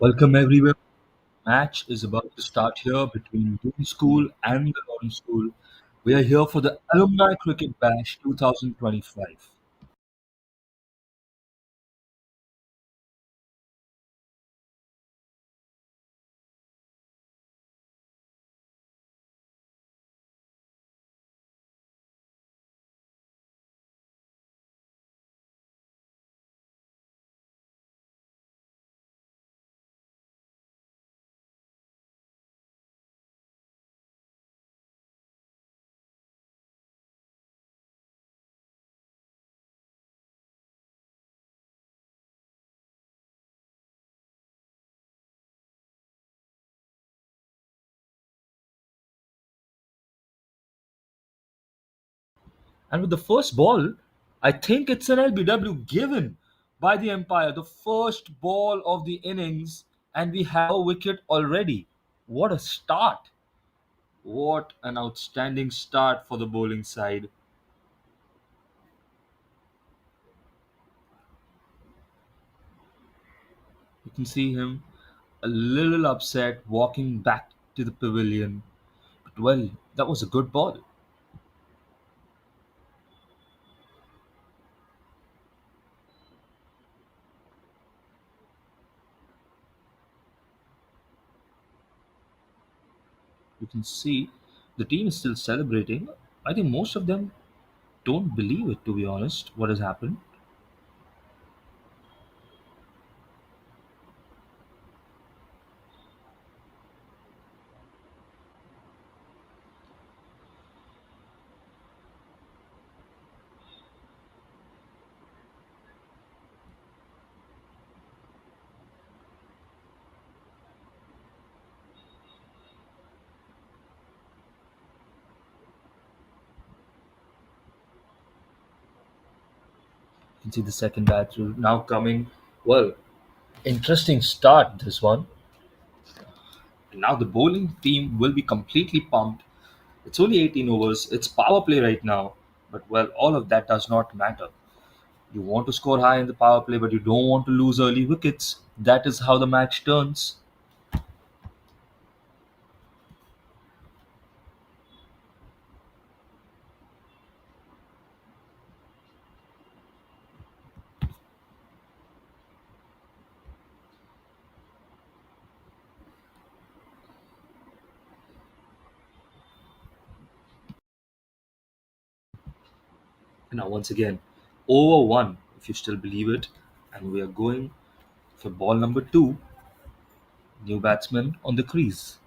Welcome everyone. Match is about to start here between Doon School and the Lawrence School. We are here for the Alumni Cricket Bash 2025. And with the first ball, I think it's an LBW given by the Empire, the first ball of the innings, and we have a wicket already. What a start! What an outstanding start for the bowling side. You can see him a little upset walking back to the pavilion. But well, that was a good ball. You can see the team is still celebrating. I think most of them don't believe it, to be honest, what has happened. You can see the second batch now coming. Well, interesting start, this one. Now the bowling team will be completely pumped. It's only 18 overs, it's power play right now. But well, all of that does not matter. You want to score high in the power play, but you don't want to lose early wickets. That is how the match turns. And now, once again, over one, if you still believe it. And we are going for ball number two, new batsman on the crease.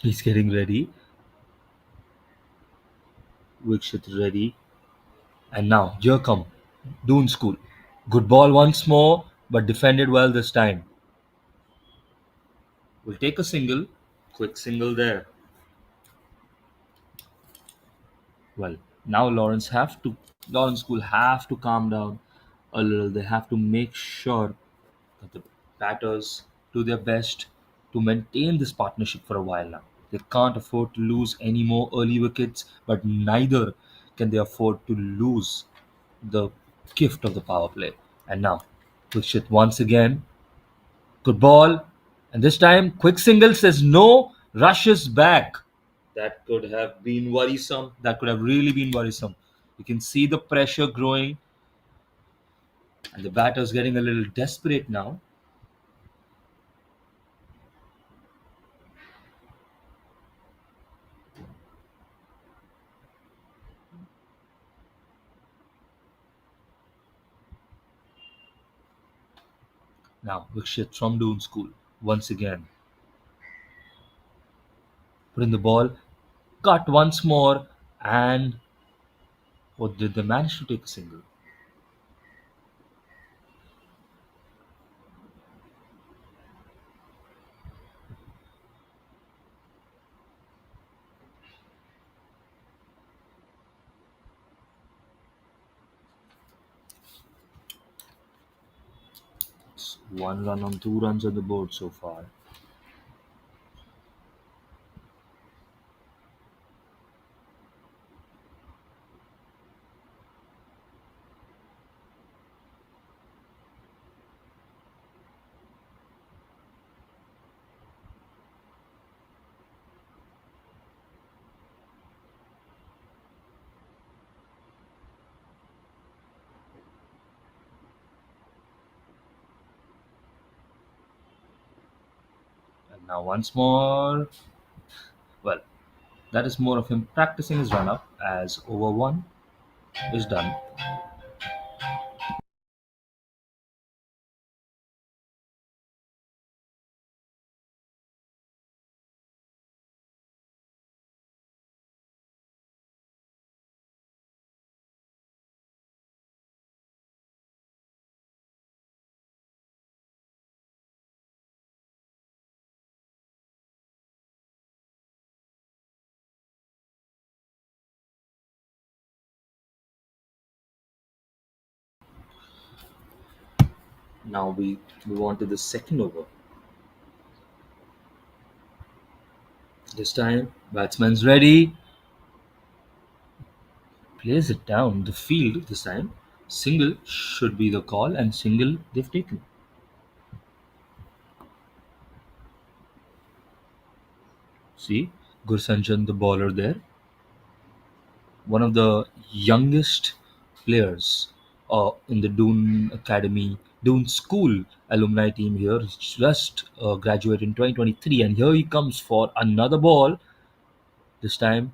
He's getting ready. Vikshit ready. And now, here come Doon School. Good ball once more, but defended well this time. We'll take a single. Quick single there. Well, now Lawrence School have to calm down a little. They have to make sure that the batters do their best to maintain this partnership for a while now. They can't afford to lose any more early wickets, but neither can they afford to lose the gift of the power play. And now, Vikshit once again, good ball, and this time quick single says no, rushes back. That could have been worrisome. That could have really been worrisome. You can see the pressure growing, and the batter's getting a little desperate now. Now, Vikshit from Doon School once again. Put in the ball, cut once more, and what did they manage to take a single? One run on two runs on the board so far. And now once more. Well, that is more of him practicing his run up as over one is done. Now we move on to the second over. This time, batsman's ready, plays it down the field this time. Single should be the call, and single they've taken. See, Gursanjan, the bowler there, one of the youngest players in the Doon Academy, Doon School alumni team here. He's just graduated in 2023, and here he comes for another ball. This time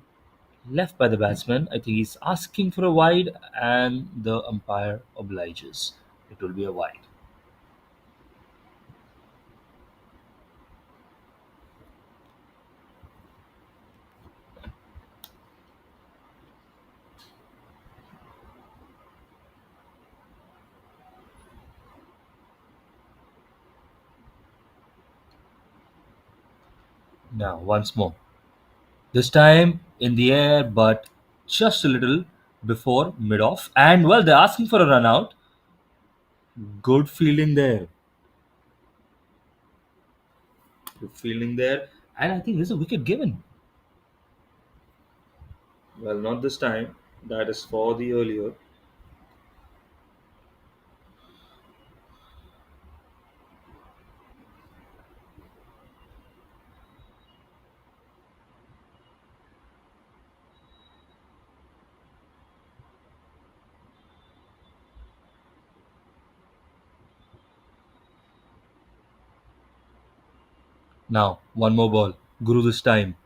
left by the batsman. I think he's asking for a wide, and the umpire obliges. It will be a wide. Now, once more. This time in the air, but just a little before mid off. And well, they're asking for a run out. Good fielding there. Good fielding there. And I think there's a wicket given. Well, not this time. That is for the earlier. Now, one more ball. Guru this time.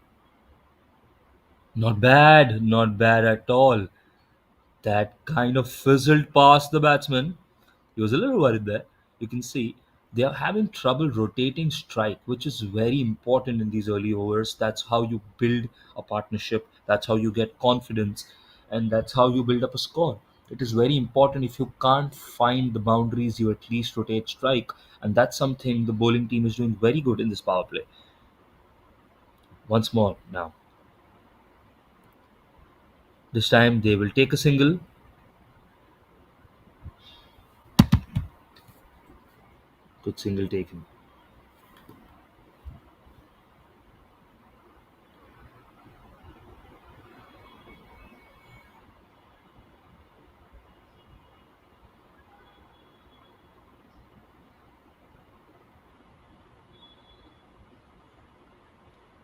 Not bad at all. That kind of fizzled past the batsman. He was a little worried there. You can see they are having trouble rotating strike, which is very important in these early overs. That's how you build a partnership, that's how you get confidence, and that's how you build up a score. It is very important. If you can't find the boundaries, you at least rotate strike, and that's something the bowling team is doing very good in this power play. Once more now. This time they will take a single. Good single taken.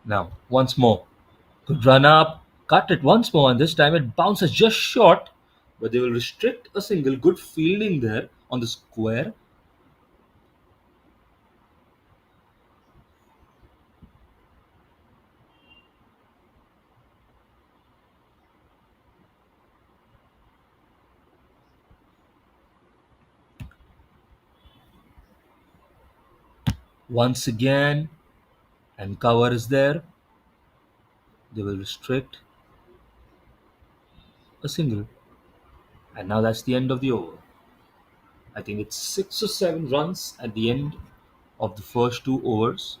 Now, once more. Could run up, cut it once more, and this time it bounces just short. But they will restrict a single. Good fielding there on the square. Once again, and cover is there. They will restrict a single. And now that's the end of the over. I think it's 6 or 7 runs at the end of the first two overs.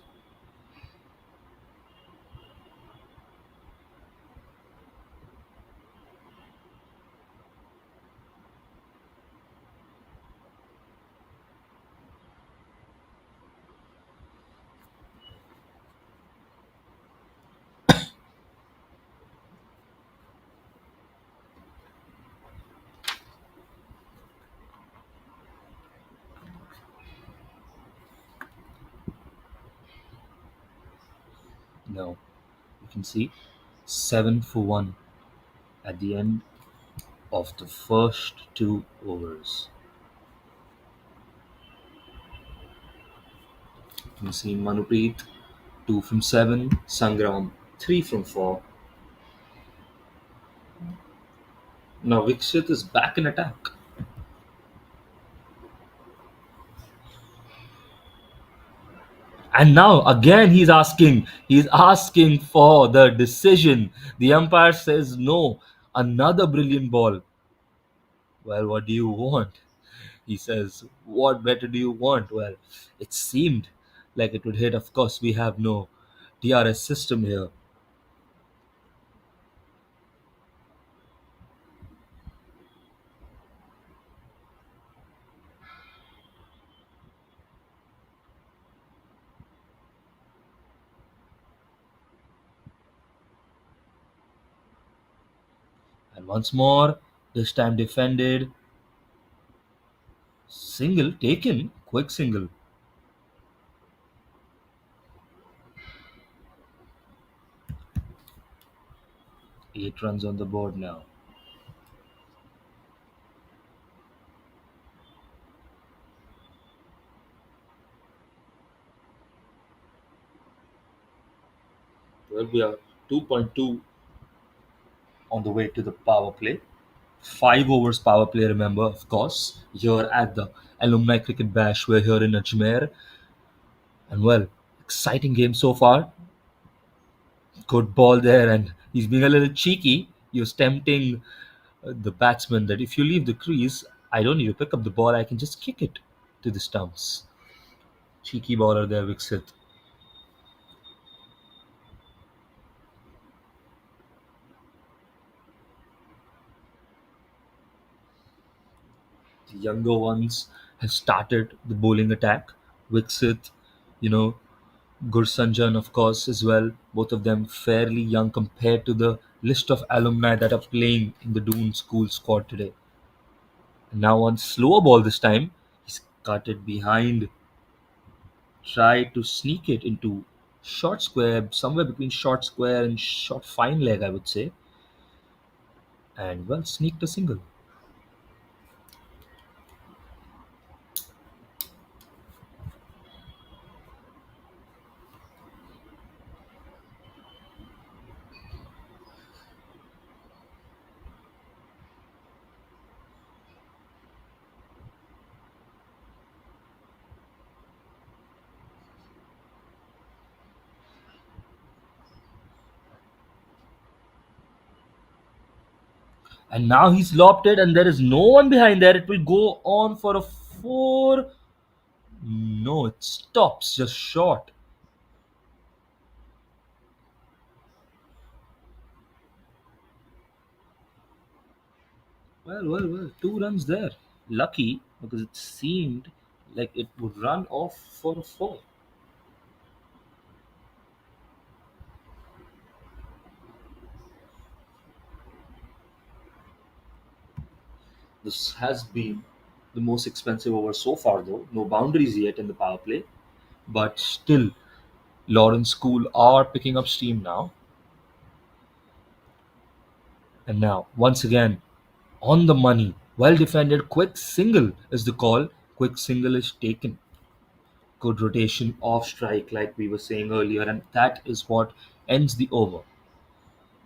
Now you can see 7 for 1 at the end of the first 2 overs. You can see Manupreet 2 from 7, Sangram 3 from 4. Now Viksit is back in attack. And now again he's asking for the decision. The umpire says no. Another brilliant ball. Well, what do you want? He says, what better do you want? Well, it seemed like it would hit. Of course, we have no DRS system here. And once more, this time defended. Single taken. Quick single. 8 runs on the board now. Well, we are 2.2 on the way to the power play. 5 overs power play, remember, of course, here at the Alumni Cricket Bash. We're here in Ajmer. And well, exciting game so far. Good ball there, and he's being a little cheeky. He was tempting the batsman that if you leave the crease, I don't need to pick up the ball, I can just kick it to the stumps. Cheeky bowler there, Viksit. The younger ones have started the bowling attack. Viksit, you know, Gursanjan, of course, as well. Both of them fairly young compared to the list of alumni that are playing in the Doon school squad today. And now on slower ball this time, he's cut it behind, tried to sneak it into short square, somewhere between short square and short fine leg, I would say, and well, sneaked a single. And now he's lopped it, and there is no one behind there. It will go on for a four. No, it stops just short. Well, 2 runs there. Lucky because it seemed like it would run off for a four. This has been the most expensive over so far, though. No boundaries yet in the power play, but still, Lawrence School are picking up steam now. And now, once again, on the money, well defended, quick single is the call. Quick single is taken. Good rotation off strike, like we were saying earlier, and that is what ends the over.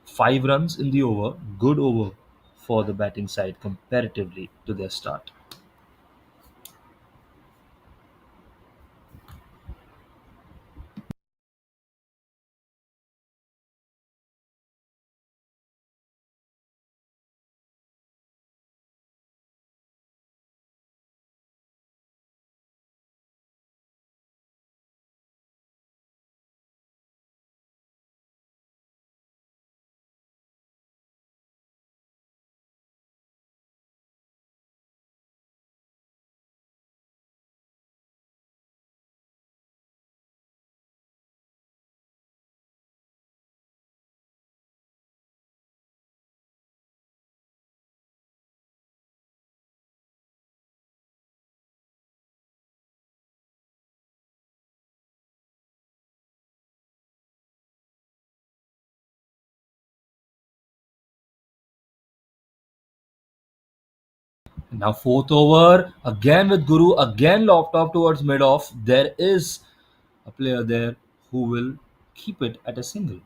5 runs in the over, good over for the batting side comparatively to their start. Now fourth over, again with Guru, again lopped off towards mid off. There is a player there who will keep it at a single.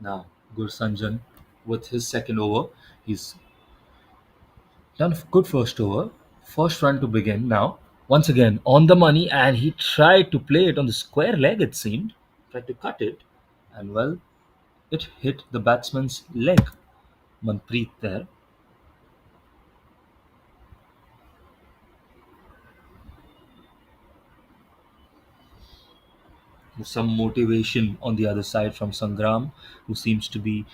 Now Gursanjan with his second over. He's done a good first over. First run to begin now. Once again on the money, and he tried to play it on the square leg, it seemed. Tried to cut it, and well, it hit the batsman's leg. Manpreet there. Some motivation on the other side from Sangram, who seems to be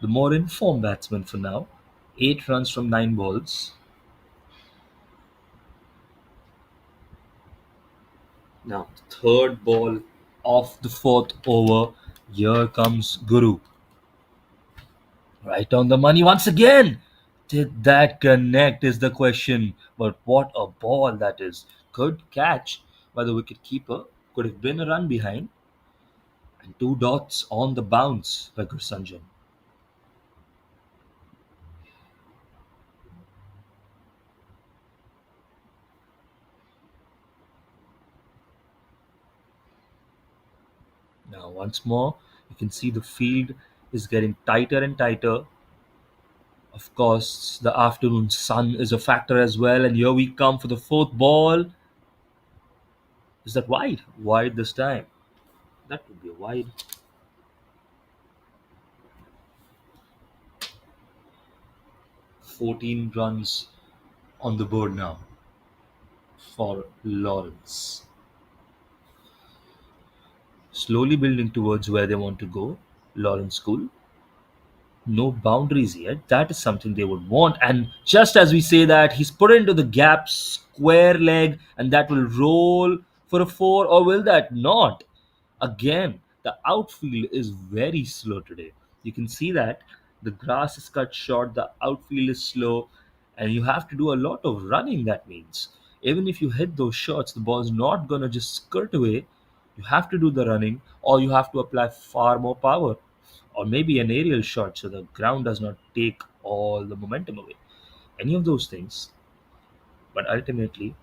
the more informed batsman for now. 8 runs from 9 balls. Now, third ball of the fourth over. Here comes Guru. Right on the money once again. Did that connect is the question. But what a ball that is. Good catch by the wicket keeper. Could have been a run behind. And 2 dots on the bounce by Gursanjan. Now, once more, you can see the field is getting tighter and tighter. Of course, the afternoon sun is a factor as well. And here we come for the fourth ball. Is that wide? Wide this time. That would be a wide. 14 runs on the board now for Lawrence. Slowly building towards where they want to go. Lawrence School. No boundaries yet. That is something they would want. And just as we say that, he's put into the gap, square leg, and that will roll for a four, or will that not? Again, the outfield is very slow today. You can see that the grass is cut short, the outfield is slow, and you have to do a lot of running. That means even if you hit those shots, the ball's not gonna just skirt away. You have to do the running, or you have to apply far more power, or maybe an aerial shot so the ground does not take all the momentum away. Any of those things, but ultimately,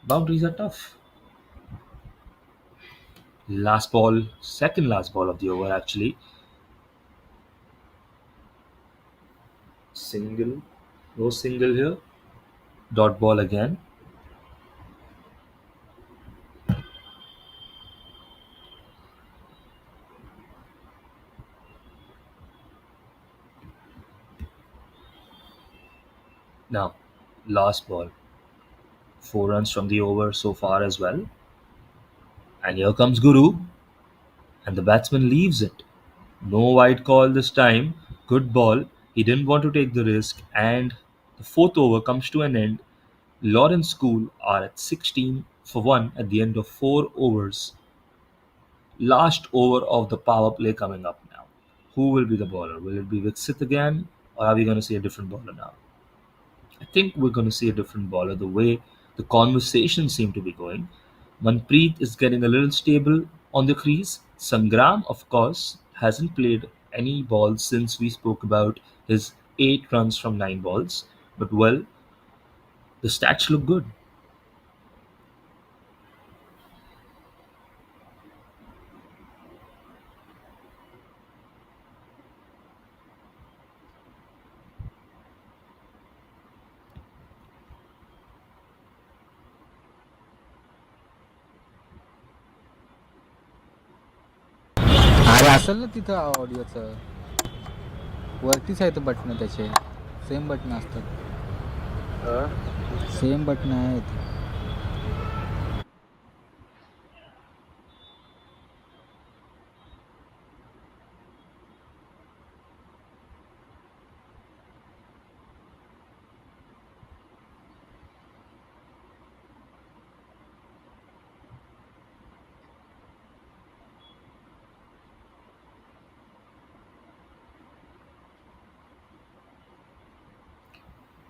boundaries are tough. Last ball, second last ball of the over, actually. Single, no single here. Dot ball again. Now, last ball. 4 runs from the over so far as well. And here comes Guru, and the batsman leaves it. No wide call this time. Good ball. He didn't want to take the risk, and the fourth over comes to an end. Lawrence School are at 16 for 1 at the end of 4 overs. Last over of the power play coming up now. Who will be the bowler? Will it be Viksit again, or are we going to see a different bowler now? I think we're going to see a different bowler the way the conversation seem to be going. Manpreet is getting a little stable on the crease. Sangram, of course, hasn't played any balls since we spoke about his 8 runs from 9 balls. But well, the stats look good. अरे असेल ना तिथं ऑडिओचं वरतीच आहे बटणं त्याचे same बटणं असतात same बटणं आहेत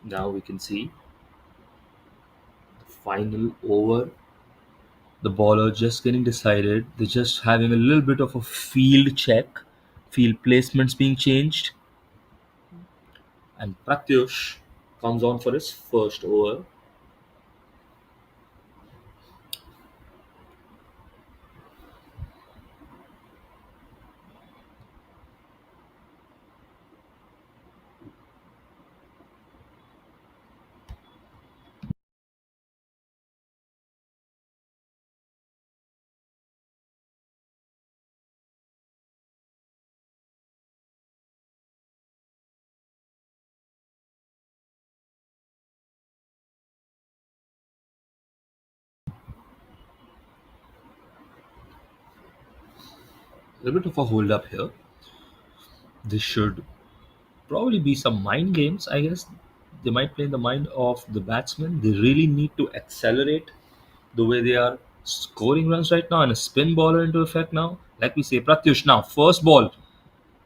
Now we can see the final over. The baller just getting decided. They're just having a little bit of a field check, field placements being changed, and Pratyush comes on for his first over. A little bit of a hold up here. This should probably be some mind games, I guess. They might play in the mind of the batsman. They really need to accelerate the way they are scoring runs right now and a spin baller into effect now. Like we say, Pratyush now, first ball.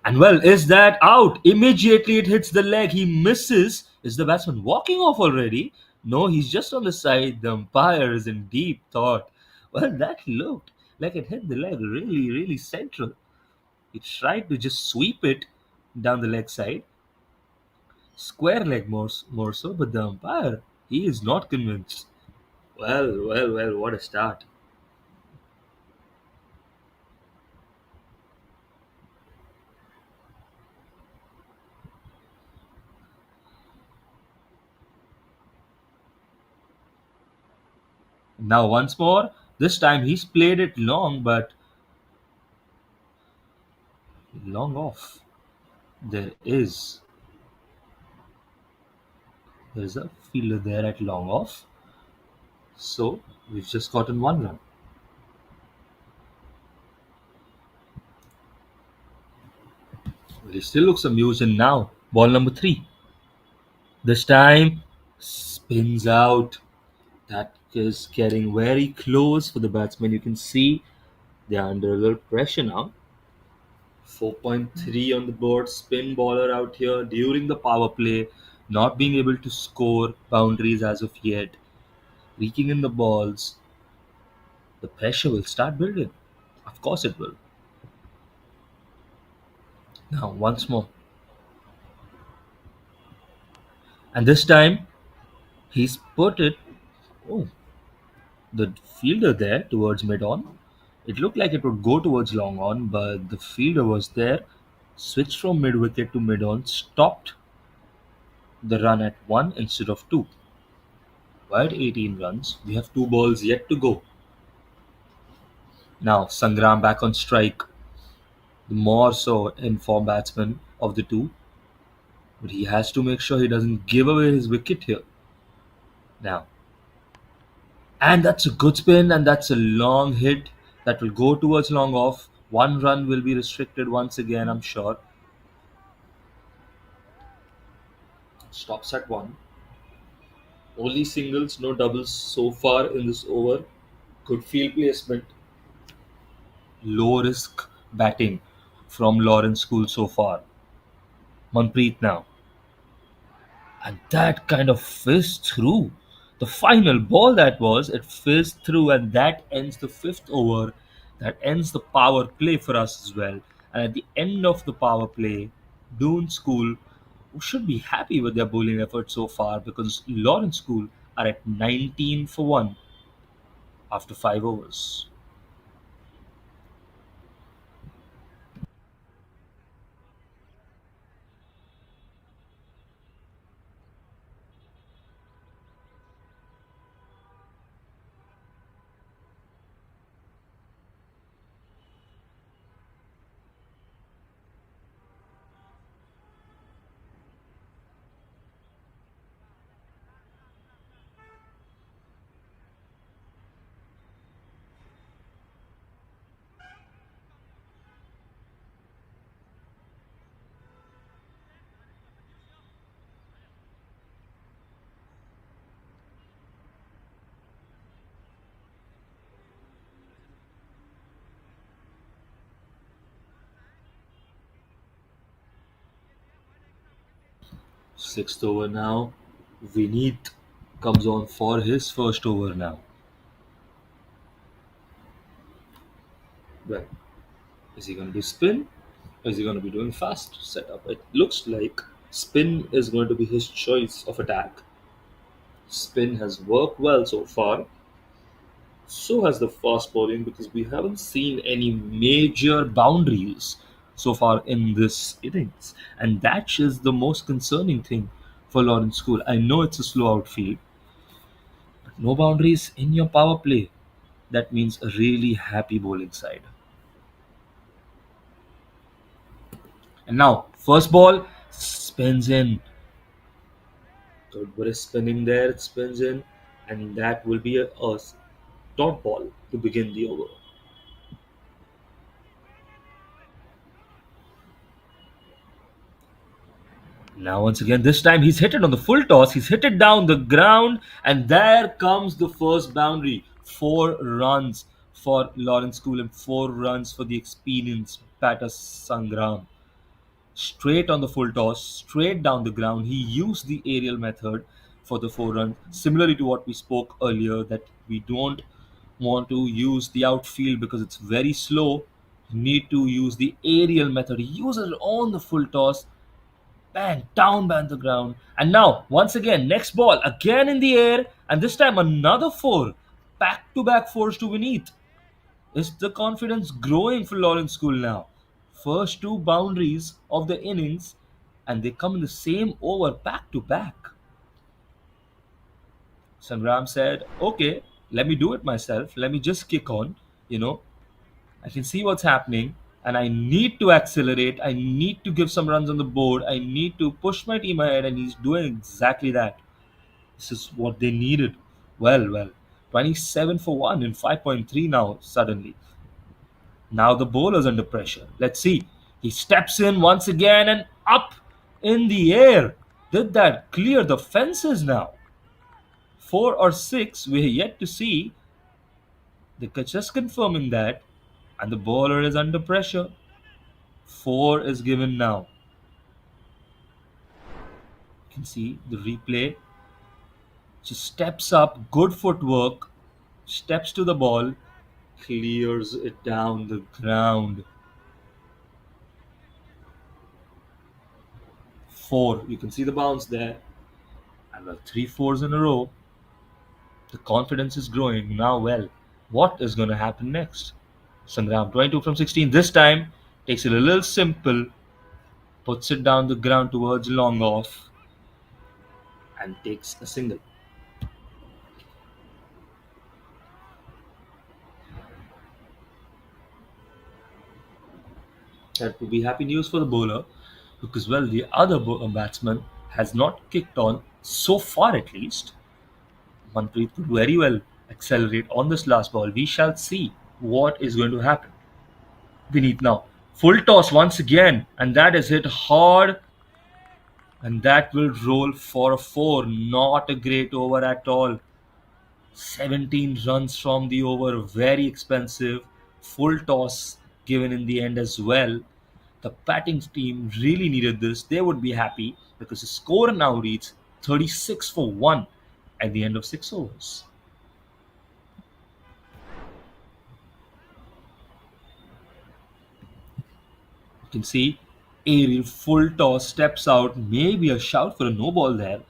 And well, is that out? Immediately it hits the leg. He misses. Is the batsman walking off already? No, he's just on the side. The umpire is in deep thought. Well, that looked like it hit the leg really, really central. He tried to just sweep it down the leg side, square leg more so, but the umpire, he is not convinced. Well, well, well, what a start. Now, once more, this time he's played it long, but long off. There is there's a fielder there at long off. So we've just gotten one run. Well, he still looks amused, and now ball number three. This time spins out. That is getting very close for the batsman. You can see they're under a little pressure now. 4.3 on the board. Spin baller out here during the power play, not being able to score boundaries as of yet. Reeking in the balls. The pressure will start building. Of course it will. Now, once more. And this time, he's put it. Oh, the fielder there towards mid on. It looked like it would go towards long on, but the fielder was there. Switched from mid wicket to mid on. Stopped the run at one instead of two. We're at 18 runs. We have two balls yet to go. Now, Sangram back on strike. The more so informed batsman of the two. But he has to make sure he doesn't give away his wicket here. Now, and that's a good spin, and that's a long hit that will go towards long off. One run will be restricted once again, I'm sure. Stops at one. Only singles, no doubles so far in this over. Good field placement. Low risk batting from Lawrence School so far. Manpreet now. And that kind of fizzed through. The final ball that was, it fizzed through, and that ends the fifth over. That ends the power play for us as well. And at the end of the power play, Doon School should be happy with their bowling effort so far because Lawrence School are at 19 for 1 after 5 overs. 6th over now. Vineet comes on for his first over now. Well, is he going to do spin? Or is he going to be doing fast setup? It looks like spin is going to be his choice of attack. Spin has worked well so far. So has the fast bowling because we haven't seen any major boundaries so far in this innings. And that is the most concerning thing for Lawrence School. I know it's a slow outfield, but no boundaries in your power play. That means a really happy bowling side. And now, first ball spins in. Good is spinning there, it spins in, and that will be a dot ball to begin the over. Now, once again, this time he's hit it on the full toss. He's hit it down the ground, and there comes the first boundary. 4 runs for Lawrence School and 4 runs for the experienced batter Sangram. Straight on the full toss, straight down the ground. He used the aerial method for the 4 runs, similarly to what we spoke earlier that we don't want to use the outfield because it's very slow. You need to use the aerial method. He uses it on the full toss. Bang, down by the ground. And now, once again, next ball, again in the air, and this time another 4. Back to back 4s to Vineet. Is the confidence growing for Lawrence School now? First 2 boundaries of the innings, and they come in the same over back to back. Sangram said, okay, let me do it myself. Let me just kick on. You know, I can see what's happening, and I need to accelerate. I need to give some runs on the board. I need to push my team ahead, and he's doing exactly that. This is what they needed. Well, 27 for 1 in 5.3 now, suddenly. Now the bowler's under pressure. Let's see. He steps in once again and up in the air. Did that clear the fences now? 4 or 6, we're yet to see. They're just confirming that. And the bowler is under pressure. 4 is given now. You can see the replay. Just steps up, good footwork, steps to the ball, clears it down the ground. 4, you can see the bounce there. And well, 3 4s in a row. The confidence is growing now. Well, what is going to happen next? Sangram 22 from 16. This time takes it a little simple, puts it down the ground towards long off, and takes a single. That would be happy news for the bowler because, well, the other batsman has not kicked on so far at least. Manpreet could very well accelerate on this last ball. We shall see what is going to happen. Beneath now. Full toss once again, and that is hit hard, and that will roll for a 4. Not a great over at all. 17 runs from the over, very expensive. Full toss given in the end as well. The batting team really needed this. They would be happy because the score now reads 36 for 1 at the end of 6 overs. You can see Ariel full toss steps out, maybe a shout for a no ball there.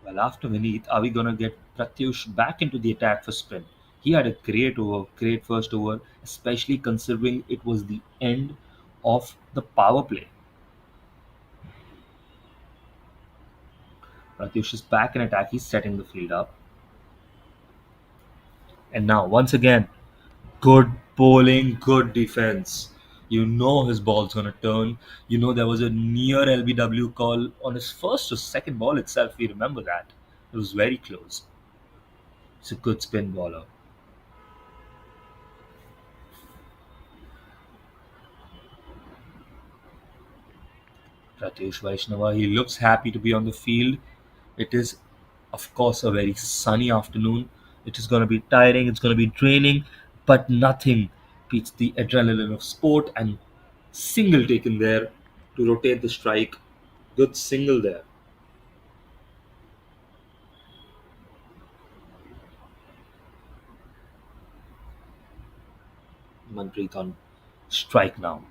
Well, after Vineet, are we going to get Pratyush back into the attack for spin? He had a great over, great first over, especially considering it was the end of the power play. Pratyush is back in attack. He's setting the field up. And now, once again, good bowling, good defense. You know his ball's going to turn. There was a near LBW call on his first or second ball itself. We remember that. It was very close. It's a good spin bowler. Pratyush Vaishnava, he looks happy to be on the field. It is, of course, a very sunny afternoon. It is going to be tiring, it's going to be draining, but nothing beats the adrenaline of sport. And single taken there to rotate the strike. Good single there. Manpreet on strike now.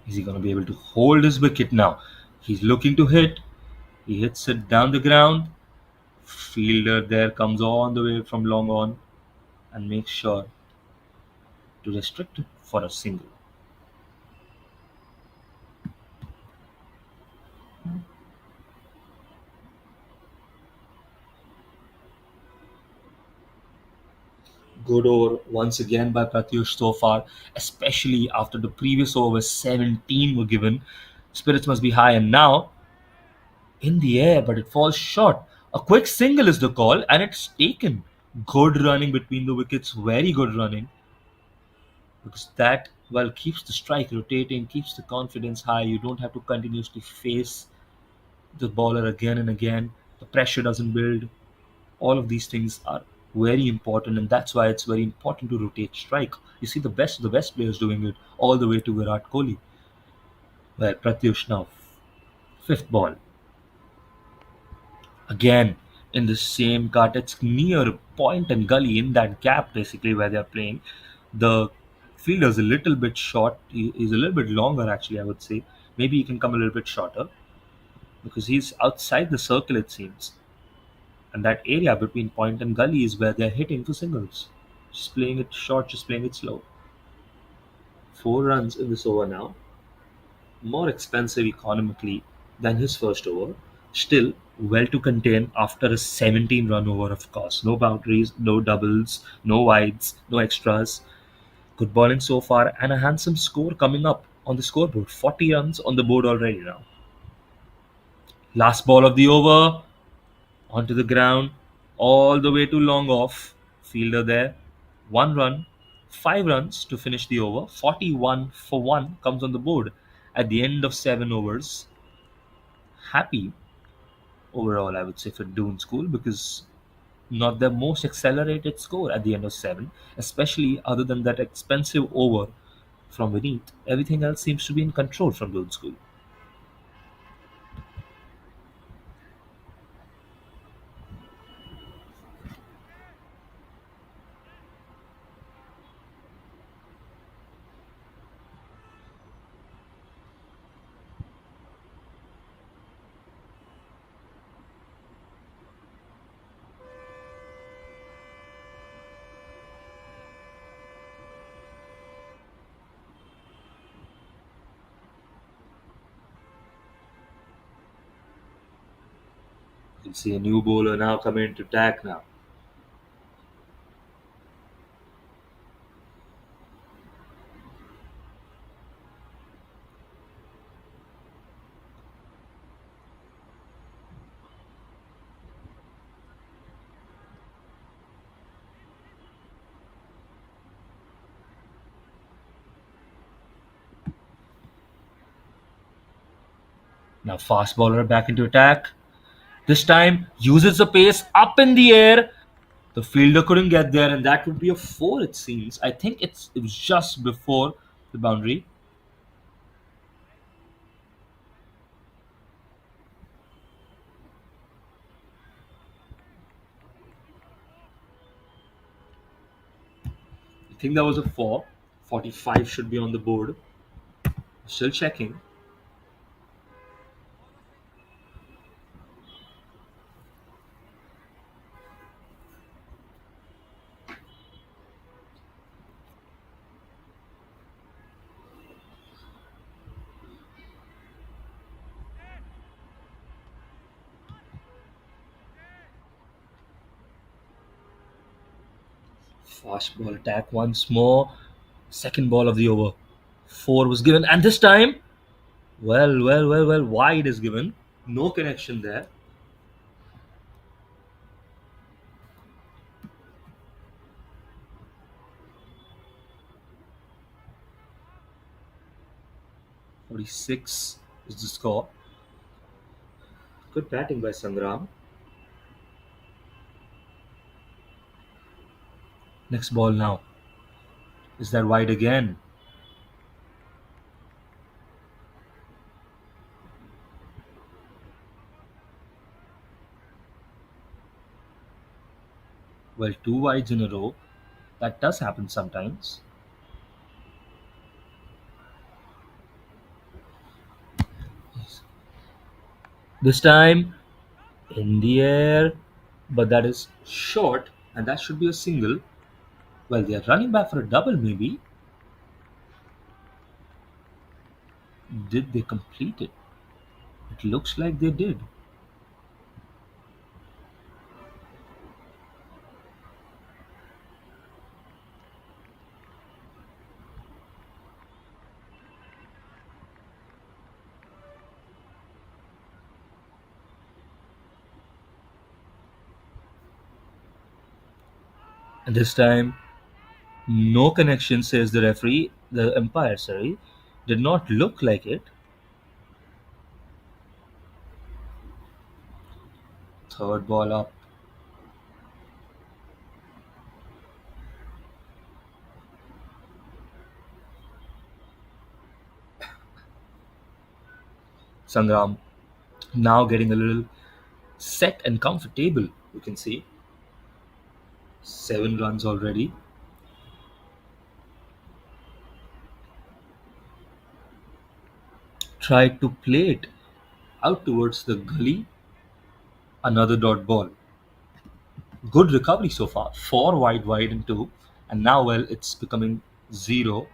Is he going to be able to hold his wicket now? He's looking to hit. He hits it down the ground. Fielder there comes all the way from long on and makes sure to restrict it for a single. Good over once again by Pratyush so far, especially after the previous over 17 were given. Spirits must be high, and now in the air, but it falls short. A quick single is the call, and it's taken. Good running between the wickets, very good running, because that, well, keeps the strike rotating, keeps the confidence high. You don't have to continuously face the bowler again and again. The pressure doesn't build. All of these things are very important, and that's why it's very important to rotate strike. You see the best players doing it all the way to Virat Kohli. Well, Pratyush now, fifth ball. Again, in the same cut, it's near point and gully in that gap basically where they're playing. The fielder's a little bit short. He's a little bit longer actually, I would say. Maybe he can come a little bit shorter because he's outside the circle, it seems. And that area between point and gully is where they're hitting for singles. Just playing it short, just playing it slow. 4 runs in this over now. More expensive economically than his first over. Still well to contain after a 17 run over, of course. No boundaries, no doubles, no wides, no extras. Good bowling so far, and a handsome score coming up on the scoreboard. 40 runs on the board already now. Last ball of the over, onto the ground, all the way to long off. Fielder there. 1 run, 5 runs to finish the over. 41 for 1 comes on the board at the end of 7 overs. Happy overall, I would say, for Doon School because not their most accelerated score at the end of 7, especially other than that expensive over from Vineet. Everything else seems to be in control from Doon School. You can see a new bowler now coming into attack now. Now fast bowler back into attack. This time uses the pace up in the air. The fielder couldn't get there, and that would be a four. It seems. I think it was just before the boundary. I think that was a four. 45 should be on the board. Still checking. Fast ball attack once more. Second ball of the over. Four was given, and this time, well, wide is given. No connection there. 46 is the score. Good batting by Sangram. Next ball now. Is that wide again? Well, two wides in a row. That does happen sometimes. This time in the air, but that is short, and that should be a single. Well, they are running back for a double, maybe. Did they complete it? It looks like they did. And this time, no connection, says the referee. The umpire, sorry, did not look like it. Third ball up. Sangram now getting a little set and comfortable. You can see 7 runs already. Tried to play it out towards the gully. Another dot ball. Good recovery so far. Four wide, wide, and two. And now, well, it's becoming 0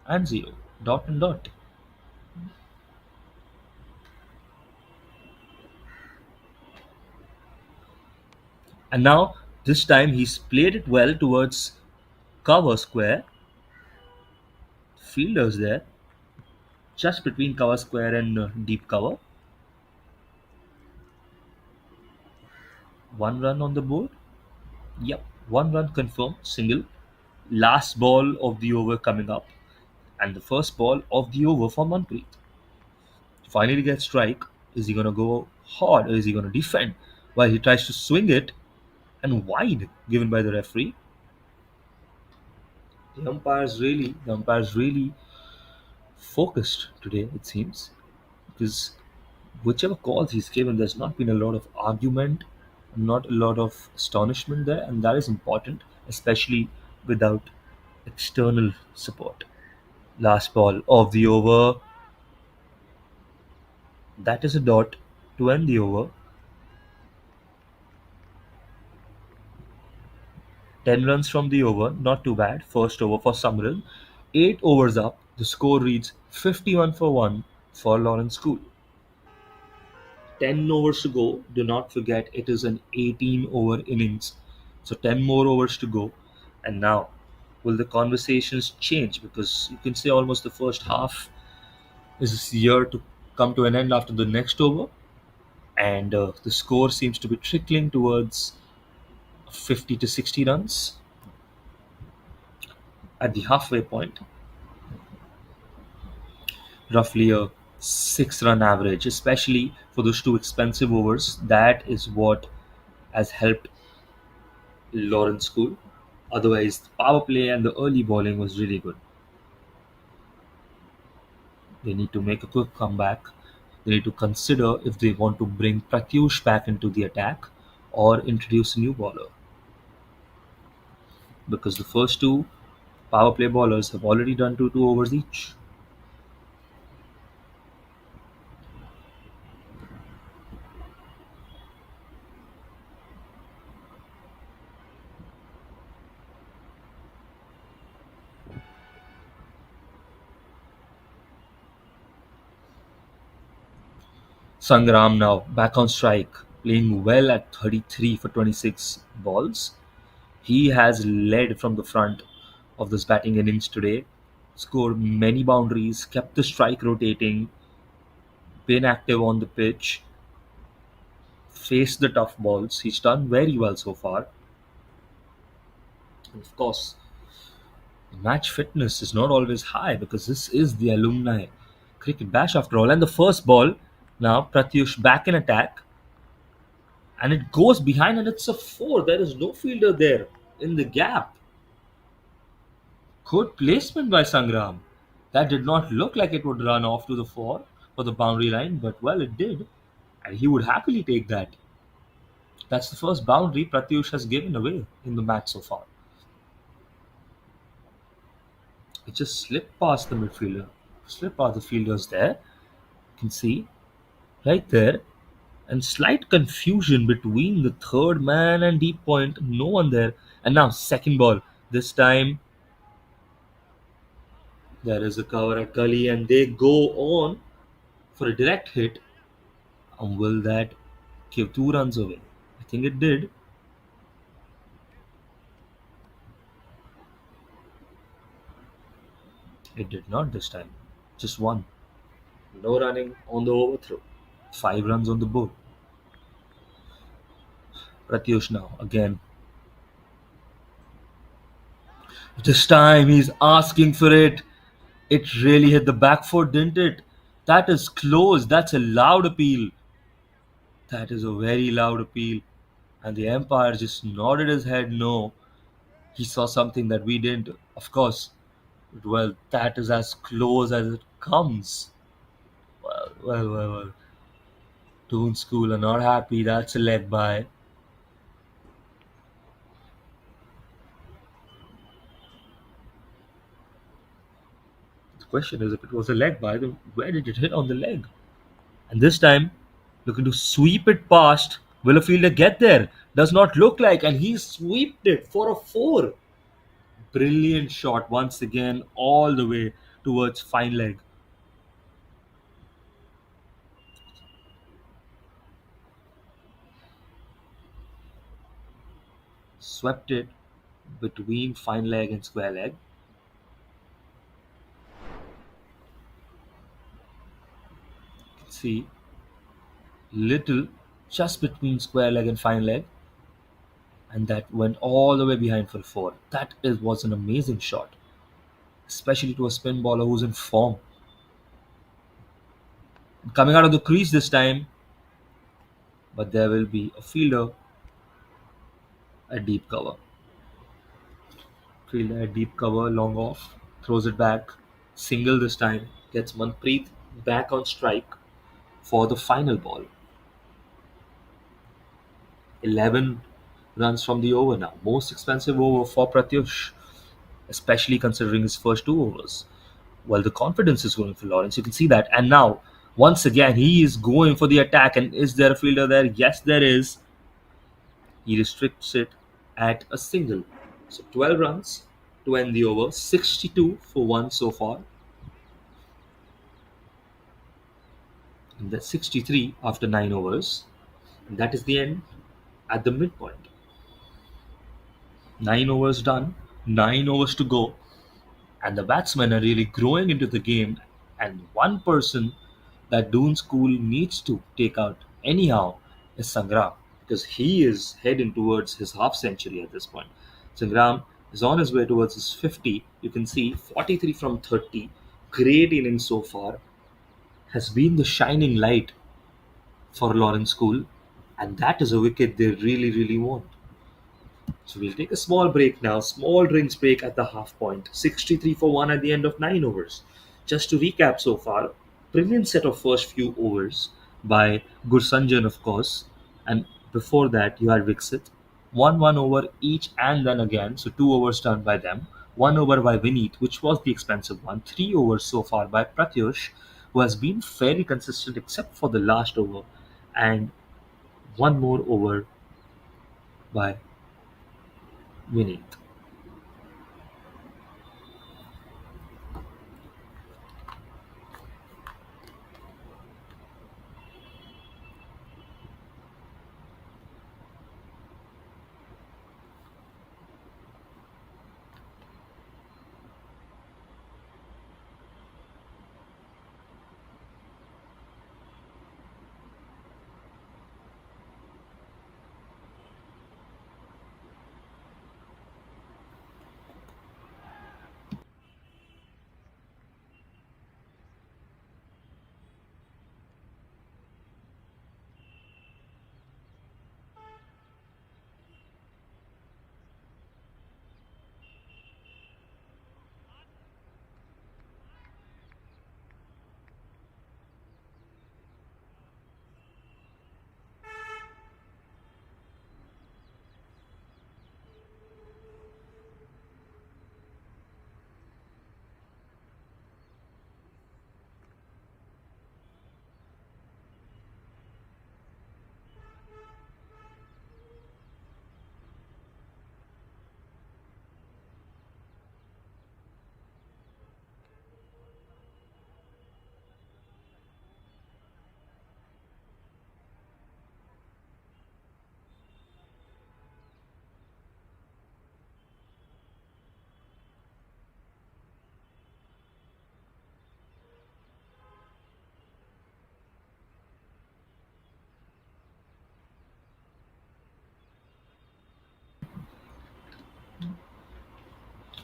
and 0. Dot and dot. And now, this time, he's played it well towards cover square. Fielders there. Just between cover square and deep cover. 1 run on the board. Yep. 1 run confirmed. Single. Last ball of the over coming up. And the first ball of the over for Manpreet. Finally gets strike. Is he gonna go hard or is he gonna defend? While he tries to swing it and wide given by the referee. The umpires really focused today, it seems, because whichever calls he's given, there's not been a lot of argument, not a lot of astonishment there, and that is important, especially without external support. Last ball of the over. That is a dot to end the over. 10 runs from the over, not too bad. First over for Summerall. 8 overs up, the score reads 51 for 1 for Lawrence School. 10 overs to go. Do not forget it is an 18 over innings. So 10 more overs to go. And now, will the conversations change? Because you can say almost the first half is here to come to an end after the next over. And the score seems to be trickling towards 50 to 60 runs at the halfway point. Roughly a 6 run average, especially for those two expensive overs. That is what has helped Lawrence School. Otherwise, the power play and the early bowling was really good. They need to make a quick comeback. They need to consider if they want to bring Pratyush back into the attack or introduce a new bowler. Because the first two power play bowlers have already done 2 overs each. Sangram now back on strike, playing well at 33 for 26 balls. He has led from the front of this batting innings today, scored many boundaries, kept the strike rotating, been active on the pitch, faced the tough balls. He's done very well so far. And of course, match fitness is not always high because this is the alumni cricket bash after all. And the first ball, now Pratyush back in attack, and it goes behind and it's a four. There is no fielder there in the gap. Good placement by Sangram. That did not look like it would run off to the four for the boundary line, but well, it did. And he would happily take that. That's the first boundary Pratyush has given away in the match so far. It just slipped past the midfielder, slipped past the fielders there. You can see right there, and slight confusion between the third man and deep point. No one there. And now, second ball. This time, there is a cover at gully, and they go on for a direct hit. And will that give 2 runs away? I think it did. It did not this time. Just one. No running on the overthrow. 5 runs on the board. Pratyush now again. This time he's asking for it. It really hit the back foot, didn't it? That is close. That's a loud appeal. That is a very loud appeal. And the umpire just nodded his head no. He saw something that we didn't. Of course. Well, that is as close as it comes. Well. Doon School are not happy. That's a leg by. The question is, if it was a leg by, then where did it hit on the leg? And this time, looking to sweep it past. Will a fielder get there? Does not look like, and he swept it for a four. Brilliant shot once again, all the way towards fine leg. Swept it between fine leg and square leg. You can see little just between square leg and fine leg, and that went all the way behind for a four. Was an amazing shot, especially to a spin bowler who's in form. Coming out of the crease this time, but there will be a fielder at deep cover. Fielder at deep cover, long off, throws it back, single this time, gets Manpreet back on strike for the final ball. 11 runs from the over now. Most expensive over for Pratyush, especially considering his first 2 overs. Well, the confidence is going for Lawrence. You can see that. And now, once again, he is going for the attack. And is there a fielder there? Yes, there is. He restricts it at a single. So 12 runs to end the over, 62 for one so far. And that's 63 after 9 overs. And that is the end at the midpoint. 9 overs done, 9 overs to go, and the batsmen are really growing into the game. And one person that Doon School needs to take out anyhow is Sangram, because he is heading towards his half century at this point. Sangram is on his way towards his 50. You can see 43 from 30. Great innings so far. Has been the shining light for Lawrence School, and that is a wicket they really want. So we'll take a small break now, small drinks break at the half point. 63 for 1 at the end of 9 overs. Just to recap so far, brilliant set of first few overs by Gursanjan, of course, and before that you had Vixit. 1 over each and then again, so 2 overs done by them. 1 over by Vineet, which was the expensive one. 3 overs so far by Pratyush, who has been fairly consistent except for the last over, and one more over by Vineet.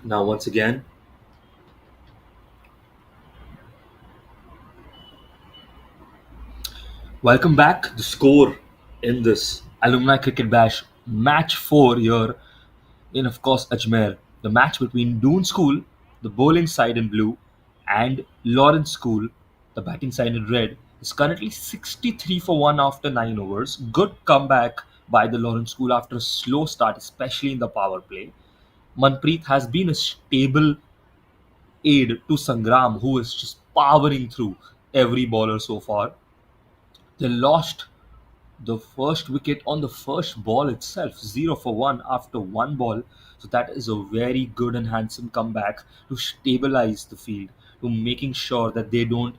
Now, once again, welcome back. The score in this Alumni Cricket Bash match 4 here in, of course, Ajmer. The match between Doon School, the bowling side in blue, and Lawrence School, the batting side in red, is currently 63 for 1 after 9 overs. Good comeback by the Lawrence School after a slow start, especially in the power play. Manpreet has been a stable aid to Sangram, who is just powering through every bowler so far. They lost the first wicket on the first ball itself, 0 for 1 after one ball. So that is a very good and handsome comeback to stabilize the field, to making sure that they don't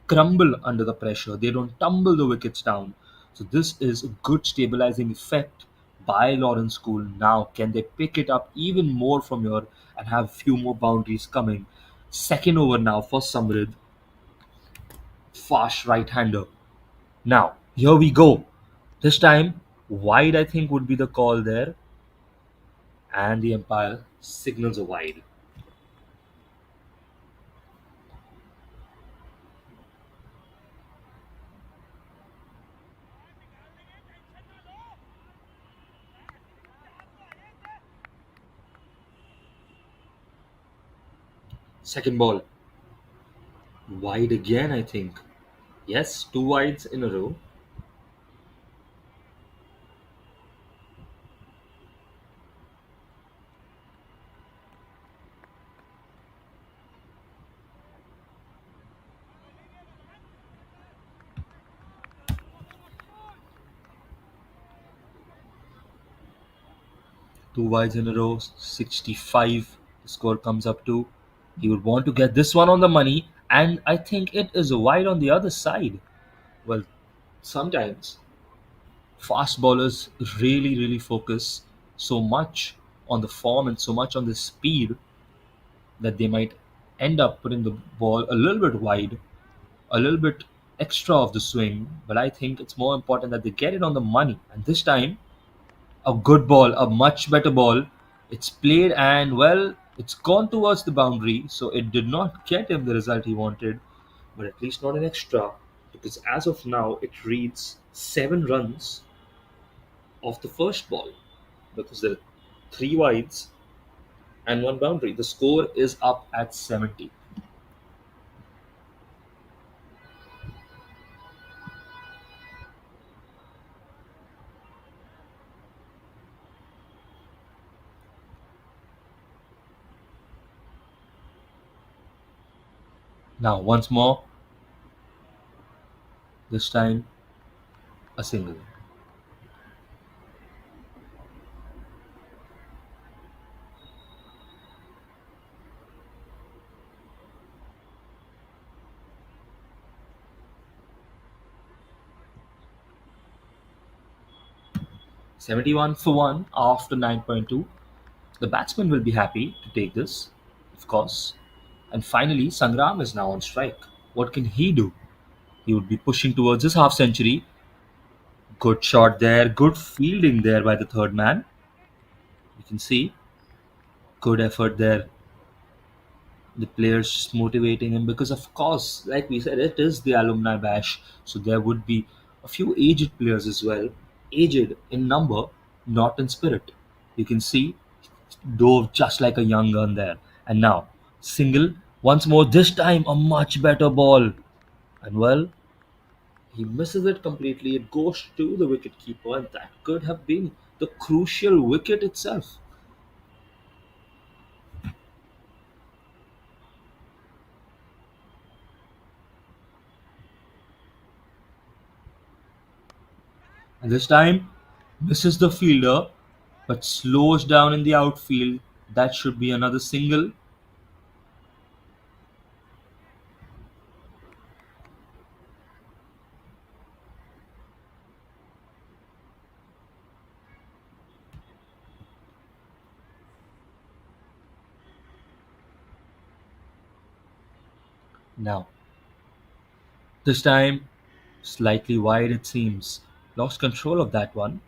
crumble under the pressure, they don't tumble the wickets down. So this is a good stabilizing effect by Lawrence School. Now, can they pick it up even more from here and have few more boundaries coming? Second over now for Samrid, fast right-hander. Now, here we go. This time, wide I think would be the call there, and the umpire signals a wide. Second ball, wide again I think. Yes, two wides in a row. Two wides in a row, 65. The score comes up to. He would want to get this one on the money, and I think it is a wide on the other side. Well, sometimes fast bowlers really focus so much on the form and so much on the speed that they might end up putting the ball a little bit wide, a little bit extra of the swing. But I think it's more important that they get it on the money. And this time, a good ball, a much better ball. It's played and, well, it's gone towards the boundary, so it did not get him the result he wanted, but at least not an extra, because as of now, it reads 7 runs off the first ball, because there are three wides and one boundary. The score is up at 70. Now, once more, this time a single. 71 for 1 after 9.2. The batsman will be happy to take this, of course. And finally, Sangram is now on strike. What can he do? He would be pushing towards his half century. Good shot there, good fielding there by the third man. You can see good effort there. The players just motivating him because, of course, like we said, it is the alumni bash, so there would be a few aged players as well, aged in number, not in spirit. You can see dove just like a young gun there. And now, single once more, this time a much better ball. And, well, he misses it completely. It goes to the wicket keeper, and that could have been the crucial wicket itself. And this time, misses the fielder, but slows down in the outfield. That should be another single. Now, this time, slightly wide it seems. Lost control of that one.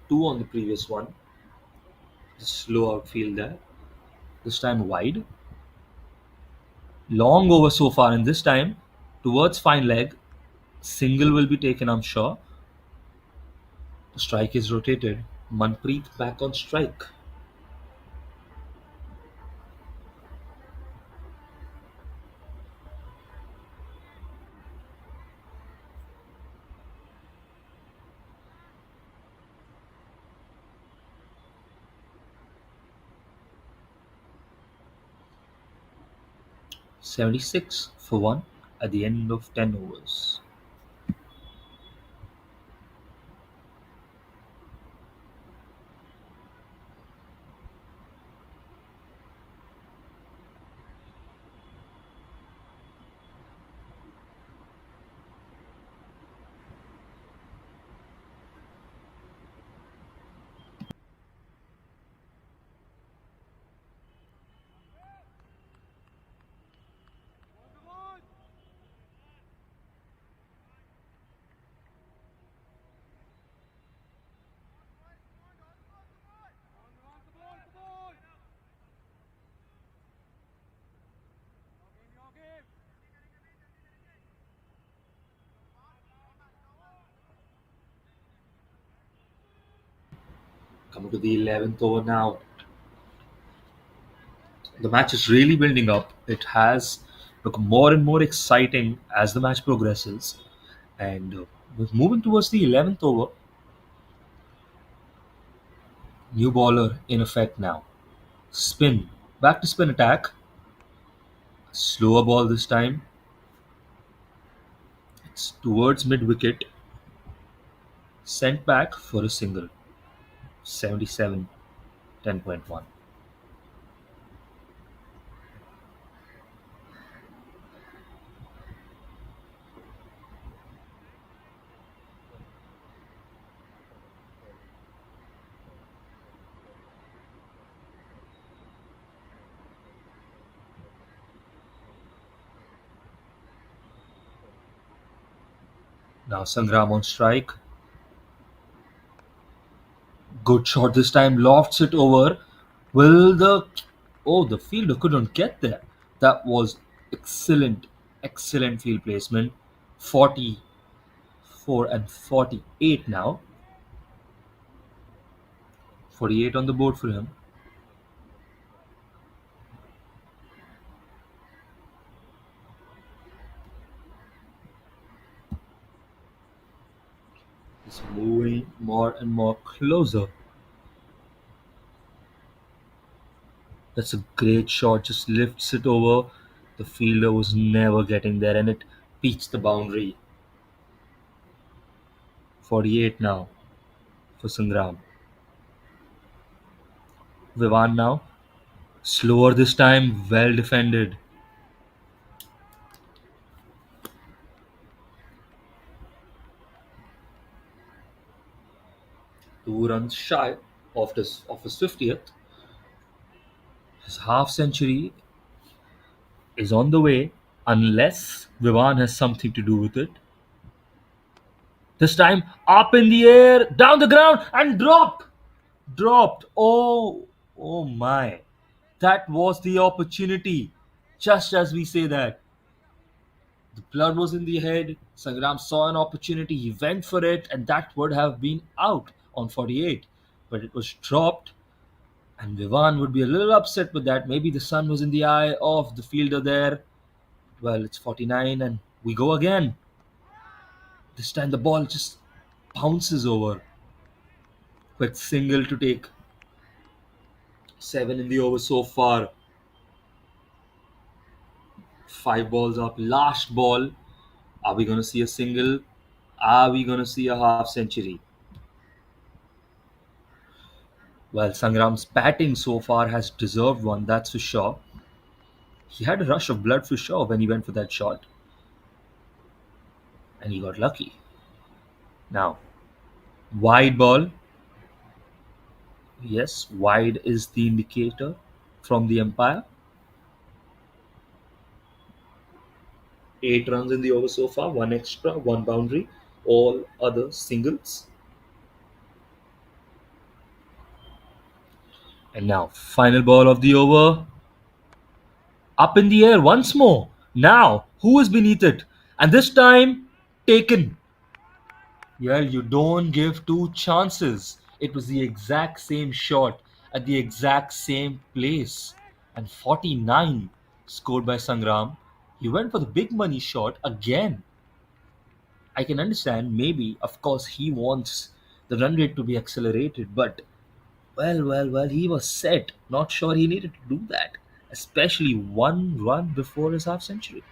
two on the previous one. Slow outfield there. This time wide. Long over so far, and this time towards fine leg. Single will be taken, I'm sure. The strike is rotated. Manpreet back on strike. 76 for 1 at the end of 10 overs. Coming to the 11th over now. The match is really building up. It has become more and more exciting as the match progresses. And we're moving towards the 11th over. New bowler in effect now. Spin. Back to spin attack. Slower ball this time. It's towards mid wicket. Sent back for a single. 77, 10.1. Now Sangram on strike. Good shot this time. Lofts it over. Will the. Oh, the fielder couldn't get there. That was excellent, excellent field placement. 44 and 48 now. 48 on the board for him. He's moving more and more closer. That's a great shot. Just lifts it over. The fielder was never getting there and it beats the boundary. 48 now for Sangram. Vivan now. Slower this time. Well defended. 2 runs shy of his 50th. His half century is on the way unless Vivan has something to do with it. This time up in the air, down the ground, and dropped. Dropped. Oh my. That was the opportunity. Just as we say that. The blood was in the head. Sangram saw an opportunity. He went for it, and that would have been out on 48. But it was dropped. And Vivan would be a little upset with that. Maybe the sun was in the eye of the fielder there. Well, it's 49 and we go again. This time the ball just bounces over. Quick single to take 7 in the over so far. 5 balls up. Last ball. Are we going to see a single? Are we going to see a half century? Well, Sangram's batting so far has deserved one, that's for sure. He had a rush of blood for sure when he went for that shot. And he got lucky. Now, wide ball. Yes, wide is the indicator from the umpire. 8 runs in the over so far, one extra, one boundary, all other singles. And now, final ball of the over. Up in the air once more. Now, who is beneath it? And this time, taken. Well, you don't give two chances. It was the exact same shot at the exact same place. And 49 scored by Sangram. He went for the big money shot again. I can understand, maybe, of course, he wants the run rate to be accelerated, but well, he was set. Not sure he needed to do that, especially one run before his half century.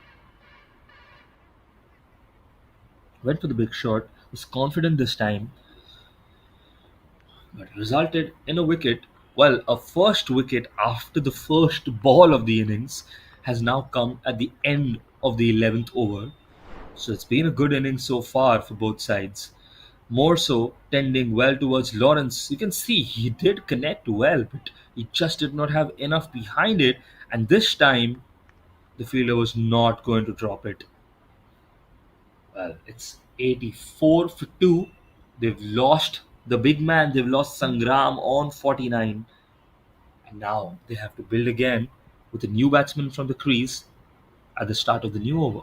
Went for the big shot, was confident this time, but resulted in a wicket. Well, a first wicket after the first ball of the innings has now come at the end of the 11th over. So it's been a good innings so far for both sides. More so tending well towards Lawrence. You can see he did connect well, but he just did not have enough behind it. And this time, the fielder was not going to drop it. Well, it's 84 for 2. They've lost the big man, they've lost Sangram on 49. And now they have to build again with a new batsman from the crease at the start of the new over.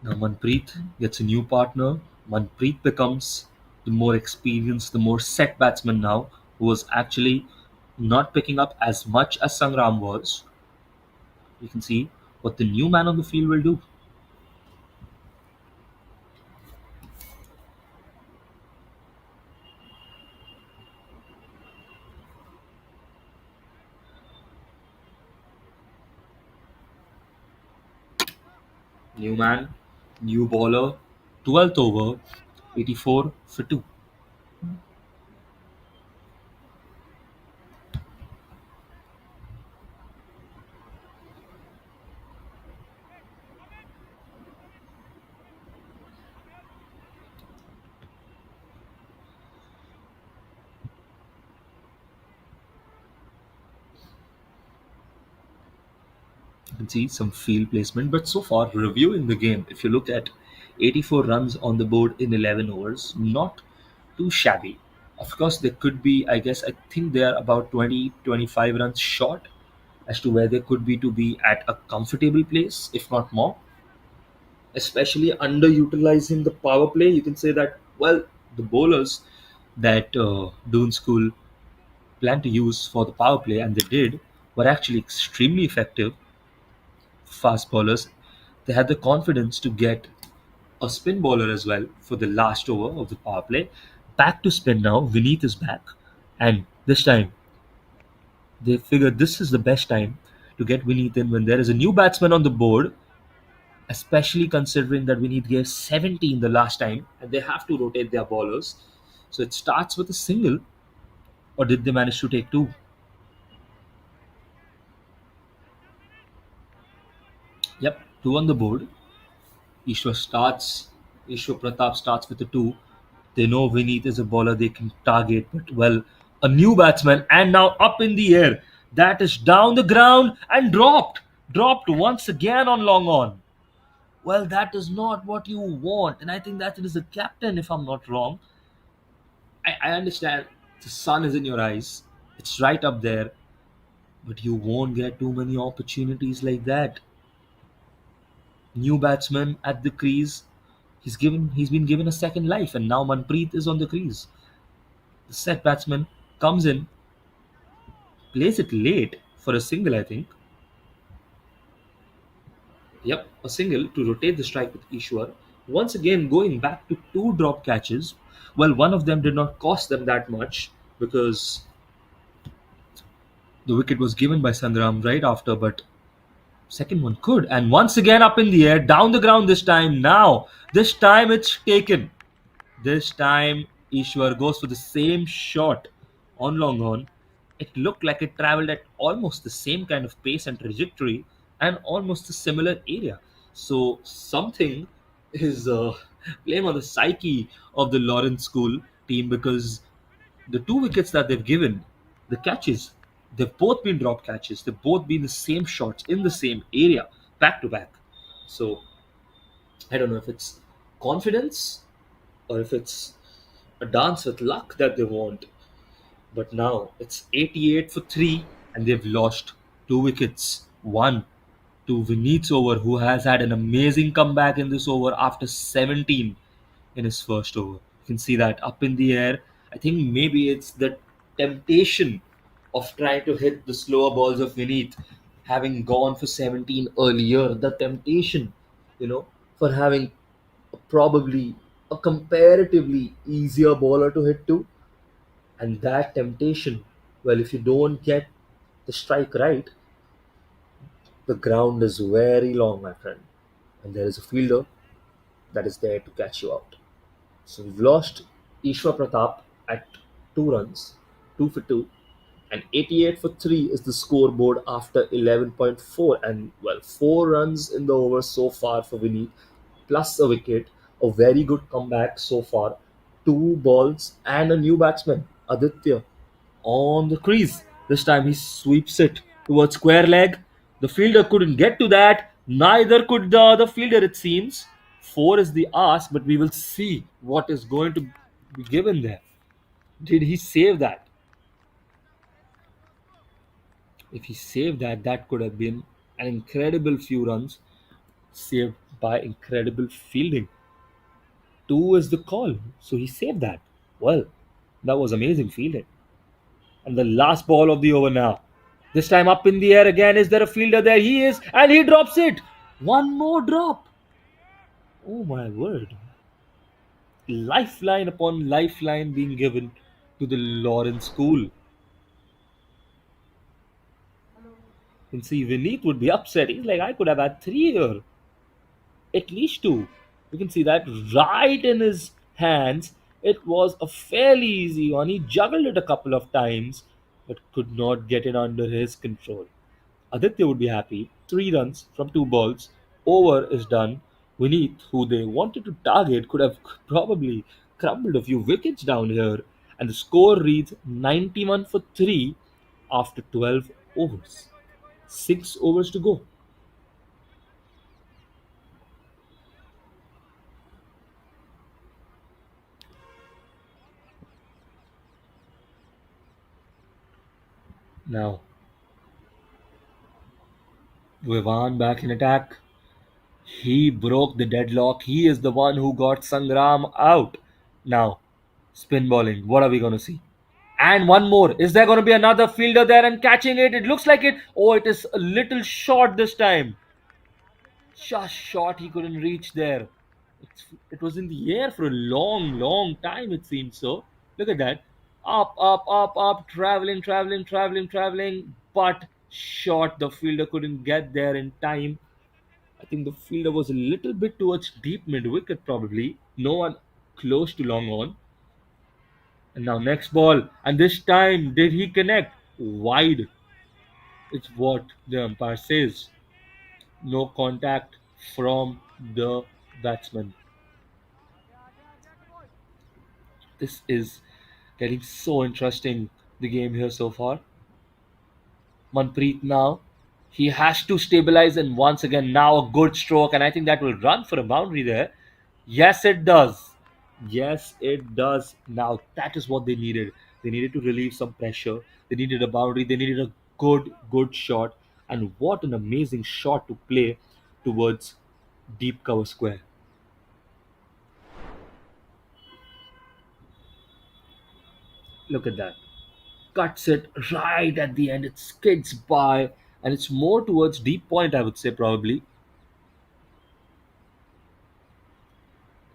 Now Manpreet gets a new partner. Manpreet becomes the more experienced, the more set batsman now, who was actually not picking up as much as Sangram was. You can see what the new man on the field will do. New man, new bowler, 12th over, 84 for 2. You can see some field placement, but so far, reviewing the game, if you look at 84 runs on the board in 11 overs, not too shabby. Of course, there could be, I guess, I think they are about 20, 25 runs short as to where they could be to be at a comfortable place, if not more. Especially underutilizing the power play, you can say that, well, the bowlers that Doon School planned to use for the power play, and they did, were actually extremely effective fast bowlers. They had the confidence to get a spin bowler as well for the last over of the power play. Back to spin now. Vineet is back. And this time, they figured this is the best time to get Vineet in when there is a new batsman on the board, especially considering that Vineet gave 17 the last time and they have to rotate their bowlers. So it starts with a single, or did they manage to take two? Yep, two on the board. Ishwar starts, Ishwar Pratap starts with a two. They know Vineet is a bowler they can target, but well, a new batsman and now up in the air. That is down the ground and dropped. Dropped once again on long on. Well, that is not what you want, and I think that it is the captain, if I'm not wrong. I understand the sun is in your eyes, it's right up there, but you won't get too many opportunities like that. New batsman at the crease. He's been given a second life, and now Manpreet is on the crease. The set batsman comes in, plays it late for a single, I think. Yep, a single to rotate the strike with Ishwar. Once again, going back to two drop catches. Well, one of them did not cost them that much because the wicket was given by Sangram right after, but second one could. And once again, up in the air, down the ground this time. Now, this time it's taken. This time, Ishwar goes for the same shot on long on. It looked like it traveled at almost the same kind of pace and trajectory and almost a similar area. So, something is playing on the psyche of the Lawrence School team because the two wickets that they've given, the catches. They've both been drop catches. They've both been the same shots in the same area, back to back. So I don't know if it's confidence or if it's a dance with luck that they want. But now it's 88 for 3, and they've lost 2 wickets. One to Vineet's over, who has had an amazing comeback in this over after 17 in his first over. You can see that up in the air. I think maybe it's the temptation of trying to hit the slower balls of Vineet, having gone for 17 earlier. The temptation, for having probably a comparatively easier bowler to hit to, and that temptation, well, if you don't get the strike right, the ground is very long, my friend, and there is a fielder that is there to catch you out. So we've lost Ishwar Pratap at 2 runs, 2 for 2, and 88 for 3 is the scoreboard after 11.4. And well, 4 runs in the over so far for Vinny, plus a wicket. A very good comeback so far. 2 balls and a new batsman, Aditya, on the crease. This time he sweeps it towards square leg. The fielder couldn't get to that. Neither could the other fielder, it seems. 4 is the ask, but we will see what is going to be given there. Did he save that? If he saved that, that could have been an incredible few runs saved by incredible fielding. 2 is the call, so he saved that. Well, that was amazing fielding. And the last ball of the over now. This time up in the air again. Is there a fielder there? He is, and he drops it. One more drop. Oh my word. Lifeline upon lifeline being given to the Lawrence school. You can see Vineet would be upset. He's like, I could have had 3 here. At least 2. You can see that right in his hands. It was a fairly easy one. He juggled it a couple of times, but could not get it under his control. Aditya would be happy. 3 runs from 2 balls. Over is done. Vineet, who they wanted to target, could have probably crumbled a few wickets down here. And the score reads 91 for 3 after 12 overs. 6 overs to go. Now, Vivan back in attack. He broke the deadlock. He is the one who got Sangram out. Now, spin bowling. What are we going to see? And one more. Is there going to be another fielder there and catching it? It looks like it. Oh, it is a little short this time. Just short. He couldn't reach there. It was in the air for a long, long time, it seems so. Look at that. Up, up, up, up. Traveling, traveling, traveling, traveling. But short. The fielder couldn't get there in time. I think the fielder was a little bit towards deep mid wicket, probably. No one close to long on. And now next ball. And this time, did he connect? Wide. It's what the umpire says. No contact from the batsman. This is getting so interesting, the game here so far. Manpreet now. He has to stabilize, and once again, now a good stroke, and I think that will run for a boundary there. Yes, it does. Yes, it does. Now, that is what they needed. They needed to relieve some pressure. They needed a boundary. They needed a good, good shot. And what an amazing shot to play towards deep cover square. Look at that. Cuts it right at the end. It skids by, and it's more towards deep point, I would say, probably.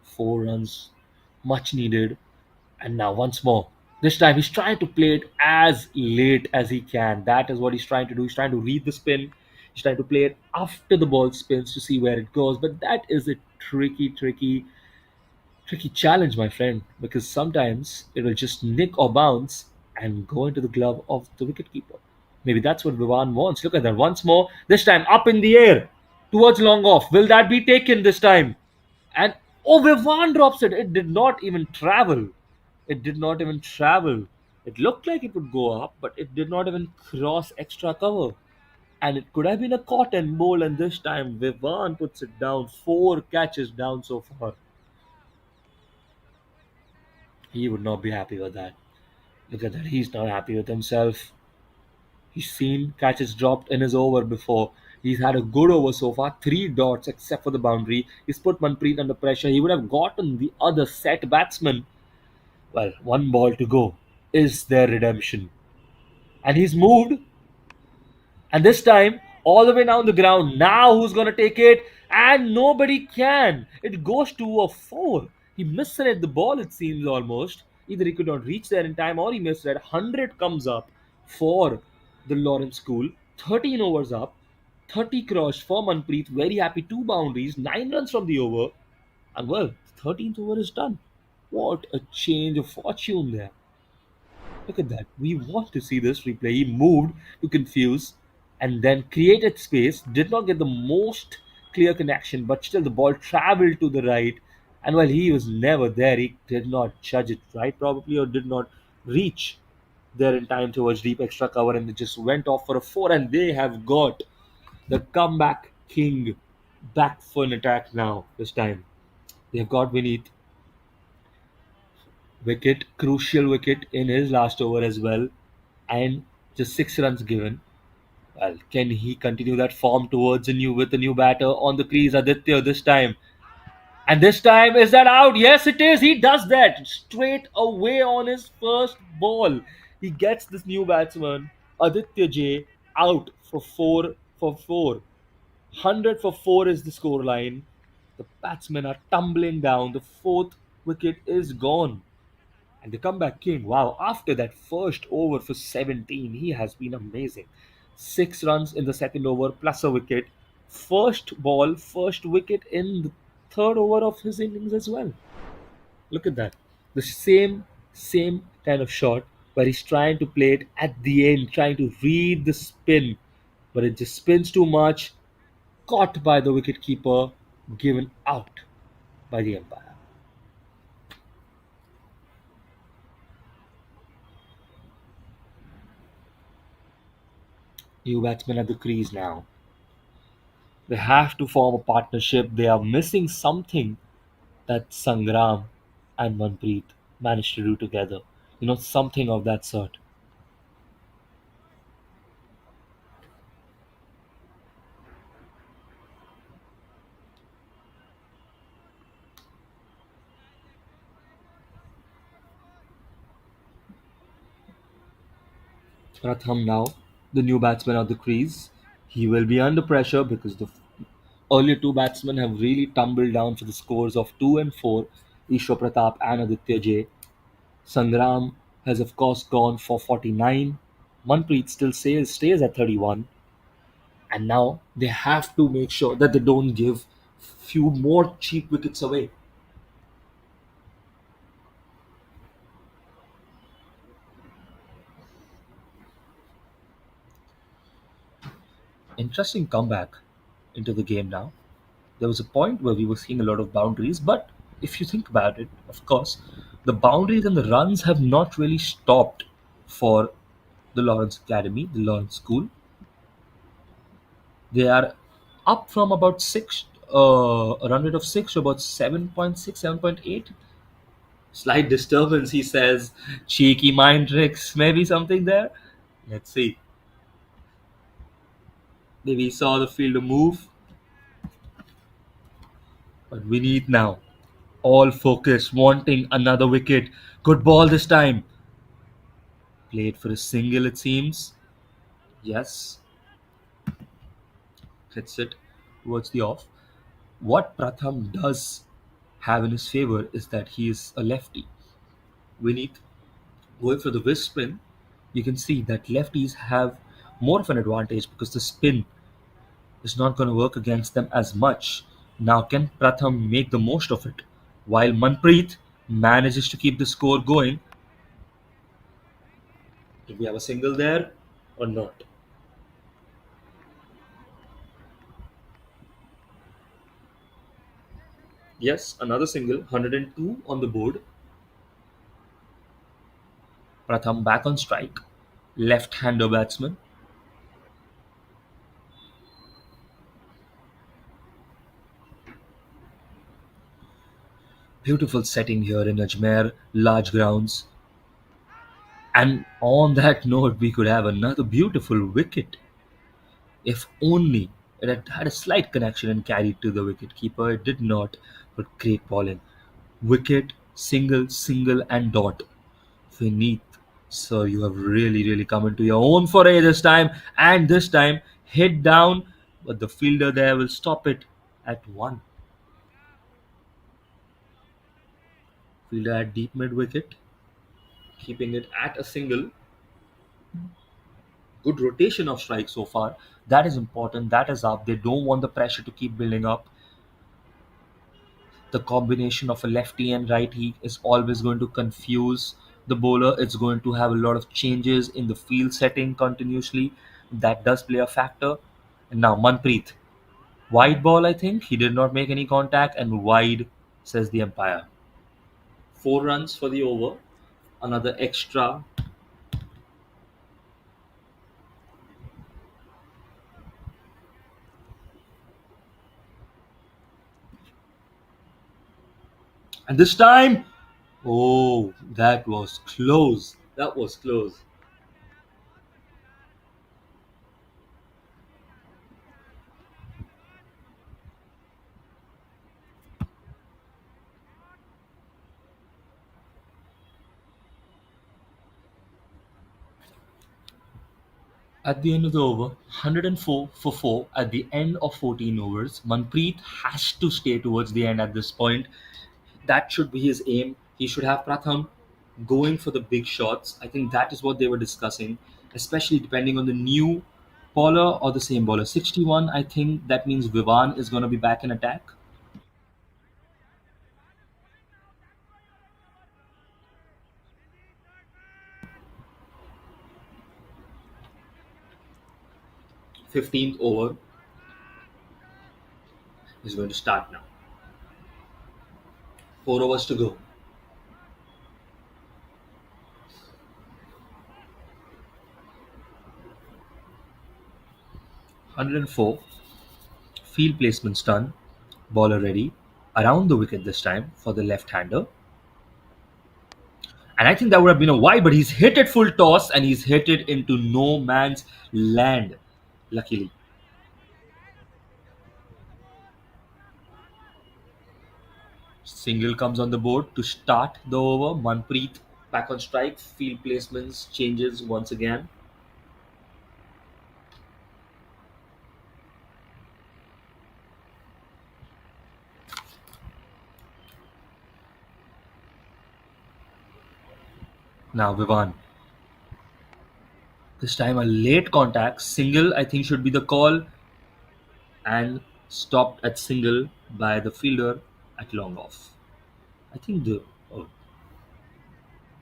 4 runs, much needed. And now once more. This time he's trying to play it as late as he can. That is what he's trying to do. He's trying to read the spin. He's trying to play it after the ball spins to see where it goes. But that is a tricky, tricky, tricky challenge, my friend, because sometimes it will just nick or bounce and go into the glove of the wicketkeeper. Maybe that's what Vivan wants. Look at that once more. This time up in the air towards long off. Will that be taken this time? And oh, Vivan drops it. It did not even travel. It did not even travel. It looked like it would go up, but it did not even cross extra cover. And it could have been a cotton bowl, and this time Vivan puts it down. Four catches down so far. He would not be happy with that. Look at that. He's not happy with himself. He's seen catches dropped in his over before. He's had a good over so far. Three dots except for the boundary. He's put Manpreet under pressure. He would have gotten the other set batsman. Well, one ball to go. Is there redemption? And he's moved. And this time, all the way down the ground. Now who's gonna take it? And nobody can. It goes to a four. He misread the ball, it seems almost. Either he could not reach there in time or he misread. 100 comes up for the Lawrence School. 13 overs up. 30 crossed for Manpreet. Very happy. Two boundaries. 9 runs from the over. And well, the 13th over is done. What a change of fortune there. Look at that. We want to see this replay. He moved to confuse and then created space. Did not get the most clear connection, but still the ball traveled to the right. And while he was never there, he did not judge it right, probably, or did not reach there in time towards deep extra cover. And they just went off for a four. And they have got the comeback king back for an attack now, this time. They've got Vineet wicket, crucial wicket in his last over as well, and just 6 runs given. Well, can he continue that form towards a new with a new batter on the crease? Aditya this time, and this time is that out? Yes, it is. He does that straight away on his first ball. He gets this new batsman Aditya J out for four. 100 for four is the scoreline. The batsmen are tumbling down. The fourth wicket is gone. And the comeback king, wow, after that first over for 17, he has been amazing. 6 runs in the second over, plus a wicket. First ball, first wicket in the third over of his innings as well. Look at that. The same kind of shot where he's trying to play it at the end, trying to read the spin, but it just spins too much, caught by the wicket keeper, given out by the umpire. New batsman at the crease now. They have to form a partnership. They are missing something that Sangram and Manpreet managed to do together. Something of that sort. Pratham now, the new batsman of the crease. He will be under pressure because the earlier two batsmen have really tumbled down for the scores of 2 and 4. Ishwar Pratap and Aditya J. Sangram has of course gone for 49. Manpreet still stays at 31. And now they have to make sure that they don't give few more cheap wickets away. Interesting comeback into the game now. There was a point where we were seeing a lot of boundaries, but if you think about it, of course, the boundaries and the runs have not really stopped for the Lawrence Academy, the Lawrence School. They are up from about a run rate of six to about 7.6, 7.8. Slight disturbance, he says. Cheeky mind tricks, maybe something there. Let's see. Maybe he saw the fielder move, but we need now. All focus, wanting another wicket. Good ball this time. Played for a single, it seems. Yes, hits it towards the off. What Pratham does have in his favor is that he is a lefty. Vineet going for the wrist spin, you can see that lefties have more of an advantage because the spin is not going to work against them as much. Now, can Pratham make the most of it? While Manpreet manages to keep the score going. Did we have a single there or not? Yes, another single, 102 on the board. Pratham back on strike. Left-hander batsman. Beautiful setting here in Ajmer, large grounds. And on that note, we could have another beautiful wicket. If only it had had a slight connection and carried to the wicket keeper. It did not, but great bowling. Wicket, single, single, and dot. Vineet, sir, you have really, really come into your own foray this time, and this time hit down, but the fielder there will stop it at one. Fielder at deep mid wicket, keeping it at a single. Good rotation of strikes so far. That is important. That is up. They don't want the pressure to keep building up. The combination of a lefty and righty is always going to confuse the bowler. It's going to have a lot of changes in the field setting continuously. That does play a factor. And now Manpreet. Wide ball, I think. He did not make any contact and wide, says the umpire. 4 runs for the over. Another extra. And this time, oh, that was close. That was close. At the end of the over, 104 for 4 at the end of 14 overs. Manpreet has to stay towards the end at this point. That should be his aim. He should have Pratham going for the big shots. I think that is what they were discussing, especially depending on the new bowler or the same bowler. 61, I think that means Vivan is going to be back in attack. 15th over is going to start now. 4 overs to go. 104. Field placement's done. Bowler ready. Around the wicket this time for the left-hander. And I think that would have been a wide, but he's hit it full toss and he's hit it into no man's land, luckily. Single comes on the board to start the over. Manpreet back on strike. Field placements changes once again. Now Vivan. This time a late contact. Single, I think, should be the call. And stopped at single by the fielder at long off. I think the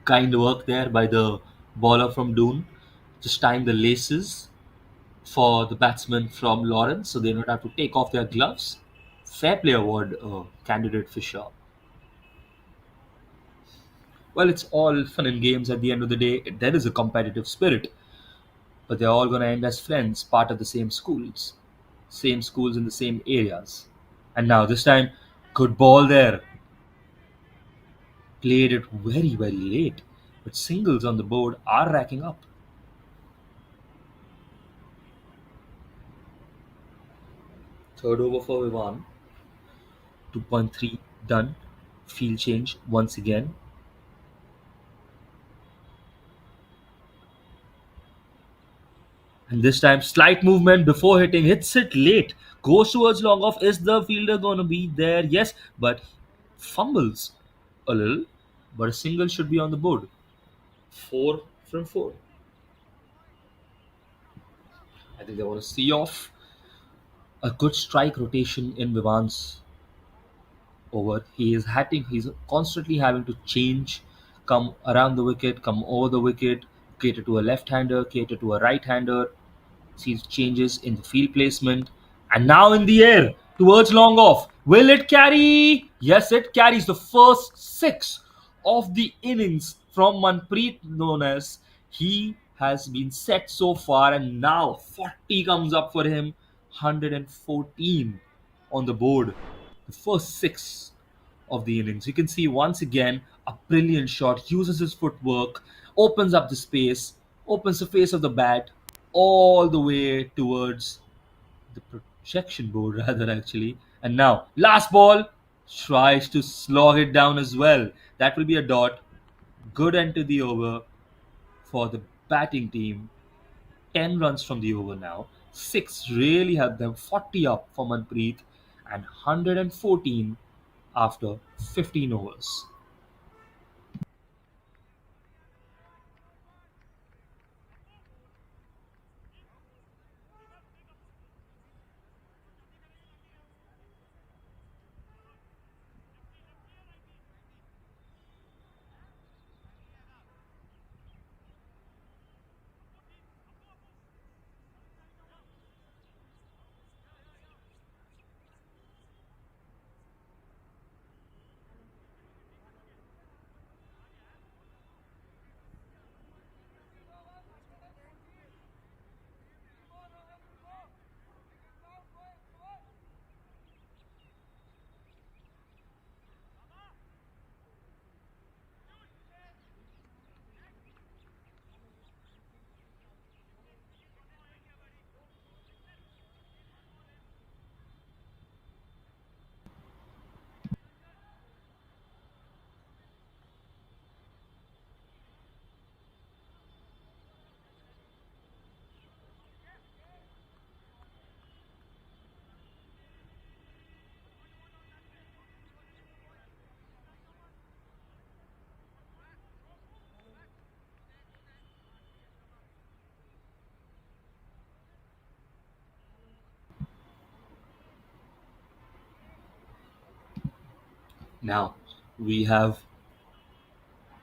kind work there by the bowler from Doon. Just tying the laces for the batsman from Lawrence so they don't have to take off their gloves. Fair play award, candidate Fisher. Well, it's all fun and games at the end of the day. There is a competitive spirit, but they're all going to end as friends, part of the same schools in the same areas. And now, this time, good ball there. Played it very, very late, but singles on the board are racking up. Third over for Vivan. 2.3 done. Field change once again. And this time, slight movement before hitting, hits it late, goes towards long off. Is the fielder going to be there? Yes, but fumbles a little. But a single should be on the board. 4 from 4. I think they want to see off a good strike rotation in Vivan's over. He's constantly having to change, come around the wicket, come over the wicket, cater to a left-hander, cater to a right-hander. Sees changes in the field placement. And now in the air towards long off. Will it carry? Yes, it carries the first 6 of the innings from Manpreet, known as he has been set so far, and now 40 comes up for him, 114 on the board. The first six of the innings. You can see once again a brilliant shot, uses his footwork, opens up the space, opens the face of the bat all the way towards the projection board, rather, actually. And now, last ball, tries to slog it down as well. That will be a dot. Good end to the over for the batting team. 10 runs from the over now. 6 really helped them. 40 up for Manpreet and 114 after 15 overs. Now, we have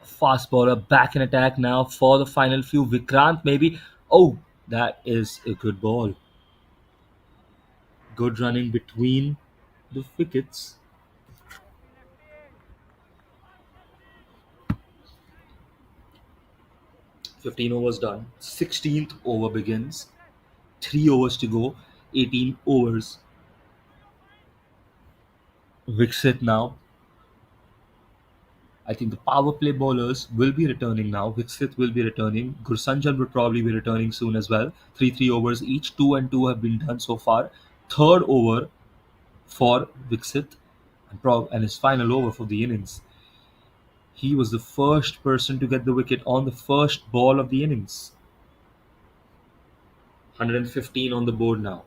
a fast bowler back in attack now for the final few. Vikrant, maybe. Oh, that is a good ball. Good running between the wickets. 15 overs done. 16th over begins. 3 overs to go. 18 overs. Wixit now. I think the power play bowlers will be returning now. Wixit will be returning. Gursanjal will probably be returning soon as well. 3 overs each. 2 and 2 have been done so far. Third over for Wixit and his final over for the innings. He was the first person to get the wicket on the first ball of the innings. 115 on the board now.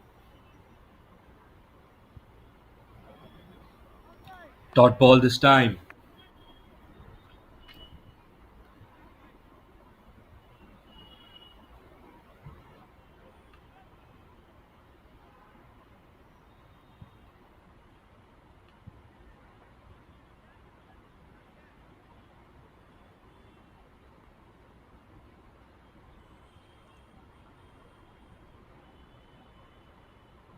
Dot ball this time.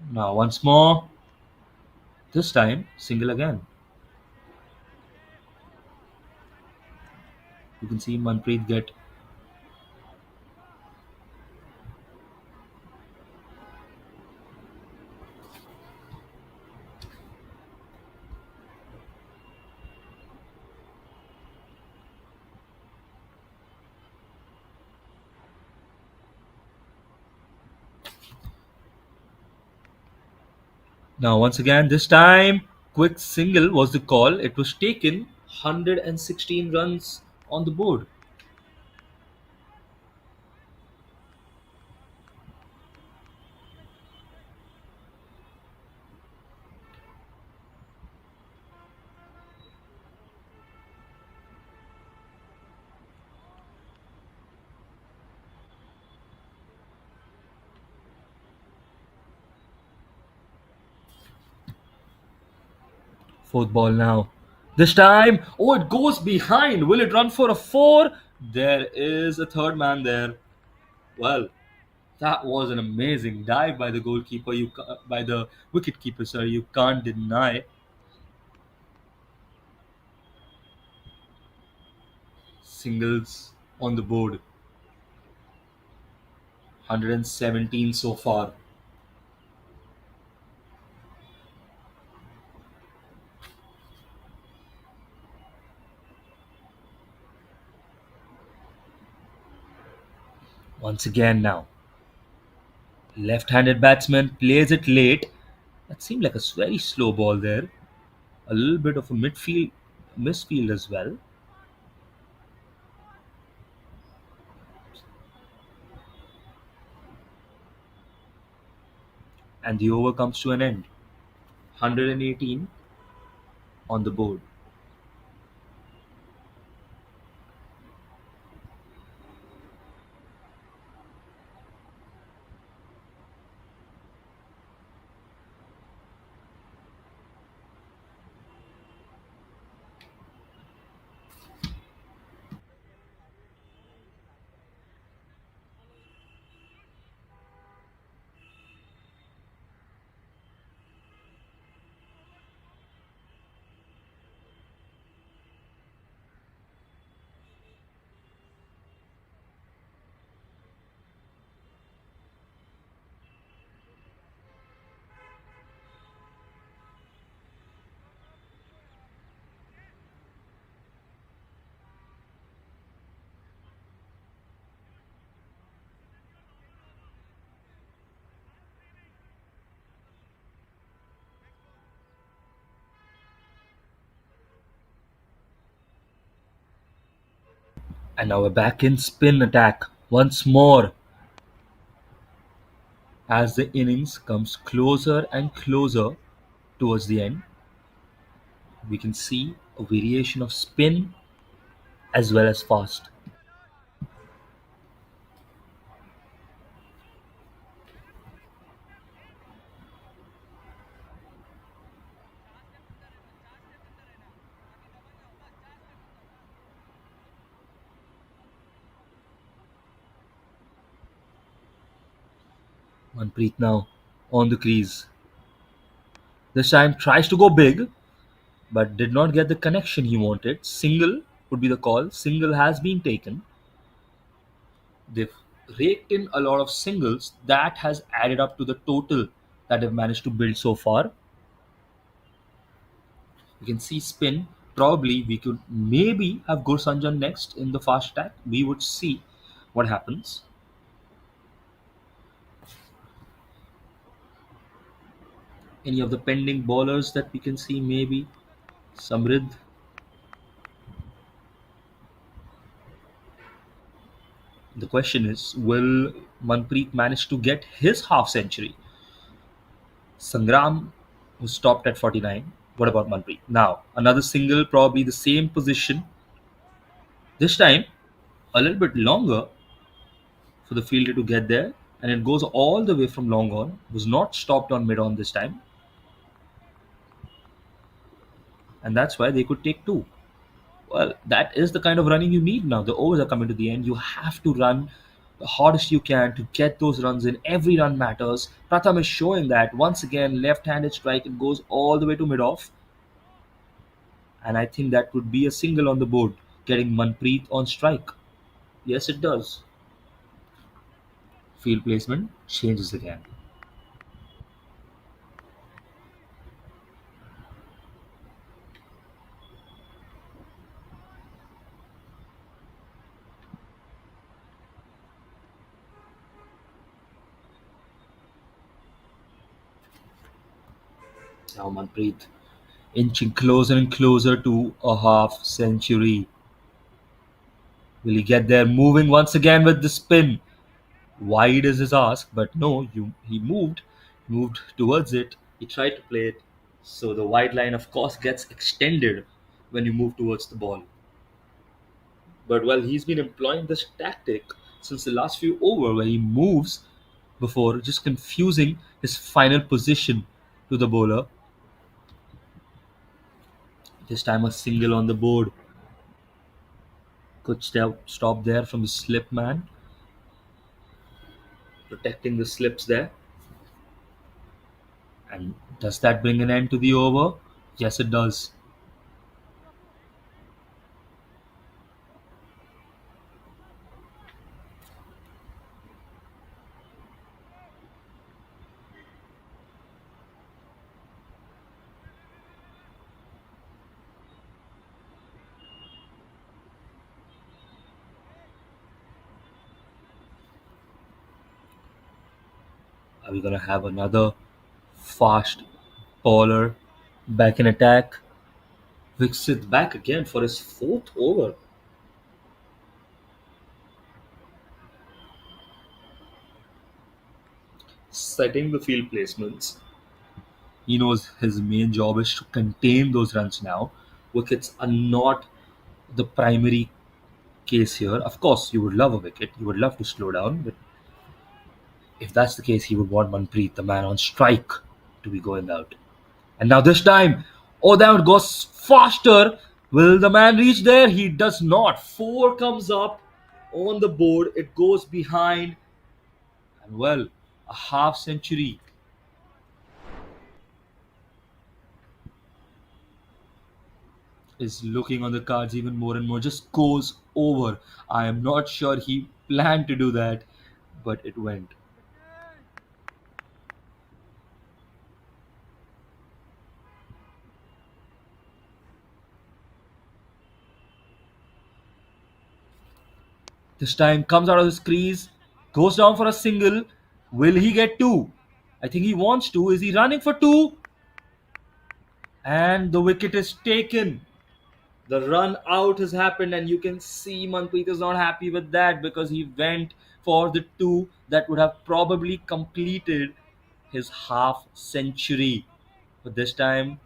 Now once more. This time, single again. You can see Manpreet get. Now once again, this time, quick single was the call. It was taken. 116 runs on the board. Fourth ball now. This time, oh, it goes behind. Will it run for a four? There is a third man there. Well, that was an amazing dive by the goalkeeper. By the wicket keeper. Sorry, you can't deny. Singles on the board, 117 so far. Once again now. Left-handed batsman plays it late. That seemed like a very slow ball there. A little bit of a midfield misfield as well. And the over comes to an end. 118 on the board. And now we're back in spin attack once more as the innings comes closer and closer towards the end. We can see a variation of spin as well as fast. Manpreet now on the crease. This time tries to go big, but did not get the connection he wanted. Single would be the call. Single has been taken. They've raked in a lot of singles. That has added up to the total that they've managed to build so far. You can see spin. Probably we could maybe have Gursanjan next in the fast attack. We would see what happens. Any of the pending bowlers that we can see, maybe Samrid. The question is, will Manpreet manage to get his half century? Sangram, who stopped at 49. What about Manpreet? Now, another single, probably the same position. This time, a little bit longer for the fielder to get there, and it goes all the way from long on. Was not stopped on mid on this time, and that's why they could take two. Well, that is the kind of running you need now. The overs are coming to the end. You have to run the hardest you can to get those runs in. Every run matters. Pratham is showing that once again, left-handed strike. It goes all the way to mid-off, and I think that would be a single on the board, getting Manpreet on strike. Yes, it does. Field placement changes again. Now Manpreet inching closer and closer to a half century. Will he get there? Moving once again with the spin. Wide is his ask, but no, he moved towards it. He tried to play it. So the wide line, of course, gets extended when you move towards the ball. But well, he's been employing this tactic since the last few over where he moves before just confusing his final position to the bowler. This time a single on the board. Could stop there from the slip man, protecting the slips there. And does that bring an end to the over? Yes, it does. Are we gonna have another fast bowler back in attack? Viksit back again for his fourth over. Setting the field placements. He knows his main job is to contain those runs now. Wickets are not the primary case here. Of course, you would love a wicket. You would love to slow down, but if that's the case, he would want Manpreet, the man on strike, to be going out. And now this time, oh, that goes faster. Will the man reach there? He does not. Four comes up on the board. It goes behind, and well, a half century is looking on the cards even more and more. Just goes over. I am not sure he planned to do that, but it went. This time comes out of his crease, goes down for a single. Will he get two? I think he wants to. Is he running for two? And the wicket is taken. The run out has happened, and you can see Manpreet is not happy with that because he went for the two that would have probably completed his half century. But this time,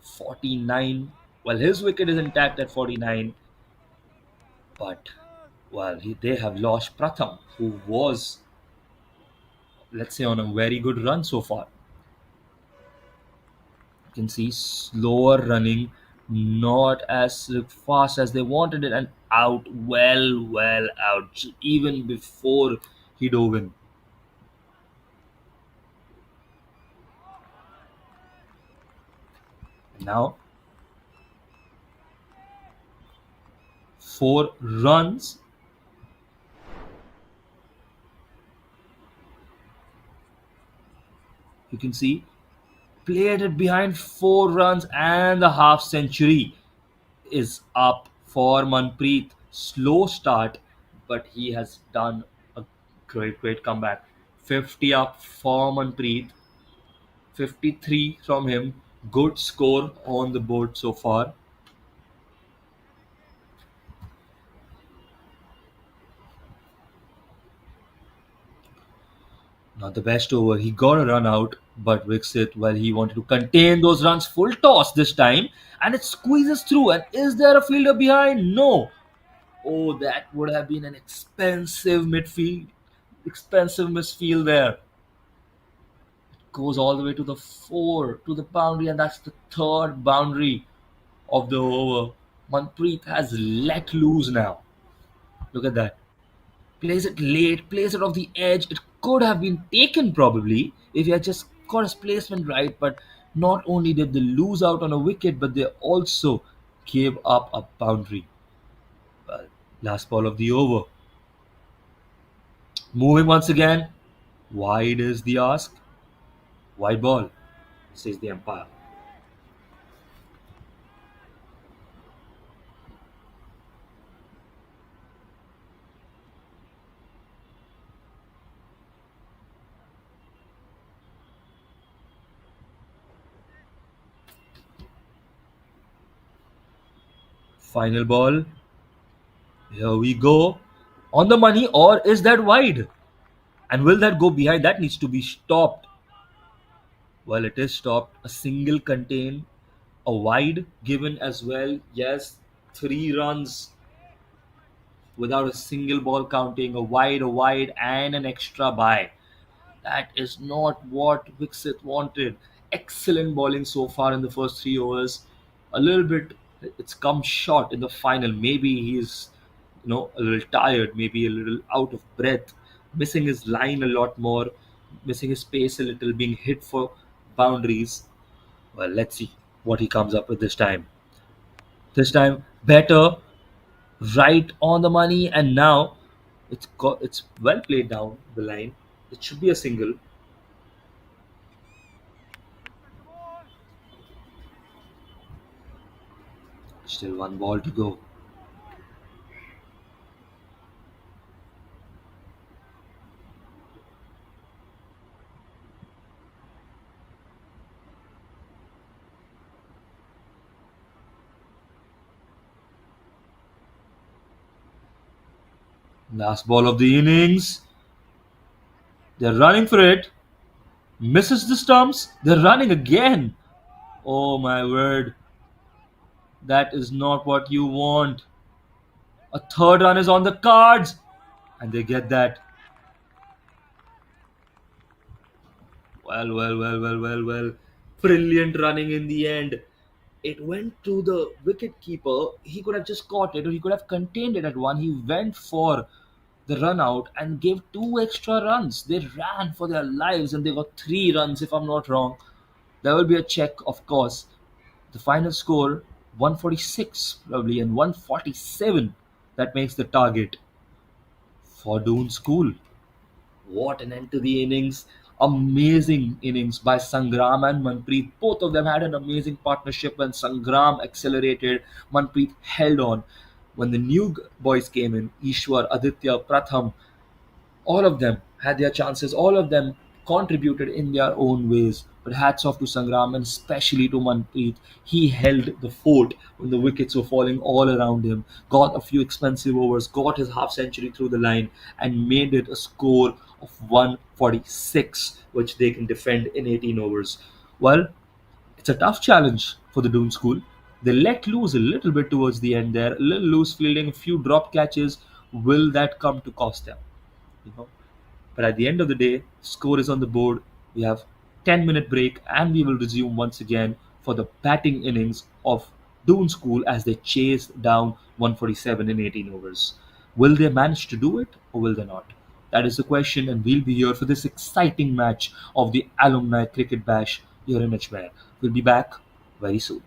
49. Well, his wicket is intact at 49, but well, they have lost Pratham, who was, let's say, on a very good run so far. You can see slower running, not as fast as they wanted it, and out, well out, even before he dove in. And now, 4 runs. You can see played it behind 4 runs, and the half century is up for Manpreet. Slow start, but he has done a great comeback. 50 up for Manpreet, 53 from him. Good score on the board so far. Not the best over. He got a run out, but Wixit, well, he wanted to contain those runs. Full toss this time, and it squeezes through. And is there a fielder behind? No. Oh, that would have been an expensive misfield there. Goes all the way to the four, to the boundary, and that's the third boundary of the over. Manpreet has let loose now. Look at that. Plays it late, plays it off the edge. It could have been taken probably if he had just got his placement right, but not only did they lose out on a wicket, but they also gave up a boundary. Well, last ball of the over. Moving once again. Wide is the ask. Wide ball, says the umpire. Final ball. Here we go. On the money, or is that wide? And will that go behind? That needs to be stopped. Well, it is stopped. A single contain, a wide given as well. Yes, 3 runs without a single ball counting, a wide, and an extra bye. That is not what Wixit wanted. Excellent bowling so far in the first 3 overs. A little bit, it's come short in the final. Maybe he's, a little tired, maybe a little out of breath, missing his line a lot more, missing his pace a little, being hit for boundaries. Well, let's see what he comes up with this time. This time, better, right on the money, and now it's well played down the line. It should be a single. Still one ball to go. Last ball of the innings. They're running for it. Misses the stumps. They're running again. Oh my word. That is not what you want. A third run is on the cards. And they get that. Well. Brilliant running in the end. It went to the wicket keeper. He could have just caught it or he could have contained it at one. He went for the run out and gave two extra runs. They ran for their lives and they got 3 runs, if I'm not wrong. There will be a check, of course. The final score 146 probably and 147. That makes the target for Doon School. What an end to the innings. Amazing innings by Sangram and Manpreet. Both of them had an amazing partnership. When Sangram accelerated, Manpreet held on. When the new boys came in, Ishwar, Aditya, Pratham, all of them had their chances. All of them contributed in their own ways. But hats off to Sangram and especially to Manpreet. He held the fort when the wickets were falling all around him, got a few expensive overs, got his half century through the line, and made it a score of 146, which they can defend in 18 overs. Well, it's a tough challenge for the Doon School. They let loose a little bit towards the end there, a little loose fielding, a few drop catches. Will that come to cost them? You know, but at the end of the day, score is on the board. We have 10-minute break and we will resume once again for the batting innings of Doon School as they chase down 147 in 18 overs. Will they manage to do it or will they not? That is the question, and we'll be here for this exciting match of the Alumni Cricket Bash here in Ajmer. We'll be back very soon.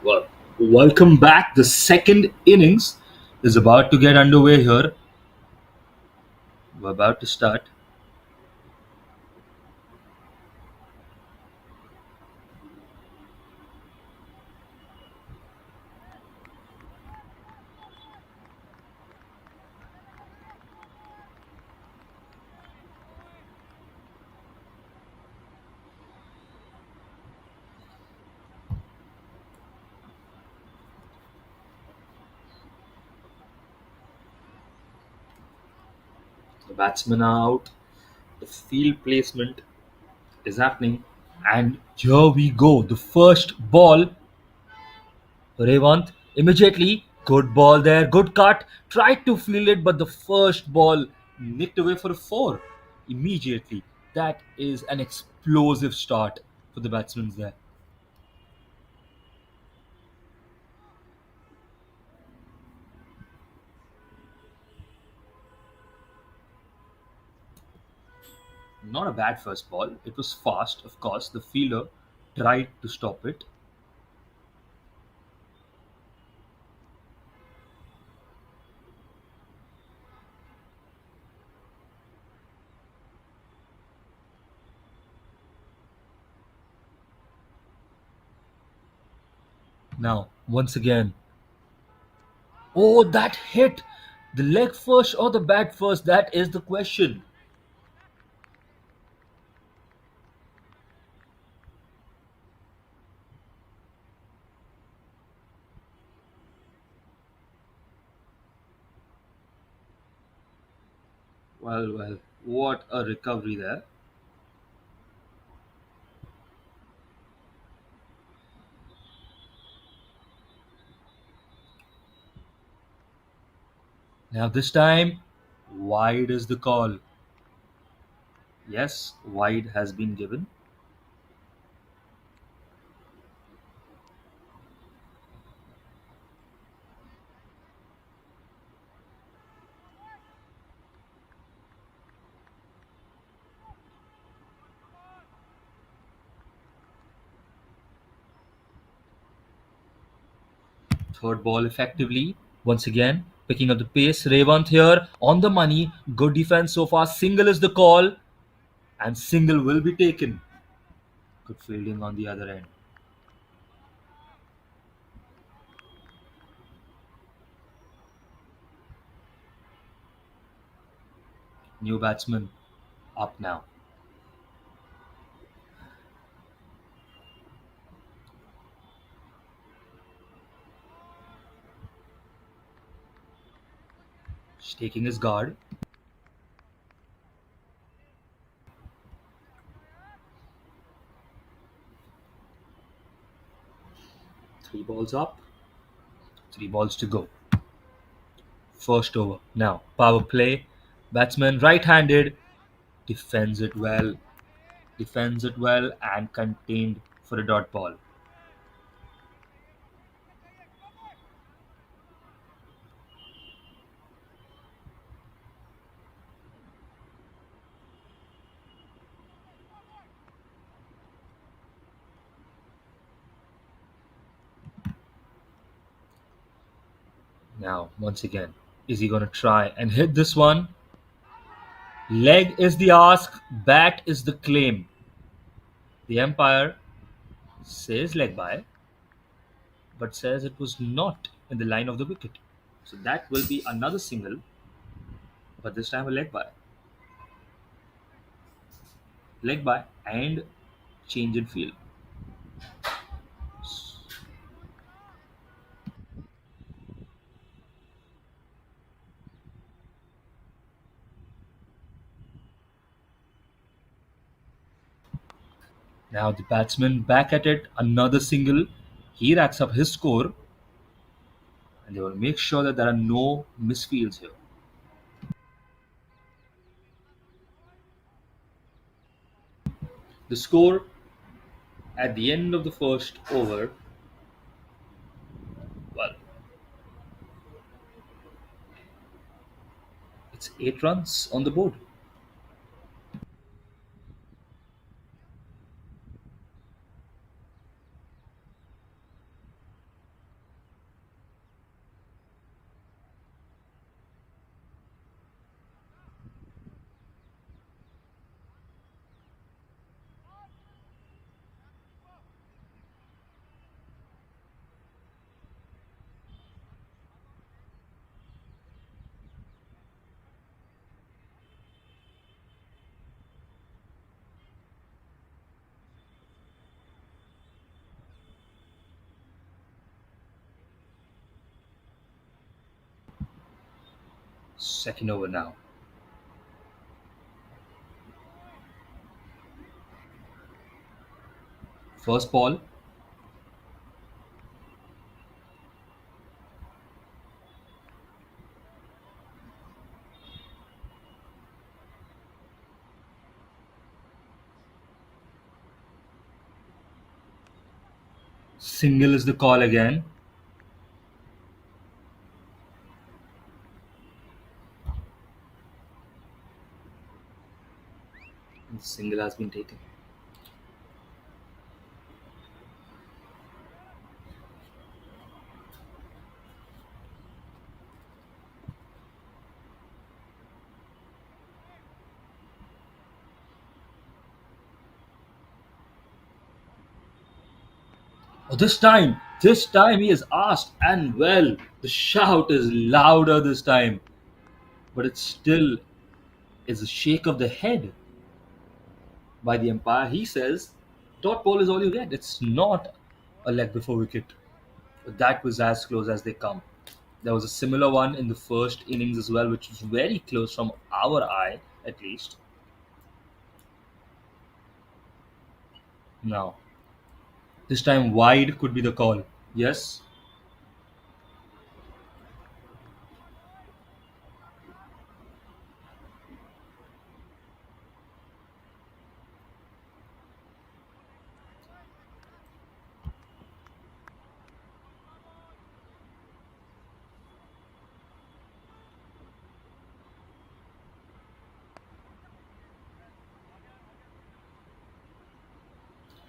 Well, welcome back. The second innings is about to get underway here. We're about to start. The batsmen are out. The field placement is happening. And here we go. The first ball. Revant immediately. Good ball there. Good cut. Tried to field it, but the first ball nicked away for a four. Immediately. That is an explosive start for the batsmen there. Not a bad first ball. It was fast, of course. The fielder tried to stop it. Now, once again. Oh, that hit! The leg first or the bat first? That is the question. Well, what a recovery there. Now, this time, wide is the call. Yes, wide has been given. Third ball effectively. Once again, picking up the pace. Revant here on the money. Good defense so far. Single is the call, and single will be taken. Good fielding on the other end. New batsman up now. He's taking his guard. Three balls up, three balls to go. First over. Now, power play. Batsman right handed, defends it well, and contained for a dot ball. Now, once again, is he going to try and hit this one? Leg is the ask, bat is the claim. The umpire says leg by, but says it was not in the line of the wicket. So that will be another single, but this time a leg by. Leg by and change in field. Now the batsman back at it, another single. He racks up his score, and they will make sure that there are no misfields here. The score at the end of the first over, well, it's 8 runs on the board. Second over now. First ball. Single is the call again. And single has been taken. Oh, this time he is asked, and well, the shout is louder this time, but it still is a shake of the head by the umpire. He says, "Dot ball is all you get. It's not a leg before wicket." That was as close as they come. There was a similar one in the first innings as well, which was very close from our eye, at least. Now, this time wide could be the call. Yes,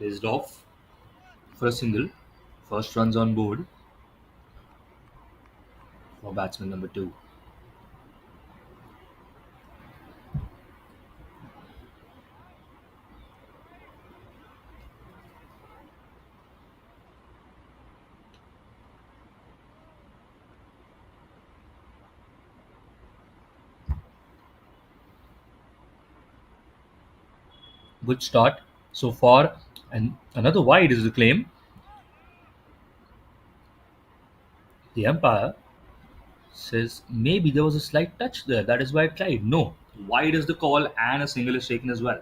raised off for a single. First runs on board for batsman number two. Good start so far, and another wide is the claim. The umpire says maybe there was a slight touch there. That is why it tried. No, wide is the call, and a single is taken as well.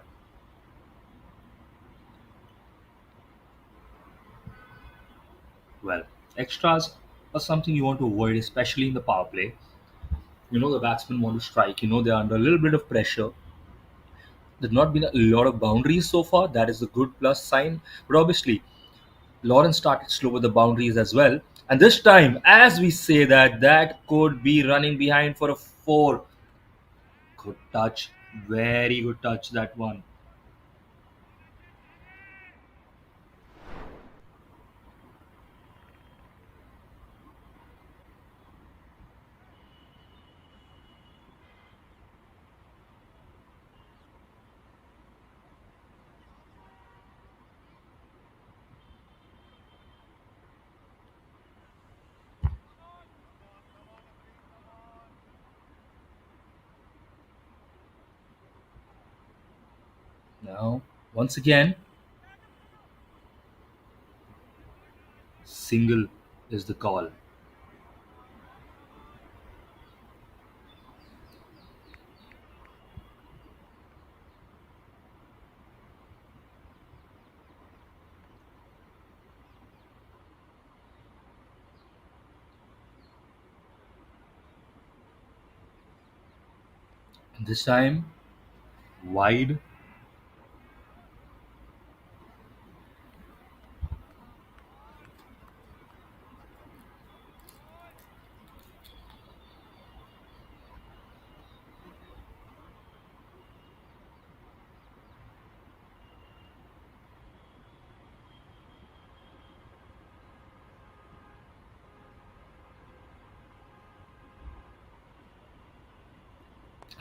Well, extras are something you want to avoid, especially in the power play. The batsmen want to strike. They're under a little bit of pressure. There's not been a lot of boundaries so far. That is a good plus sign. But obviously, Lawrence started slow with the boundaries as well. And this time, as we say that, that could be running behind for a four. Good touch. Very good touch, that one. Now, once again, single is the call. And this time, wide.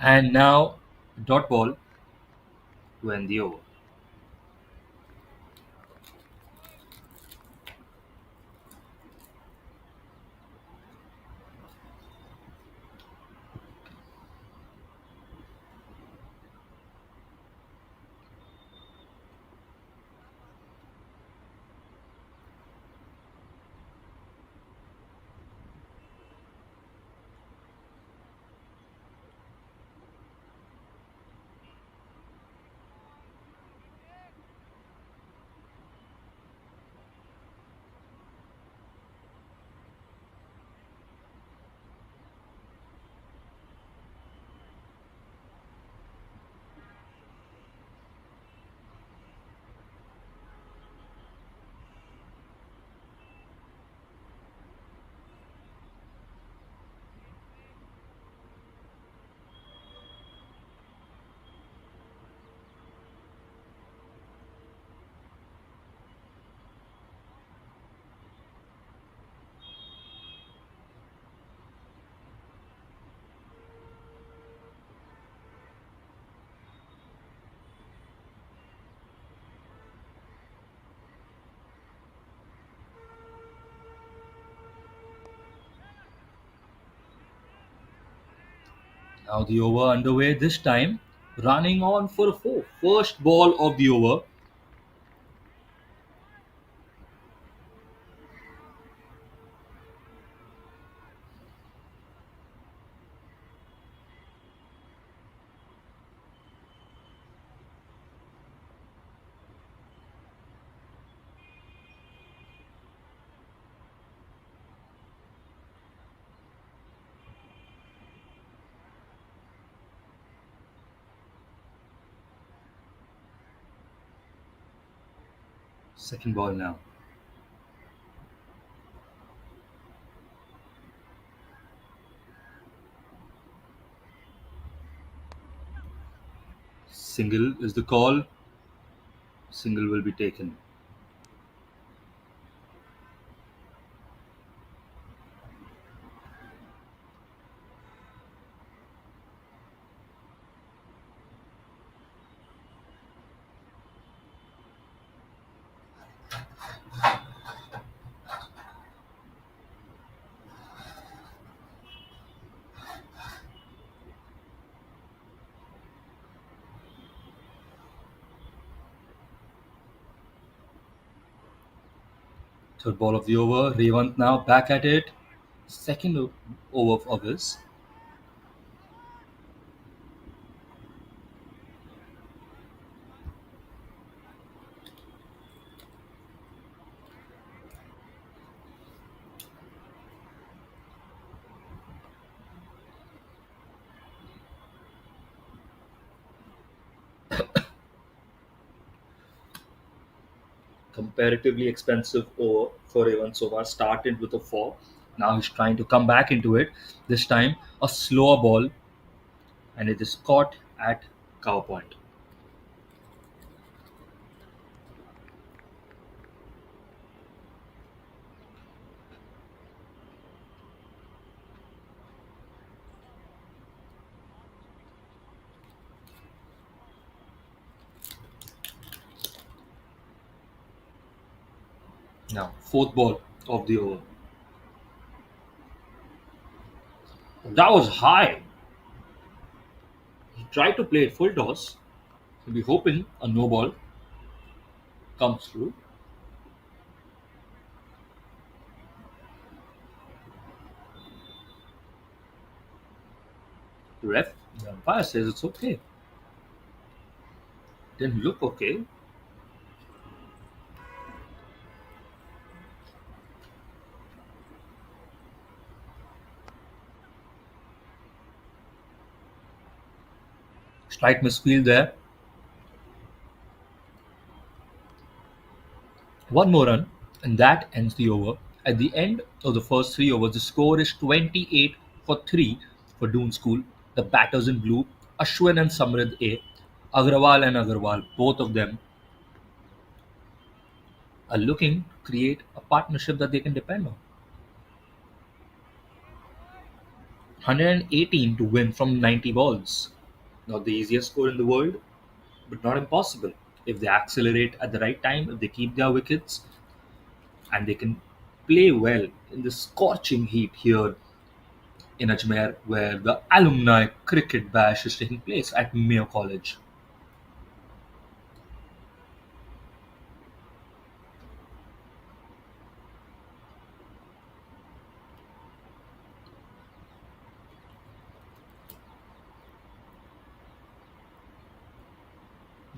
And now, dot ball to end the over. Now the over underway this time, running on for a four. First ball of the over. Second ball now. Single is the call. Single will be taken. Third ball of the over. Revant now back at it. Second over of his. Comparatively expensive over for Revant so far. Started with a four. Now he's trying to come back into it. This time a slower ball, and it is caught at cover point. Now fourth ball of the over. That was high. He tried to play it full toss. He'll be hoping a no ball comes through. The ref, the umpire says it's okay. Didn't look okay. Slight misfield there. One more run, and that ends the over. At the end of the first three overs, the score is 28 for 3 for Doon School. The batters in blue, Ashwin and Samrid A, Agrawal and Agarwal, both of them are looking to create a partnership that they can depend on. 118 to win from 90 balls. Not the easiest score in the world, but not impossible. If they accelerate at the right time, if they keep their wickets, and they can play well in the scorching heat here in Ajmer, where the alumni cricket bash is taking place at Mayo College.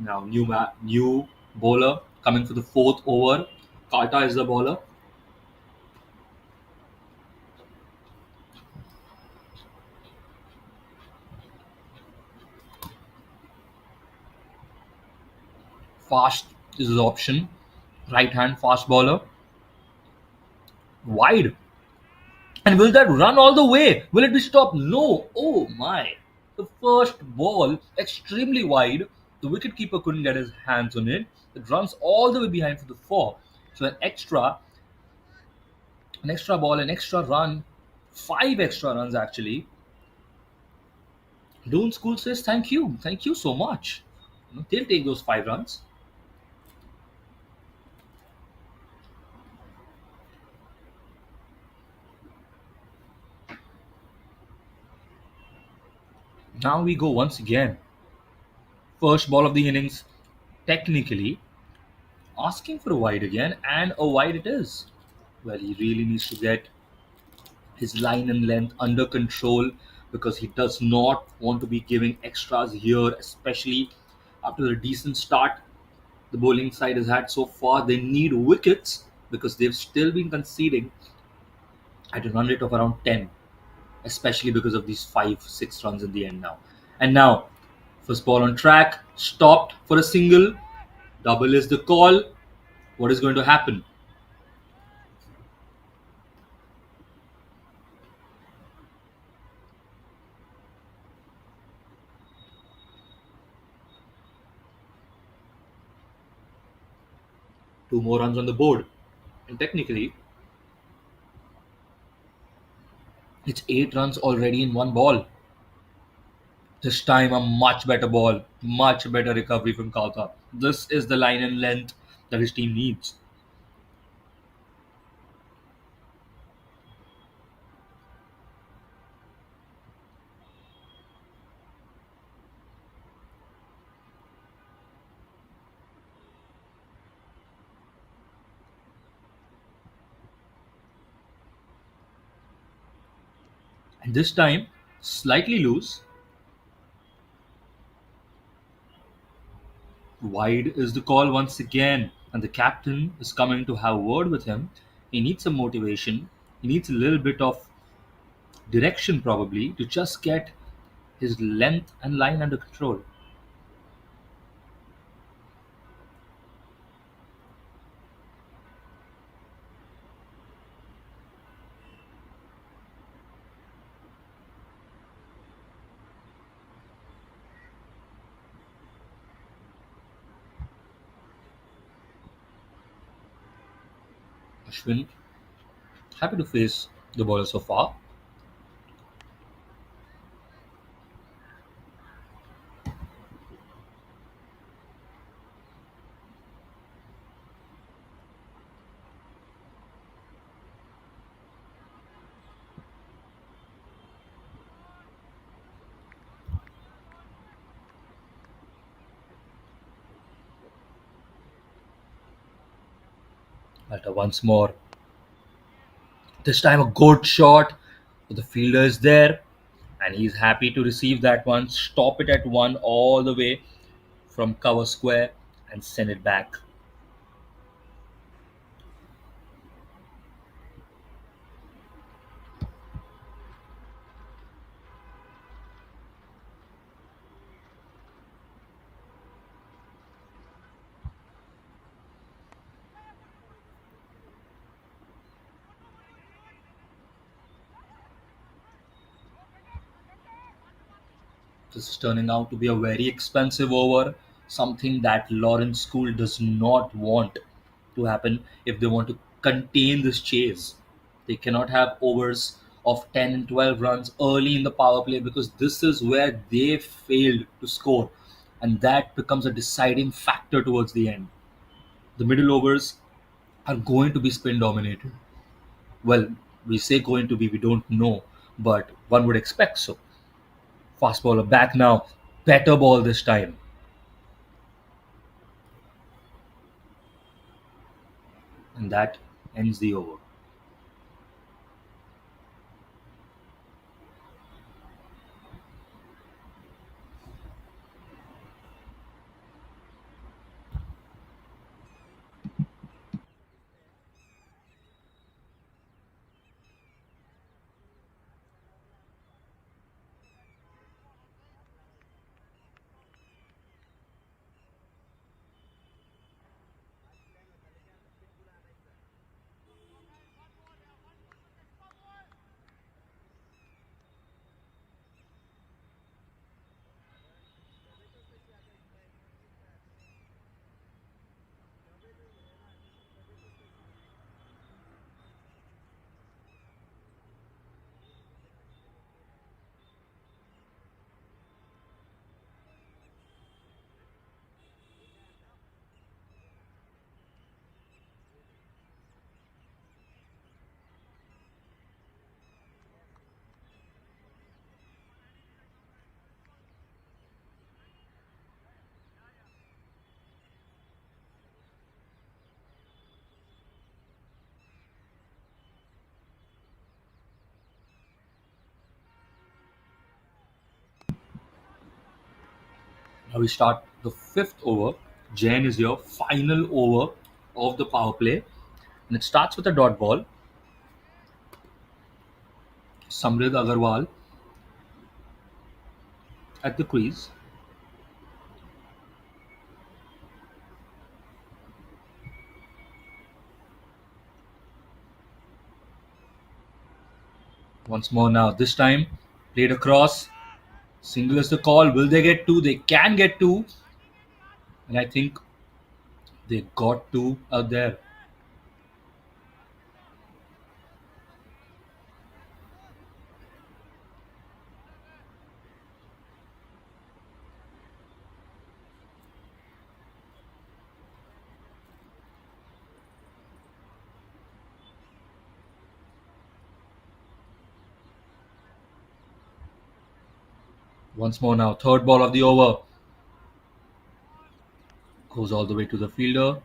Now, new bowler coming for the fourth over. Kata is the bowler. Fast is his option. Right hand fast bowler. Wide. And will that run all the way? Will it be stopped? No. Oh my. The first ball, extremely wide. The wicketkeeper couldn't get his hands on it. It runs all the way behind for the four. So an extra ball, an extra run, five extra runs actually. Doon School says thank you so much. They'll take those 5 runs. Now we go once again. First ball of the innings, technically asking for a wide again, and a wide it is. Well, he really needs to get his line and length under control because he does not want to be giving extras here, especially after the decent start the bowling side has had so far. They need wickets because they've still been conceding at a run rate of around 10, especially because of these 5, 6 runs in the end now. And now, first ball on track, stopped for a single, double is the call. What is going to happen? Two more runs on the board. And technically, it's 8 runs already in one ball. This time, a much better ball, much better recovery from Kauta. This is the line and length that his team needs. And this time, slightly loose. Wide is the call once again, and the captain is coming to have a word with him. He needs some motivation. He needs a little bit of direction, probably, to just get his length and line under control. Ashwin, happy to face the bowler so far. But once more, this time a good shot. The fielder is there, and he's happy to receive that one. Stop it at one all the way from cover square and send it back. This is turning out to be a very expensive over, something that Lawrence School does not want to happen if they want to contain this chase. They cannot have overs of 10 and 12 runs early in the power play because this is where they failed to score, and that becomes a deciding factor towards the end. The middle overs are going to be spin dominated. Well, we say going to be, we don't know, but one would expect so. Fast bowler back now, better ball this time, and that ends the over. Now we start the fifth over. Jain is your final over of the power play. And it starts with a dot ball. Samrid Agarwal at the crease. Once more now. This time, played across. Single is the call. Will they get two? They can get two. And I think they got two out there. Once more now. Third ball of the over. Goes all the way to the fielder.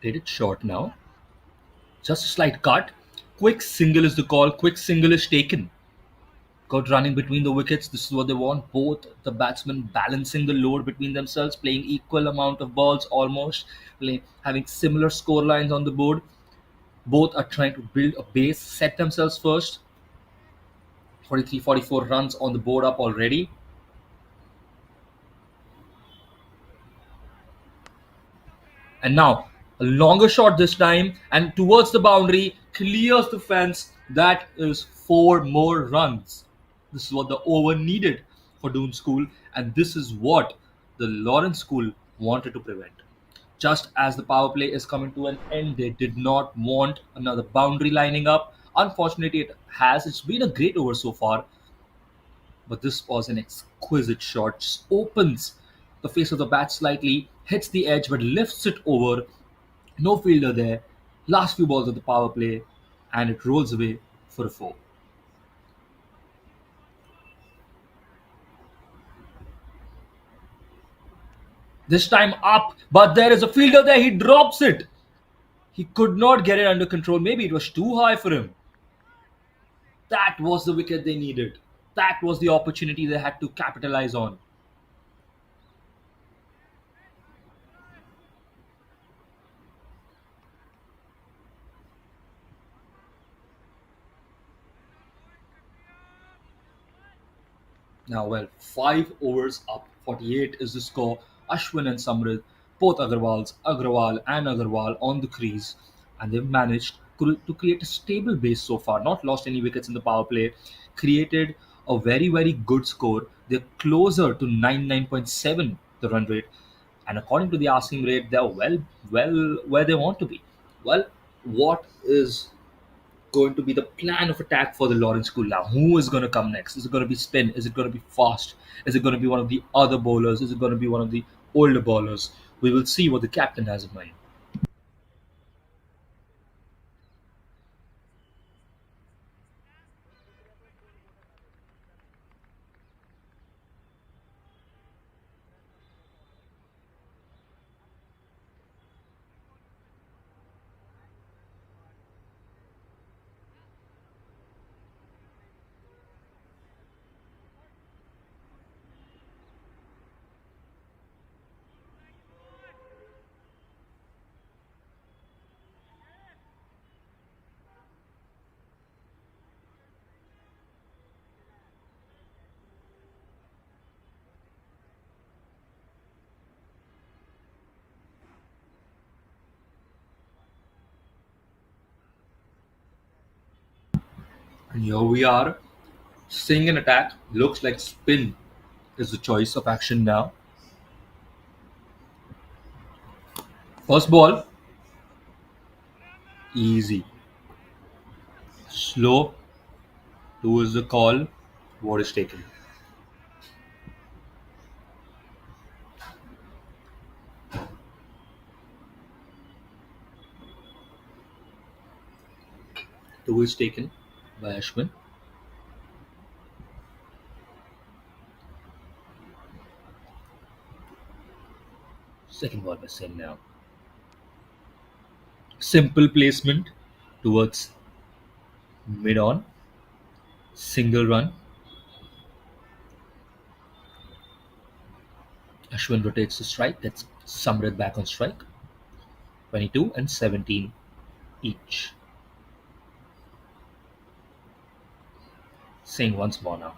Played it short now. Just a slight cut. Quick single is the call. Quick single is taken. Got running between the wickets. This is what they want. Both the batsmen balancing the load between themselves, playing equal amount of balls almost, having similar score lines on the board. Both are trying to build a base, set themselves first. 43, 44 runs on the board up already. And now a longer shot this time and towards the boundary, clears the fence. That is four more runs. This is what the over needed for Doon School, and this is what the Lawrence School wanted to prevent. Just as the power play is coming to an end, they did not want another boundary lining up. Unfortunately, it has. It's been a great over so far, but this was an exquisite shot. Just opens the face of the bat slightly, hits the edge, but lifts it over. No fielder there. Last few balls of the power play, and it rolls away for a four. This time up, but there is a fielder there. He drops it. He could not get it under control. Maybe it was too high for him. That was the wicket they needed. That was the opportunity they had to capitalize on. Now, well, 5 overs up, 48 is the score. Ashwin and Samrit, both Agrawal and Agarwal on the crease, and they've managed to create a stable base so far. Not lost any wickets in the power play, created a very, very good score. They're closer to 99.7 the run rate, and according to the asking rate, they're well where they want to be. Well, what is going to be the plan of attack for the Lawrence School now? Who is going to come next? Is it going to be spin? Is it going to be fast? Is it going to be one of the other bowlers? Is it going to be one of the older bowlers? We will see what the captain has in mind. And here we are, seeing an attack. Looks like spin is the choice of action now. First ball, easy. Slow, two is the call. What is taken? is taken by Ashwin. Second ball by Sen now. Simple placement towards mid on. Single run. Ashwin rotates to strike. Gets Samrit back on strike. 22 and 17 each. Singh once more now.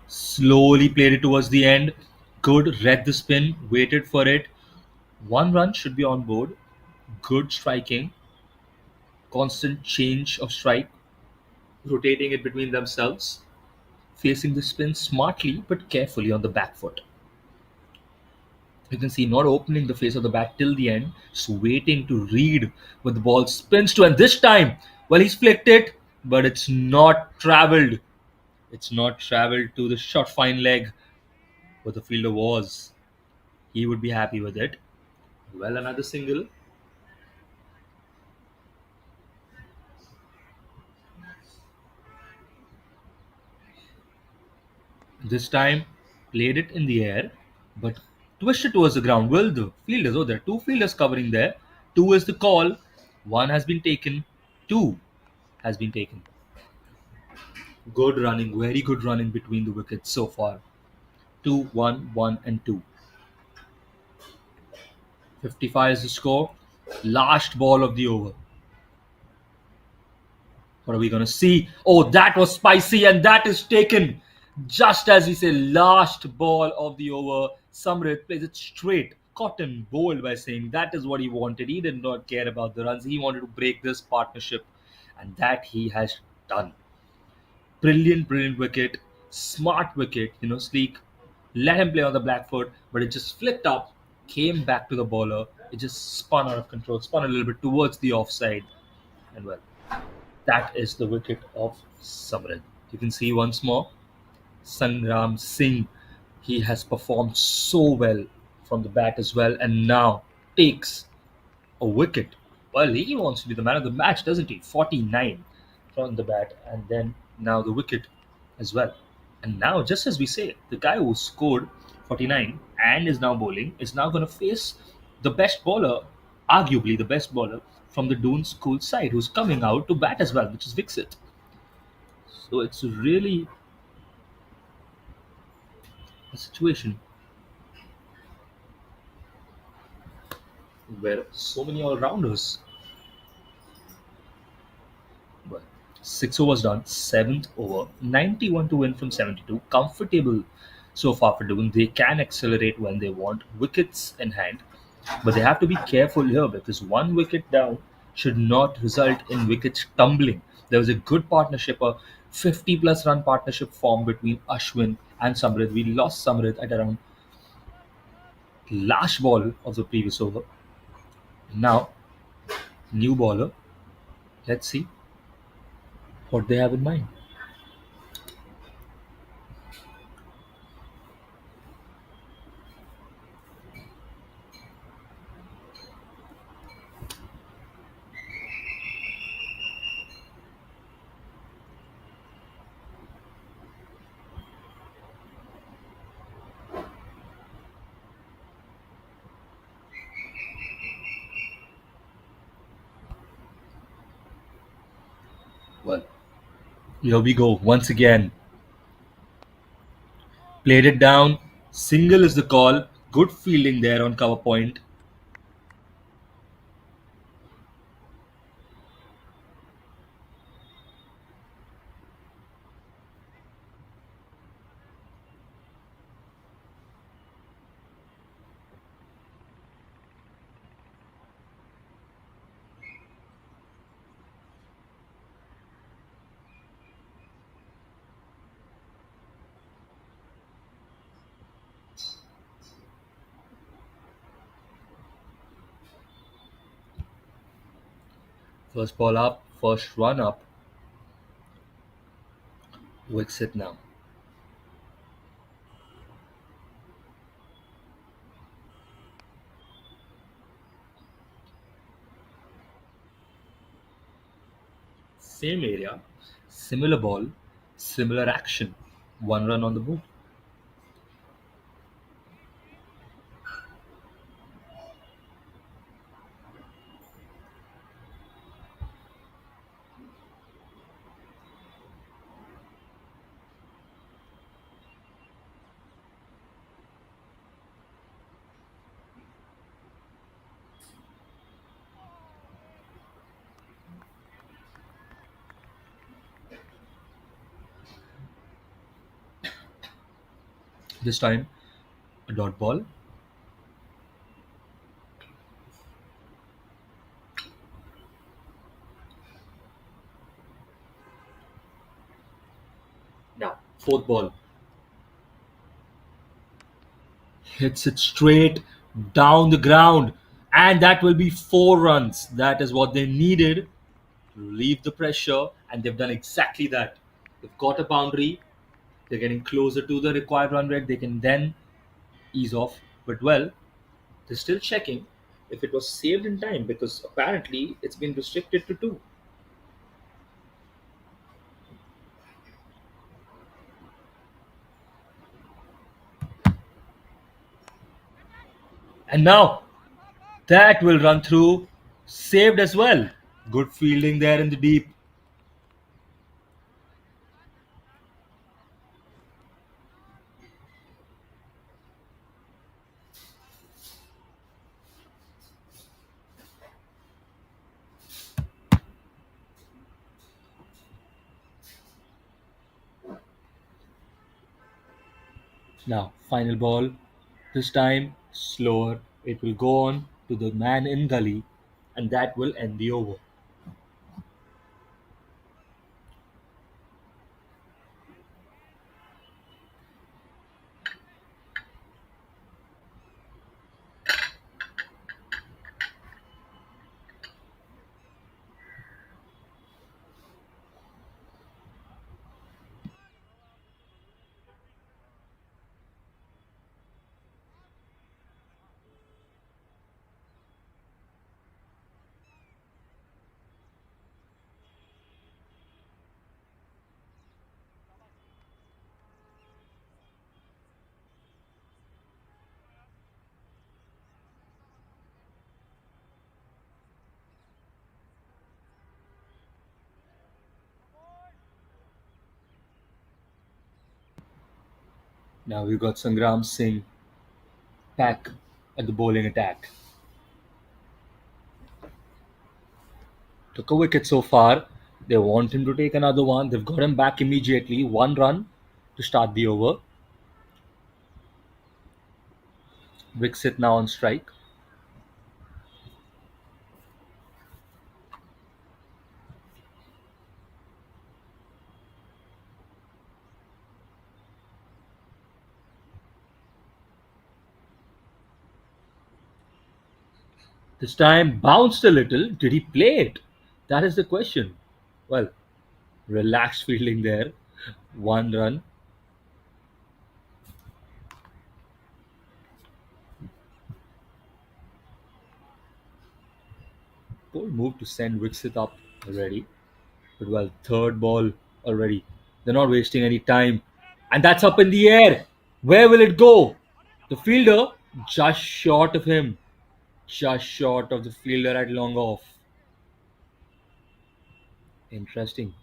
Slowly played it towards the end. Good, read the spin, waited for it. One run should be on board. Good striking. Constant change of strike. Rotating it between themselves. Facing the spin smartly but carefully on the back foot. You can see not opening the face of the bat till the end, just waiting to read what the ball spins to. And this time, well, he's flicked it, but it's not traveled. It's not traveled to the short fine leg where the fielder was. He would be happy with it. Well, another single. This time, played it in the air, but twisted towards the ground. Well, the fielders, oh, there are two fielders covering there. Two is the call. One has been taken. Two has been taken. Good running, very good running between the wickets so far. 2, 1, 1, and 2. 55 is the score. Last ball of the over. What are we going to see? Oh, that was spicy, and that is taken. Just as we say, last ball of the over. Samrit plays it straight. Cotton bowled by saying that is what he wanted. He did not care about the runs. He wanted to break this partnership, and that he has done. Brilliant, brilliant wicket. Smart wicket, sleek. Let him play on the black foot, but it just flicked up, came back to the bowler. It just spun out of control, spun a little bit towards the offside, and well, that is the wicket of Samrit. You can see once more, Sangram Singh. He has performed so well from the bat as well, and now takes a wicket. Well, he wants to be the man of the match, doesn't he? 49 from the bat, and then now the wicket as well. And now, just as we say, the guy who scored 49 and is now bowling is now going to face the best bowler, arguably the best bowler from the Doon school side, who's coming out to bat as well, which is Vixit. So it's really a situation where so many all rounders. Well, 6 overs done, seventh over, 91 to win from 72. Comfortable so far for Doon. They can accelerate when they want, wickets in hand, but they have to be careful here because one wicket down should not result in wickets tumbling. There was a good partnership, a 50 plus run partnership formed between Ashwin and Samrit. We lost Samrit at around last ball of the previous over. Now, new bowler. Let's see what they have in mind. Well, here we go once again. Played it down. Single is the call. Good fielding there on cover point. First ball up, first run up. Wicks it now. same area, similar ball, similar action. One run on the board. This time, a dot ball. Now, fourth ball. Hits it straight down the ground. And that will be 4 runs. That is what they needed to relieve the pressure. And they've done exactly that. They've got a boundary. They're getting closer to the required run rate. They can then ease off. But well, they're still checking if it was saved in time because apparently it's been restricted to two. And now that will run through, saved as well. Good fielding there in the deep. Now, final ball. This time, slower. It will go on to the man in gully, and that will end the over. Now we've got Sangram Singh back at the bowling attack. Took a wicket so far. They want him to take another one. They've got him back immediately. 1 run to start the over. Wixit now on strike. This time bounced a little. Did he play it? That is the question. Well, relaxed fielding there. 1 run. Bold move to send Wixit up already. But well, third ball already. They're not wasting any time. And that's up in the air. Where will it go? The fielder just short of him. Just short of the fielder at long off. Interesting.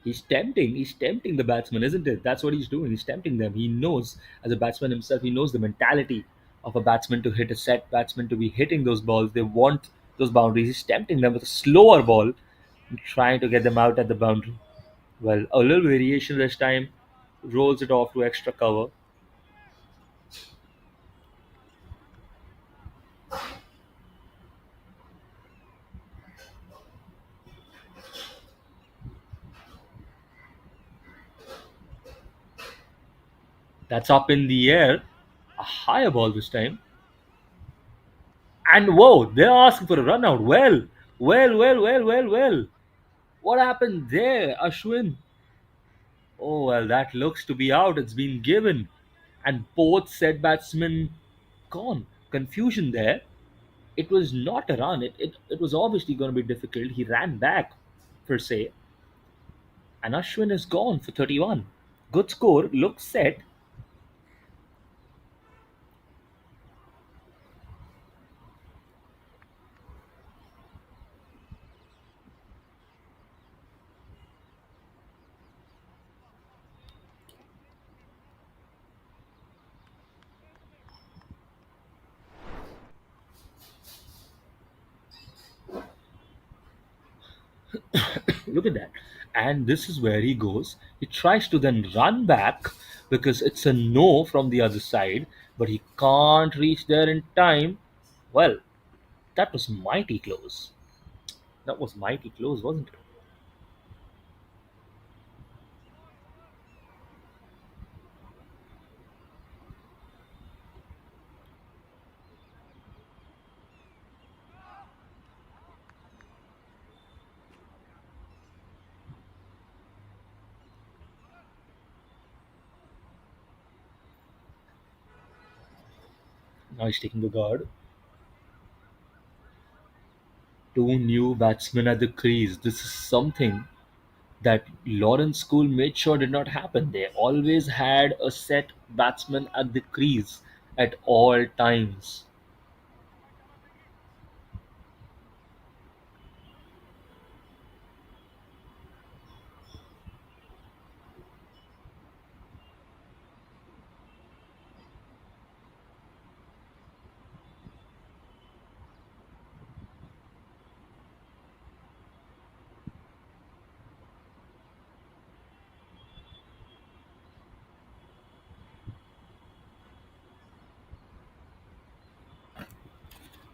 He's tempting. He's tempting the batsman, isn't it? That's what he's doing. He's tempting them. He knows, as a batsman himself, he knows the mentality of a batsman to hit a set batsman to be hitting those balls. They want those boundaries. He's tempting them with a slower ball and trying to get them out at the boundary. Well, a little variation this time. Rolls it off to extra cover. That's up in the air. A higher ball this time. And whoa, they're asking for a run out. Well. What happened there, Ashwin? Oh, well, that looks to be out. It's been given. And both set batsmen gone. Confusion there. It was not a run. It was obviously going to be difficult. He ran back, per se. and Ashwin is gone for 31. Good score, looks set. Look at that. And this is where he goes. He tries to then run back because it's a no from the other side, but he can't reach there in time. Well, that was mighty close. That was mighty close, wasn't it? Now he's taking the guard. Two new batsmen at the crease. This is something that Lawrence School made sure did not happen. They always had a set batsman at the crease at all times.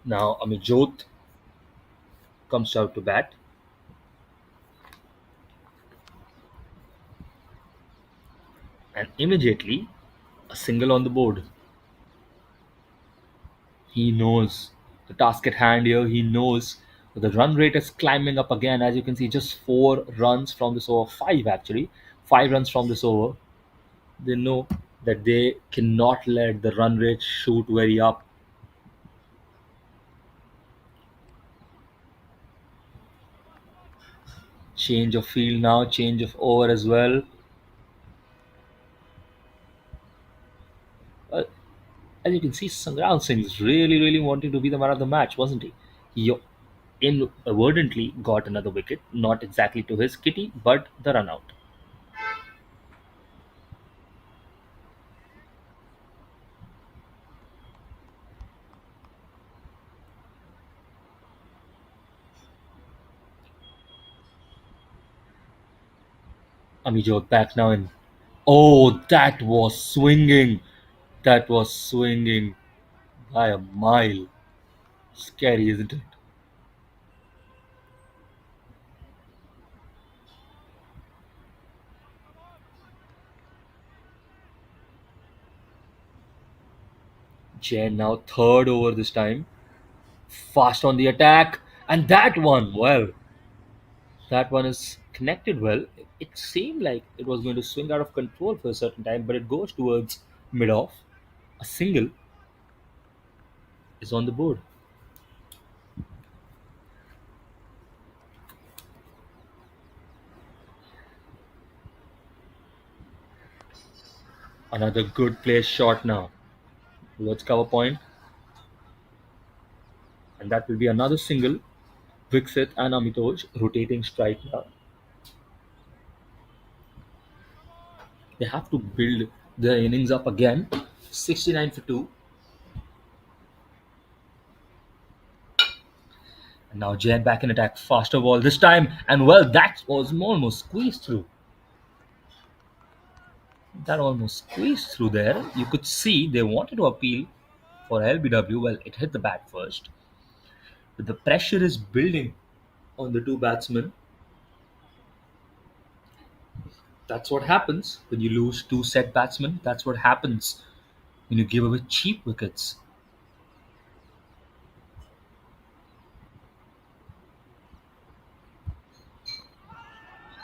Now Amijot comes out to bat, and immediately a single on the board. He knows the task at hand here. He knows that the run rate is climbing up again. As you can see, just 4 runs from this over, five actually, 5 runs from this over. They know that they cannot let the run rate shoot very up. Change of field now, change of over as well. Uh, as you can see, Sangram Singh is really, really wanting to be the man of the match, wasn't he? He inadvertently got another wicket, not exactly to his kitty, but the run out. Amijot back now in. Oh, that was swinging. That was swinging by a mile. Scary, isn't it? Jen now third over this time. Fast on the attack. And that one, well, that one is connected well. It seemed like it was going to swing out of control for a certain time, but it goes towards mid off. A single is on the board. Another good place shot now towards cover point, and that will be another single. Vixit and Amitoj rotating strike now. They have to build their innings up again. 69 for 2. And now Jain back in attack. Faster ball this time. And well, that was almost squeezed through. That almost squeezed through there. You could see they wanted to appeal for LBW. Well, it hit the bat first. But the pressure is building on the two batsmen. That's what happens when you lose two set batsmen. That's what happens when you give away cheap wickets.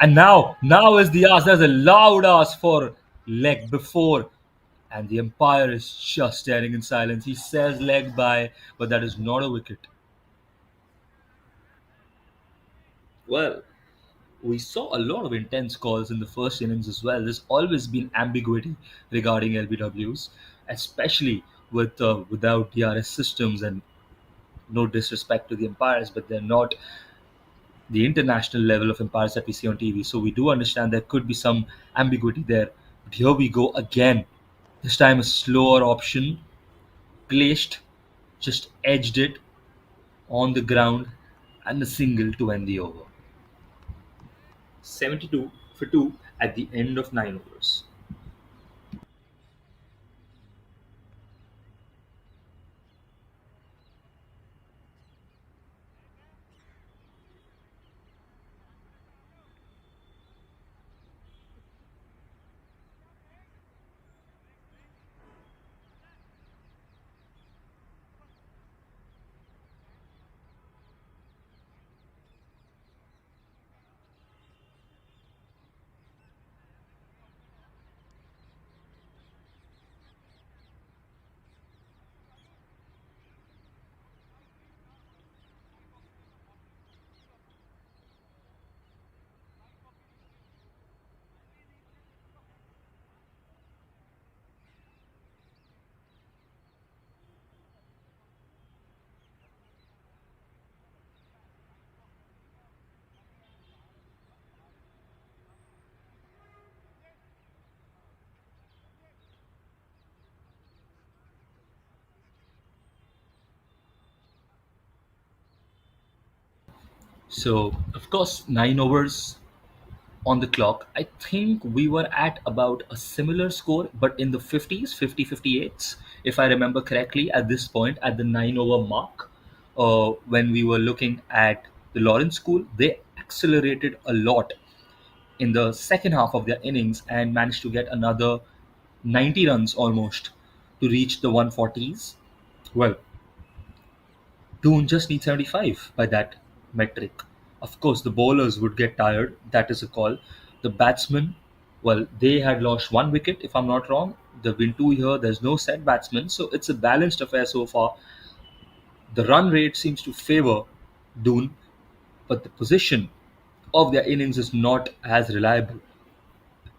And now is the ask. There's a loud ask for leg before, and the umpire is just staring in silence. He says leg by, but that is not a wicket. Well, We saw a lot of intense calls in the first innings as well. There's always been ambiguity regarding LBWs, especially without DRS systems. And no disrespect to the umpires, but they're not the international level of umpires that we see on TV. So we do understand there could be some ambiguity there. But here we go again. This time a slower option placed, just edged it on the ground, and a single to end the over. 72 for 2 at the end of 9 overs. So, of course, 9 overs on the clock. I think we were at about a similar score, but in the 50s, 50 58s, if I remember correctly, at this point, at the 9 over mark, when we were looking at the Lawrence School, they accelerated a lot in the second half of their innings and managed to get another 90 runs almost to reach the 140s. Well, Doon just needs 75 by that metric. Of course, the bowlers would get tired. That is a call. The batsmen, well, they had lost one wicket, if I'm not wrong. There have been two here. There's no set batsman. So it's a balanced affair so far. The run rate seems to favor Doon, but the position of their innings is not as reliable.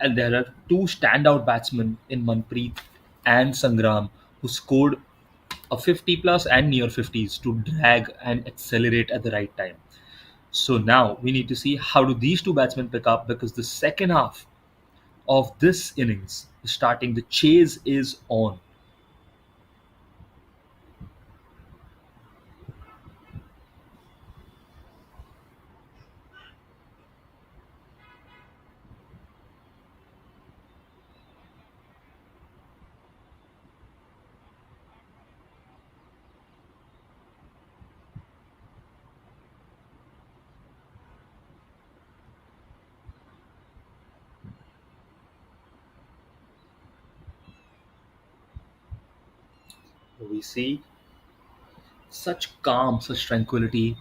And there are two standout batsmen in Manpreet and Sangram who scored a 50 plus and near 50s to drag and accelerate at the right time. So now we need to see how do these two batsmen pick up, because the second half of this innings is starting. The chase is on. We see such calm, such tranquility,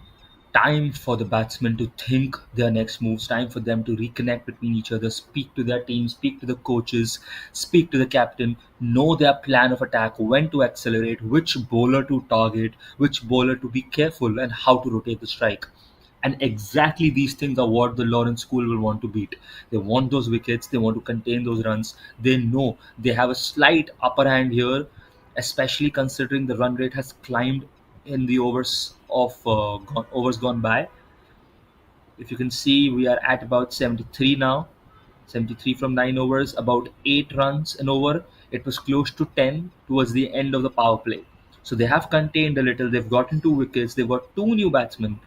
time for the batsmen to think their next moves, time for them to reconnect between each other, speak to their team, speak to the coaches, speak to the captain, know their plan of attack, when to accelerate, which bowler to target, which bowler to be careful, and how to rotate the strike. And exactly these things are what the Lawrence school will want to beat. They want those wickets, they want to contain those runs. They know they have a slight upper hand here, especially considering the run rate has climbed in the overs gone by. If you can see, we are at about 73 now. 73 from 9 overs, about 8 runs an over. It was close to 10 towards the end of the power play. So they have contained a little. They've gotten 2 wickets. They've got 2 new batsmen.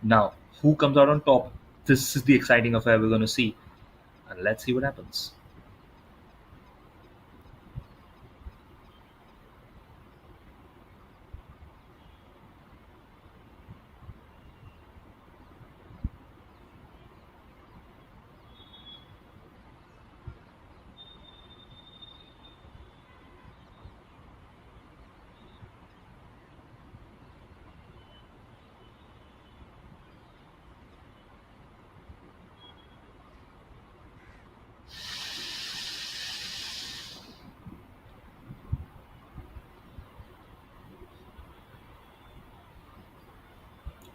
Now, who comes out on top? This is the exciting affair we're going to see. And let's see what happens.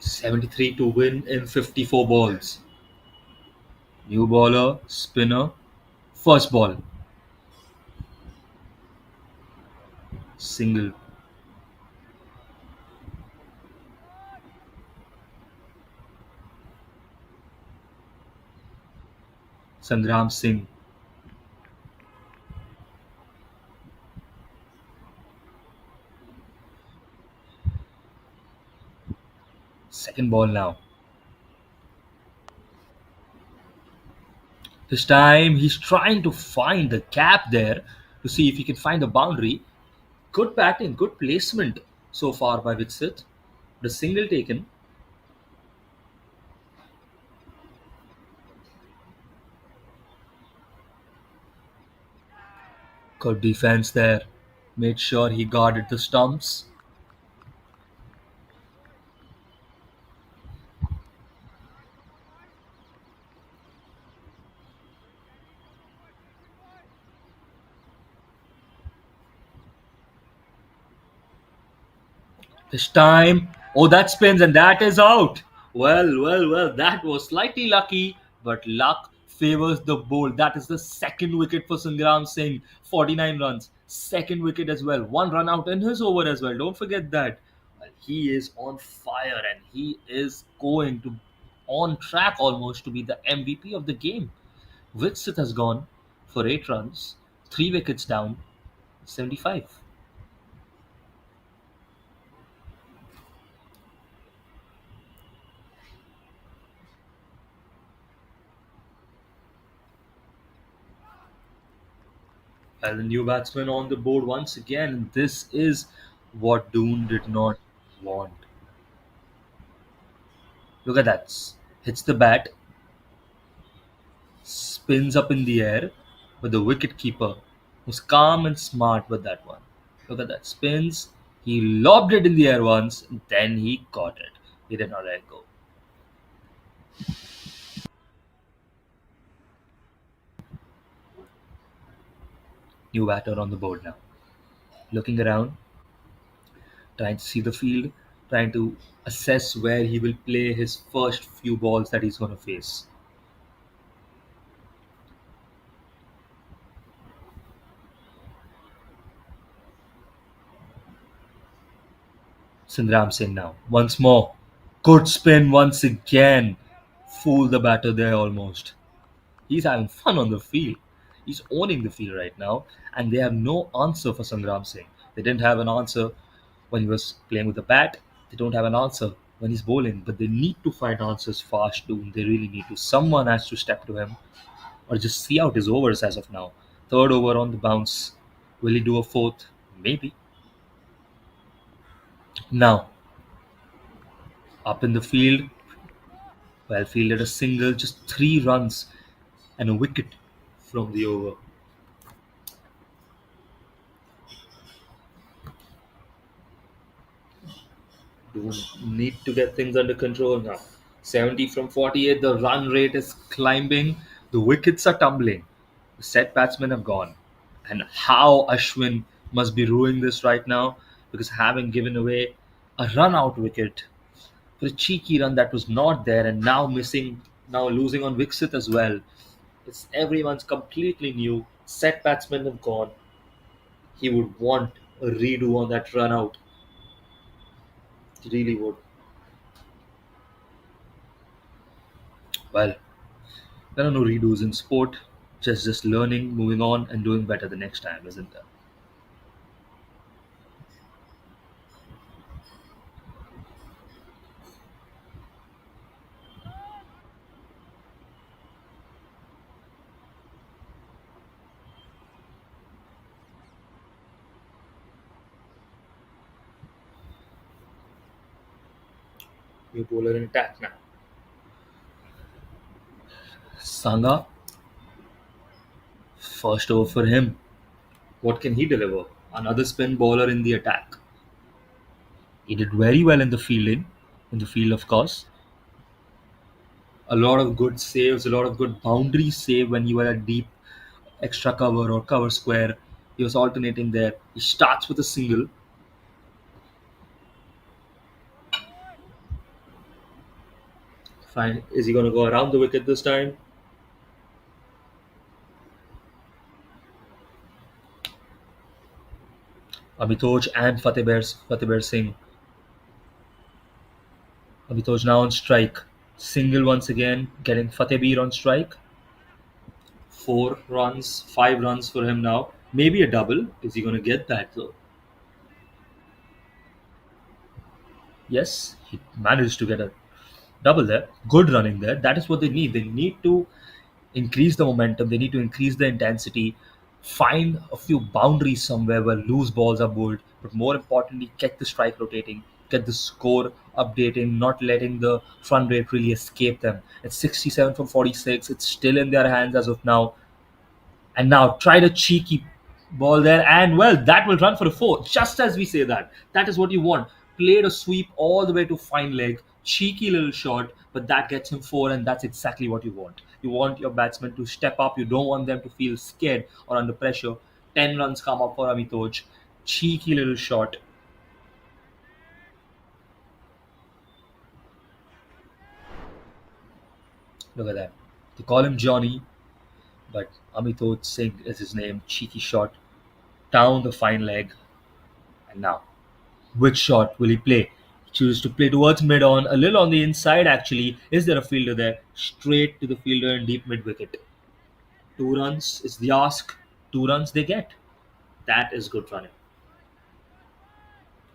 73 to win in 54 balls. New bowler, spinner, first ball, single. Sangram Singh, second ball now. This time he's trying to find the gap there to see if he can find a boundary. Good batting, good placement so far by Witsit. The single taken. Good defense there. Made sure he guarded the stumps. This time, oh, that spins and that is out. Well, that was slightly lucky, but luck favors the bold. That is the second wicket for Sangram Singh, 49 runs. Second wicket as well. One run out in his over as well. Don't forget that. Well, he is on fire and he is going to on track almost to be the MVP of the game. Witsit has gone for 8 runs, 3 wickets down, 75. And the new batsman on the board once again. This is what Doon did not want. Look at that. Hits the bat, spins up in the air, but the wicket keeper was calm and smart with that one. Look at that. Spins. He lobbed it in the air once, and then he caught it. He did not let go. New batter on the board now. Looking around, trying to see the field, trying to assess where he will play his first few balls that he's going to face. Sindram Singh now. Once more. Good spin once again. Fool the batter there almost. He's having fun on the field. He's owning the field right now, and they have no answer for Sangram Singh. They didn't have an answer when he was playing with the bat. They don't have an answer when he's bowling, but they need to find answers fast too. They really need to. Someone has to step to him or just see out his overs as of now. Third over on the bounce. Will he do a fourth? Maybe. Now, up in the field, well fielded a single, just 3 runs and a wicket from the over. Do need to get things under control now. 70 from 48, the run rate is climbing, the wickets are tumbling, the set batsmen have gone. And how Ashwin must be ruining this right now because having given away a run out wicket for a cheeky run that was not there and now missing, now losing on Wixit as well. It's everyone's completely new. Set batsmen have gone. He would want a redo on that run out. He really would. Well, there are no redos in sport. Just learning, moving on, and doing better the next time, isn't there? New bowler in attack now. Sangha, first over for him. What can he deliver? Another spin bowler in the attack. He did very well in the fielding, in the field, of course. A lot of good saves, a lot of good boundary save when you are at deep extra cover or cover square. He was alternating there. He starts with a single. Fine. Is he going to go around the wicket this time? Amitoj and Fatehbear Singh. Amitoj now on strike. Single once again, getting Fatehbeer on strike. 4 runs, 5 runs for him now. Maybe a double. Is he going to get that though? Yes, he managed to get a double there. Good running there. That is what they need. They need to increase the momentum. They need to increase the intensity. Find a few boundaries somewhere where loose balls are bowled. But more importantly, get the strike rotating. Get the score updating. Not letting the front rate really escape them. It's 67 from 46. It's still in their hands as of now. And now try the cheeky ball there, and well, that will run for a four. Just as we say that, that is what you want. Played a sweep all the way to fine leg, cheeky little shot, but that gets him four, and that's exactly what you want. You want your batsmen to step up. You don't want them to feel scared or under pressure. 10 runs come up for Amitoj. Cheeky little shot. Look at that. They call him Johnny, but Amitoj Singh is his name. Cheeky shot down the fine leg, and now which shot will he play? Choose to play towards mid on, a little on the inside actually. Is there a fielder there? Straight to the fielder in deep mid wicket. 2 runs is the ask. 2 runs they get. That is good running.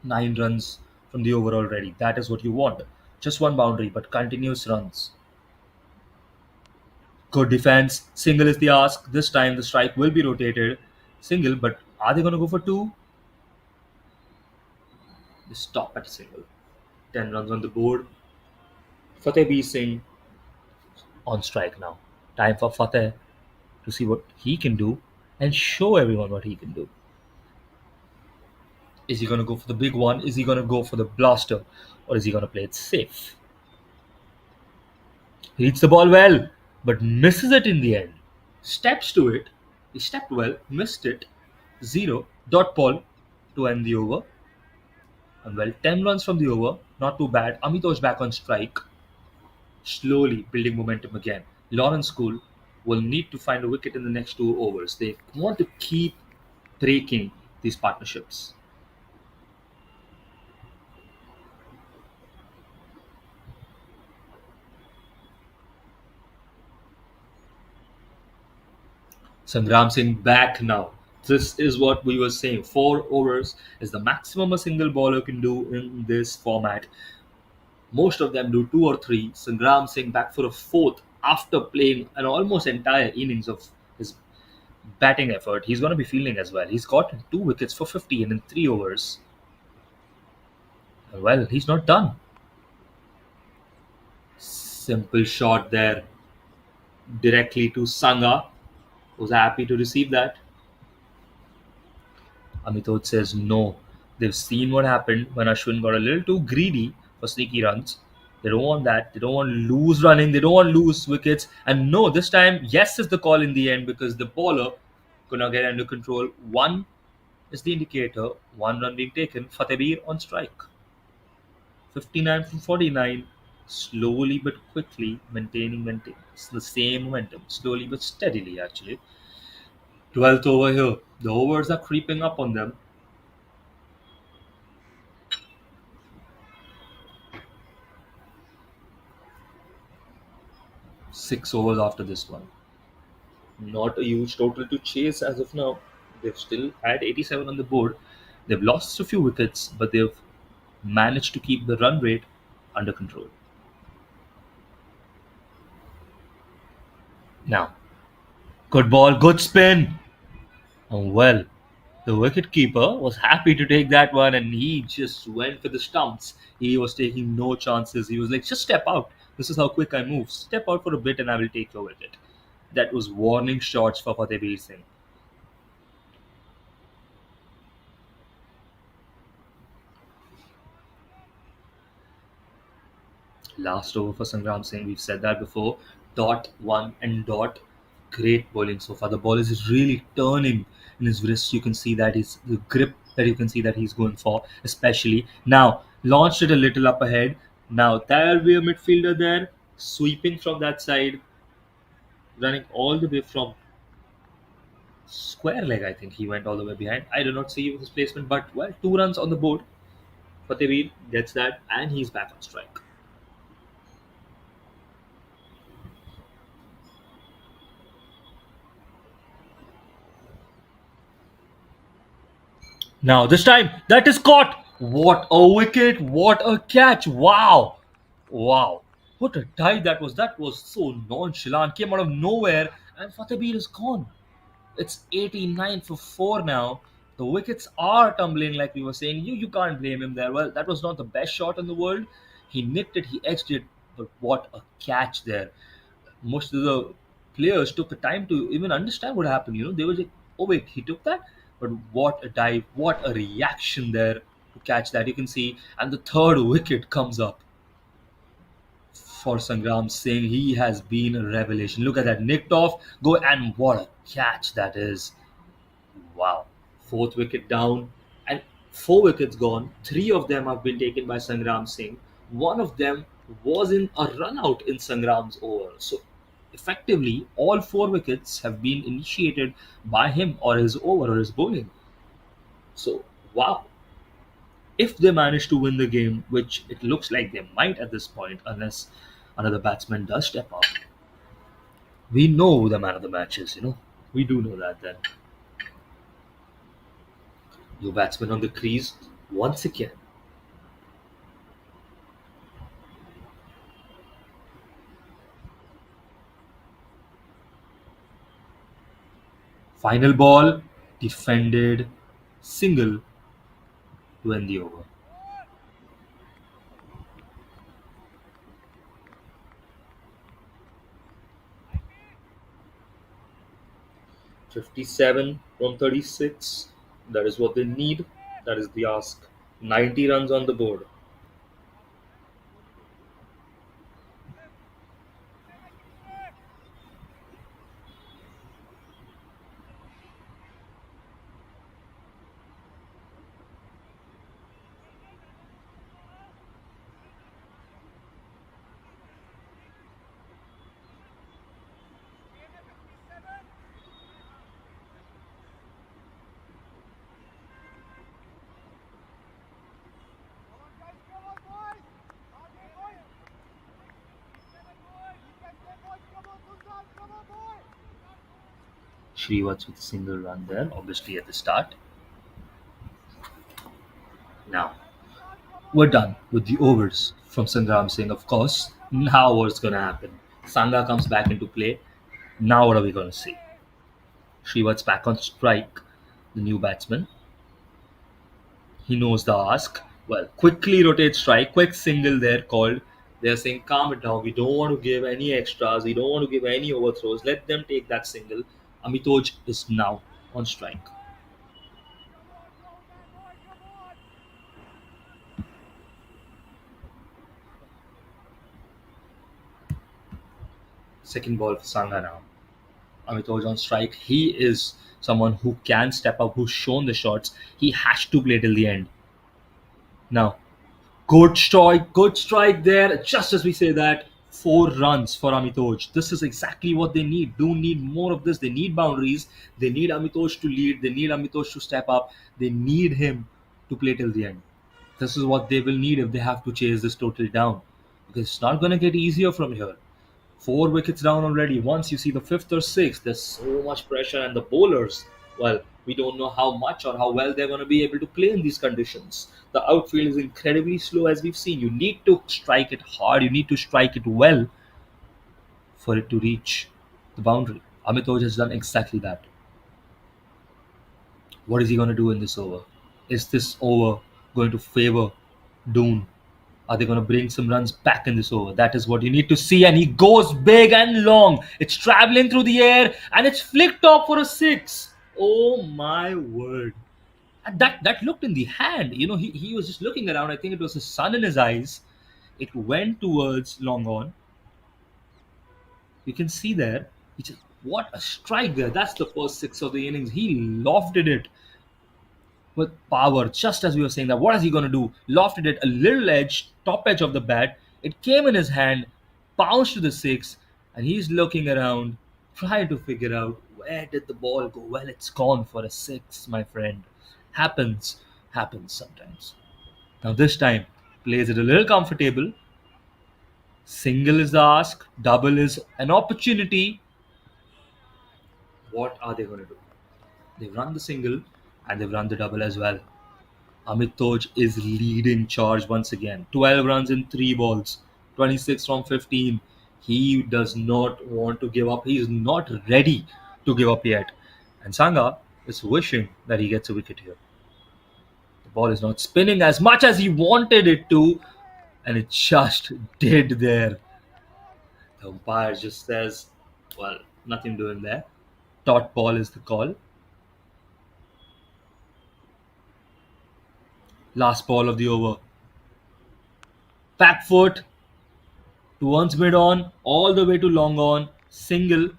9 runs from the over already. That is what you want. Just one boundary, but continuous runs. Good defense. Single is the ask. This time the strike will be rotated. Single, but are they going to go for two? They stop at a single. 10 runs on the board. Fateh Singh on strike now. Time for Fateh to see what he can do and show everyone what he can do. Is he going to go for the big one? Is he going to go for the blaster? Or is he going to play it safe? He hits the ball well, but misses it in the end. Steps to it. He stepped well, missed it. Zero. Dot ball to end the over. And well, 10 runs from the over. Not too bad. Amitoj back on strike. Slowly building momentum again. Lawrence School will need to find a wicket in the next 2 overs. They want to keep breaking these partnerships. Sangram Singh back now. This is what we were saying. 4 overs is the maximum a single bowler can do in this format. Most of them do two or three. Sangram Singh back for a fourth after playing an almost entire innings of his batting effort. He's going to be fielding as well. He's got 2 wickets for 50 and in 3 overs. Well, he's not done. Simple shot there directly to Sangha. Was happy to receive that. Amitoj says no. They've seen what happened when Ashwin got a little too greedy for sneaky runs. They don't want that. They don't want loose running. They don't want loose wickets. And no, this time, yes is the call in the end because the bowler could not get under control. One is the indicator. 1 run being taken. Fatehbeer on strike. 59 from 49. Slowly but quickly maintaining the same momentum. Slowly but steadily, actually. 12th over here. The overs are creeping up on them. 6 overs after this one. Not a huge total to chase as of now. They've still had 87 on the board. They've lost a few wickets, but they've managed to keep the run rate under control. Now, good ball, good spin. And well, the wicket-keeper was happy to take that one and he just went for the stumps. He was taking no chances. He was like, just step out. This is how quick I move. Step out for a bit and I will take your wicket. That was warning shots for Fateh Singh. Last over for Sangram Singh. We've said that before. Dot one and dot. Great bowling so far. The ball is really turning in his wrist. You can see that is the grip that you can see that he's going for, especially now. Launched it a little up ahead. Now there'll be a midfielder there, sweeping from that side, running all the way from square leg. I think he went all the way behind. I do not see his placement, but well, 2 runs on the board. Fatehveer gets that, and he's back on strike. Now this time that is caught. What a wicket! What a catch! Wow, wow! What a dive that was! That was so nonchalant. Came out of nowhere, and Fatehveer is gone. It's 89 for 4 now. The wickets are tumbling, like we were saying. You can't blame him there. Well, that was not the best shot in the world. He nicked it, he edged it, but what a catch there. Most of the players took the time to even understand what happened. They were like, oh wait, he took that? But what a dive, what a reaction there to catch that. You can see, and the third wicket comes up for Sangram Singh. He has been a revelation. Look at that, nicked off, go, and what a catch that is. Wow. Fourth wicket down, and 4 wickets gone. 3 of them have been taken by Sangram Singh. One of them was in a run out in Sangram's over. So, effectively, all 4 wickets have been initiated by him or his over or his bowling. So, wow. If they manage to win the game, which it looks like they might at this point, unless another batsman does step up, we know who the man of the match is. We do know that then. New batsman on the crease once again. Final ball, defended, single to end the over. 57 from 36. That is what they need. That is the ask. 90 runs on the board. Shrivats with a single run there, obviously at the start. Now, we're done with the overs from Sangram Singh, of course. Now, what's going to happen? Sangha comes back into play. Now, what are we going to see? Shrivats back on strike, the new batsman. He knows the ask. Well, quickly rotate strike, quick single there called. They're saying, calm it down. We don't want to give any extras. We don't want to give any overthrows. Let them take that single. Amitoj is now on strike. Second ball for Sangha now. Amitoj on strike. He is someone who can step up, who's shown the shots. He has to play till the end. Now, good strike there. Just as we say that, 4 runs for Amitoj. This is exactly what they need. Do need more of this. They need boundaries. They need Amitoj to lead. They need Amitoj to step up. They need him to play till the end. This is what they will need if they have to chase this total down. Because it's not going to get easier from here. 4 wickets down already. Once you see the fifth or sixth, there's so much pressure, and the bowlers, well, we don't know how much or how well they're going to be able to play in these conditions. The outfield is incredibly slow, as we've seen. You need to strike it hard, you need to strike it well for it to reach the boundary. Amitoj has done exactly that. What is he going to do in this over? Is this over going to favor Doon? Are they going to bring some runs back in this over? That is what you need to see. And he goes big and long. It's traveling through the air and it's flicked off for a six. Oh my word. And that looked in the hand. He was just looking around. I think it was the sun in his eyes. It went towards long on. You can see there. What a strike there. That's the first six of the innings. He lofted it with power, just as we were saying that. What is he going to do? Lofted it a little edge, top edge of the bat. It came in his hand, bounced to the six, and he's looking around, trying to figure out Where did the ball go? Well, it's gone for a six, my friend. Happens, happens sometimes. Now this time, plays it a little comfortable. Single is the ask, double is an opportunity. What are they going to do? They've run the single and they've run the double as well. Amit Toj is leading charge once again. 12 runs in 3 balls, 26 from 15. He does not want to give up. He is not ready to give up yet. And Sangha is wishing that he gets a wicket here. The ball is not spinning as much as he wanted it to, and it just did there. The umpire just says, well, nothing doing there. Dot ball is the call. Last ball of the over. Back foot towards mid on, all the way to long on. Single.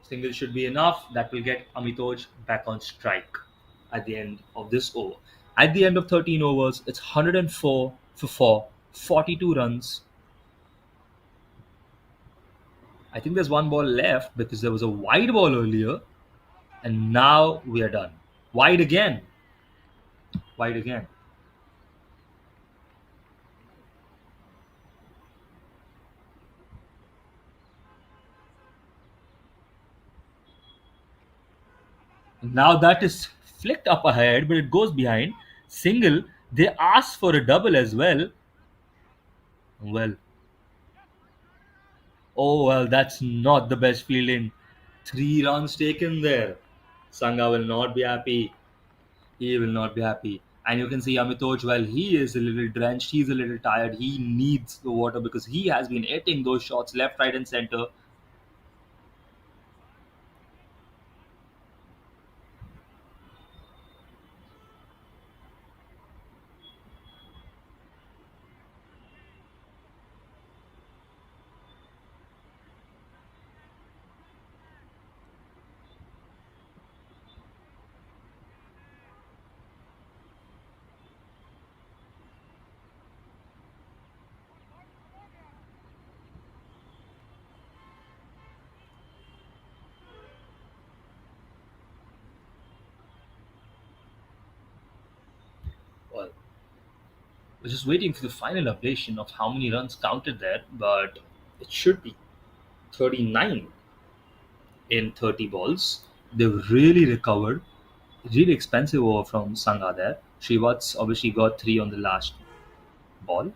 Single should be enough. That will get Amitoj back on strike at the end of this over. At the end of 13 overs, it's 104 for 4, 42 runs. I think there's one ball left because there was a wide ball earlier, and now we are done. Wide again. Wide again. Now that is flicked up ahead, but it goes behind. Single. They ask for a double as well. Well, oh well, that's not the best fielding. 3 runs taken there. Sangha will not be happy. He will not be happy. And you can see Amitoj, well, he is a little drenched. He's a little tired. He needs the water because he has been hitting those shots left, right, and center. Well, we're just waiting for the final updation of how many runs counted there, but it should be 39 in 30 balls. They've really recovered. Really expensive over from Sangha there. Srivat's obviously got 3 on the last ball.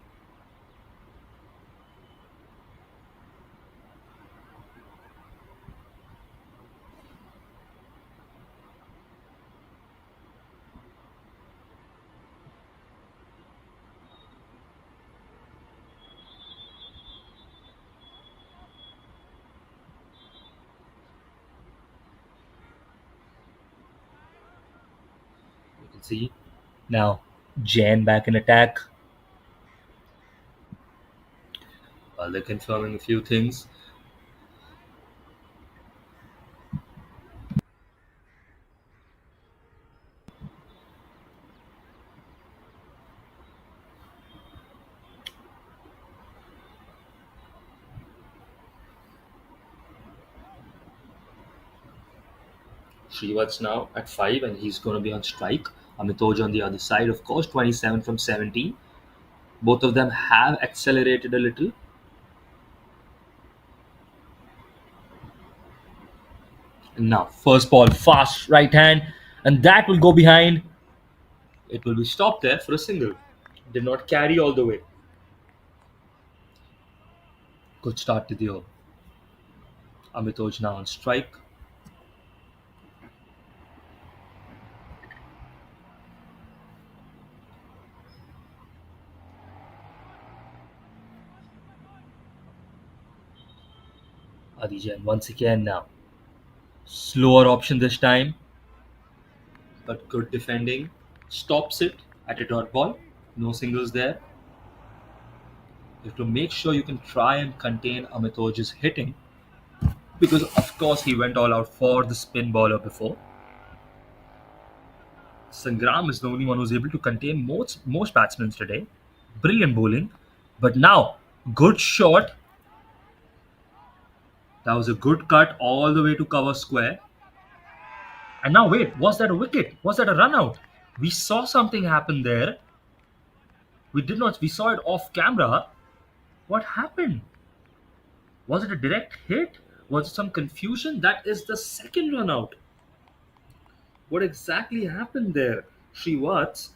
You can see now Jan back in attack. While they're confirming a few things. Srivat's now at 5 and he's going to be on strike. Amitoj on the other side, of course, 27 from 17. Both of them have accelerated a little. And now, first ball, fast right hand, and that will go behind. It will be stopped there for a single. Did not carry all the way. Good start to the over. Amitoj now on strike. Adijan once again now. Slower option this time, but good defending. Stops it at a dot ball. No singles there. You have to make sure you can try and contain Amitoj's hitting because, of course, he went all out for the spin bowler before. Sangram is the only one who's able to contain most batsmen today. Brilliant bowling. But now, good shot. That was a good cut all the way to cover square. And now wait, was that a wicket? Was that a run out? We saw something happen there. We did not. We saw it off camera. What happened? Was it a direct hit? Was it some confusion? That is the second run out. What exactly happened there? Sriwats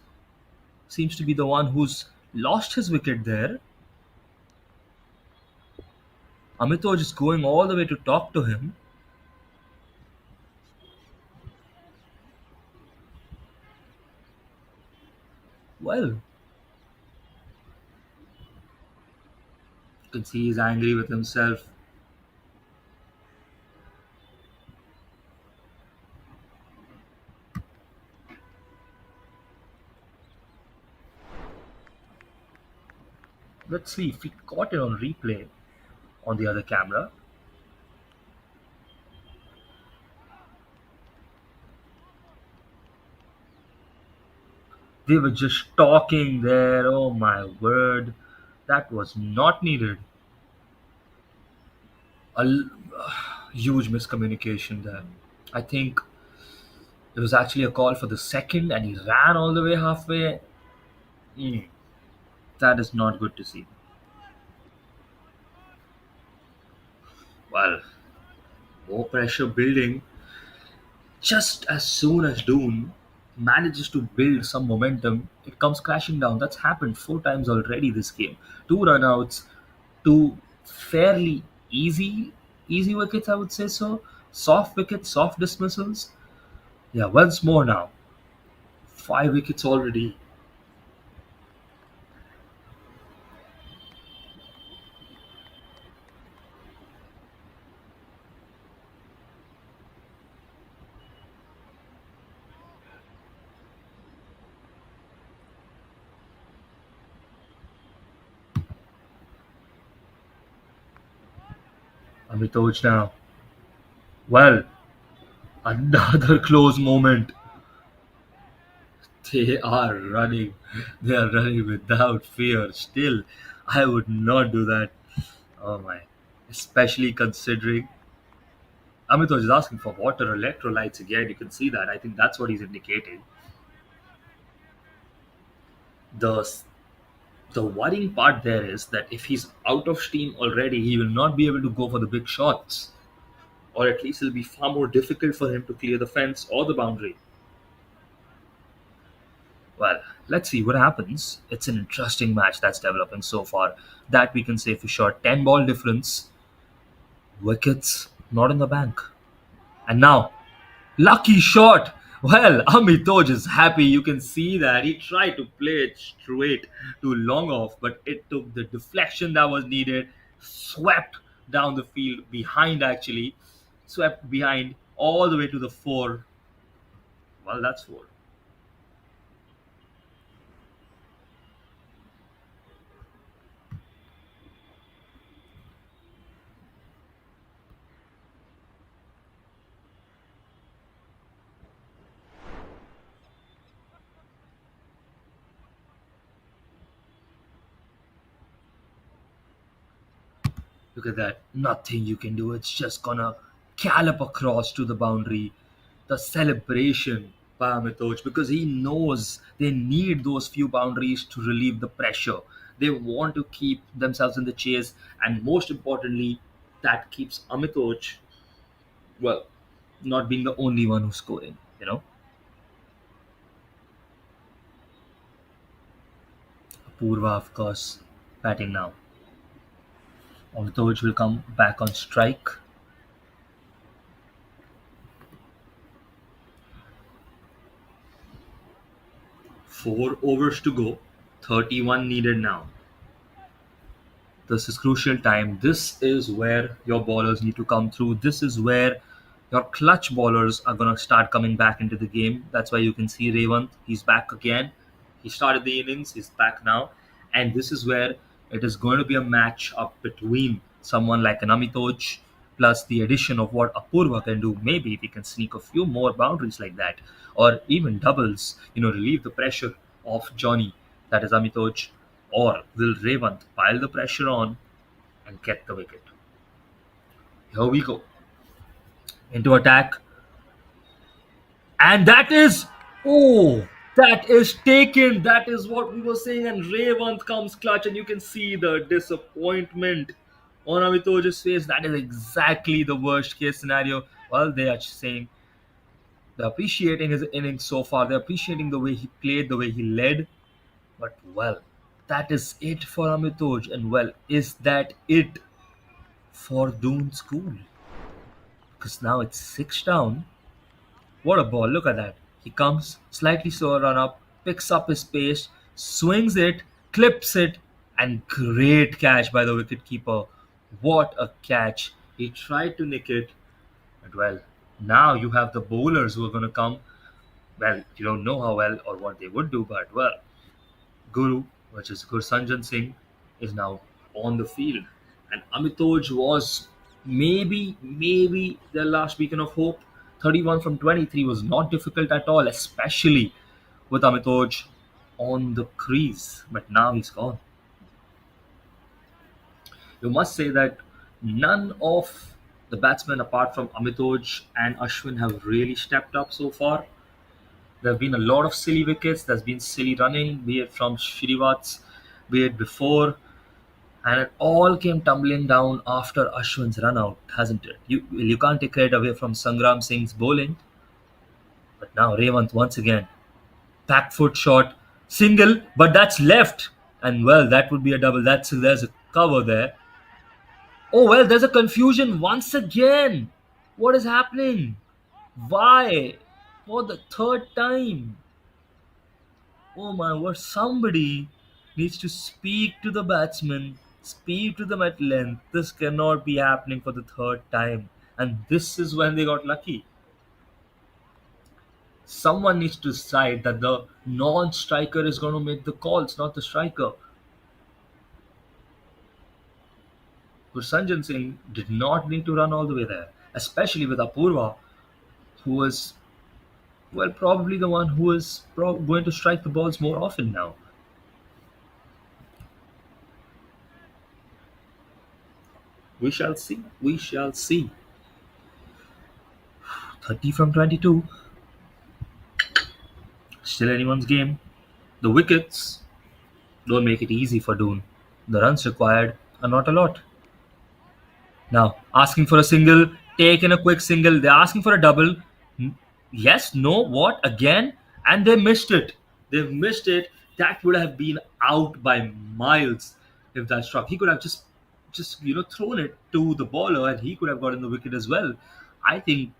seems to be the one who's lost his wicket there. Amitoj is going all the way to talk to him. Well, you can see he's angry with himself. Let's see if we caught it on replay on the other camera. They were just talking there. Oh my word. That was not needed. A huge miscommunication there. I think it was actually a call for the second and he ran all the way halfway. Mm, that is not good to see. Well, more pressure building. Just as soon as Doon manages to build some momentum, it comes crashing down. That's happened four times already this game. Two runouts, two fairly easy wickets, I would say so. Soft wickets, soft dismissals. Yeah, once more now. Five wickets already. Amitoj now. Well, another close moment. They are running. They are running without fear. Still, I would not do that. Oh my. Especially considering Amitoj is asking for water electrolytes again. You can see that. I think that's what he's indicating. The the worrying part there is that if he's out of steam already, he will not be able to go for the big shots. Or at least it'll be far more difficult for him to clear the fence or the boundary. Well, let's see what happens. It's an interesting match that's developing so far. That we can say for sure. 10 ball difference, wickets not in the bank. And now, lucky shot. Well, Amitoj is happy. You can see that he tried to play it straight to long off, but it took the deflection that was needed, swept down the field behind actually, swept behind all the way to the four. Well, that's four. Look at that. Nothing you can do. It's just gonna gallop across to the boundary. The celebration by Amitoj because he knows they need those few boundaries to relieve the pressure. They want to keep themselves in the chase, and most importantly, that keeps Amitoj, well, not being the only one who's scoring. Purva, of course, batting now. Amitoj will come back on strike. 4 overs to go. 31 needed now. This is crucial time. This is where your bowlers need to come through. This is where your clutch bowlers are going to start coming back into the game. That's why you can see Revant. He's back again. He started the innings. He's back now. And this is where it is going to be a match up between someone like an Amitoj plus the addition of what Apurva can do. Maybe if he can sneak a few more boundaries like that or even doubles, relieve the pressure of Johnny, that is Amitoj, or will Revant pile the pressure on and get the wicket? Here we go into attack, and that is, oh, that is taken. That is what we were saying. And Rayvant comes clutch, and you can see the disappointment on Amitoj's face. That is exactly the worst case scenario. Well, they are saying they're appreciating his innings so far. They're appreciating the way he played, the way he led. But well, that is it for Amitoj. And well, is that it for Doon School? Because now it's six down. What a ball! Look at that. He comes, slightly slower run up, picks up his pace, swings it, clips it, and great catch by the wicketkeeper. What a catch! He tried to nick it, but well, now you have the bowlers who are going to come. Well, you don't know how well or what they would do, but well, Guru, which is Gursanjan Singh, is now on the field. And Amitoj was maybe their last beacon of hope. 31 from 23 was not difficult at all, especially with Amitoj on the crease. But now he's gone. You must say that none of the batsmen apart from Amitoj and Ashwin have really stepped up so far. There have been a lot of silly wickets. There's been silly running, be it from Shrivats, be it before, and it all came tumbling down after Ashwin's run out, hasn't it? You can't take credit away from Sangram Singh's bowling, but now Revant once again, back foot shot, single, but that's left, and well, that would be a double. There's a cover there. Oh well, there's a confusion once again. What is happening? Why? For the third time. Oh my word, somebody needs to speak to the batsman, speak to them at length. This cannot be happening for the third time. And this is when they got lucky. Someone needs to decide that the non striker is going to make the calls, not the striker. Sanjan Singh did not need to run all the way there, especially with Apurva, who was, well, probably the one who is going to strike the balls more often now. We shall see. We shall see. 30 from 22. Still anyone's game. The wickets don't make it easy for Doon. The runs required are not a lot. Now, asking for a single, taking a quick single. They're asking for a double. Yes, no, what? Again? And they missed it. They've missed it. That would have been out by miles if that struck. He could have just thrown it to the bowler and he could have gotten the wicket as well. I think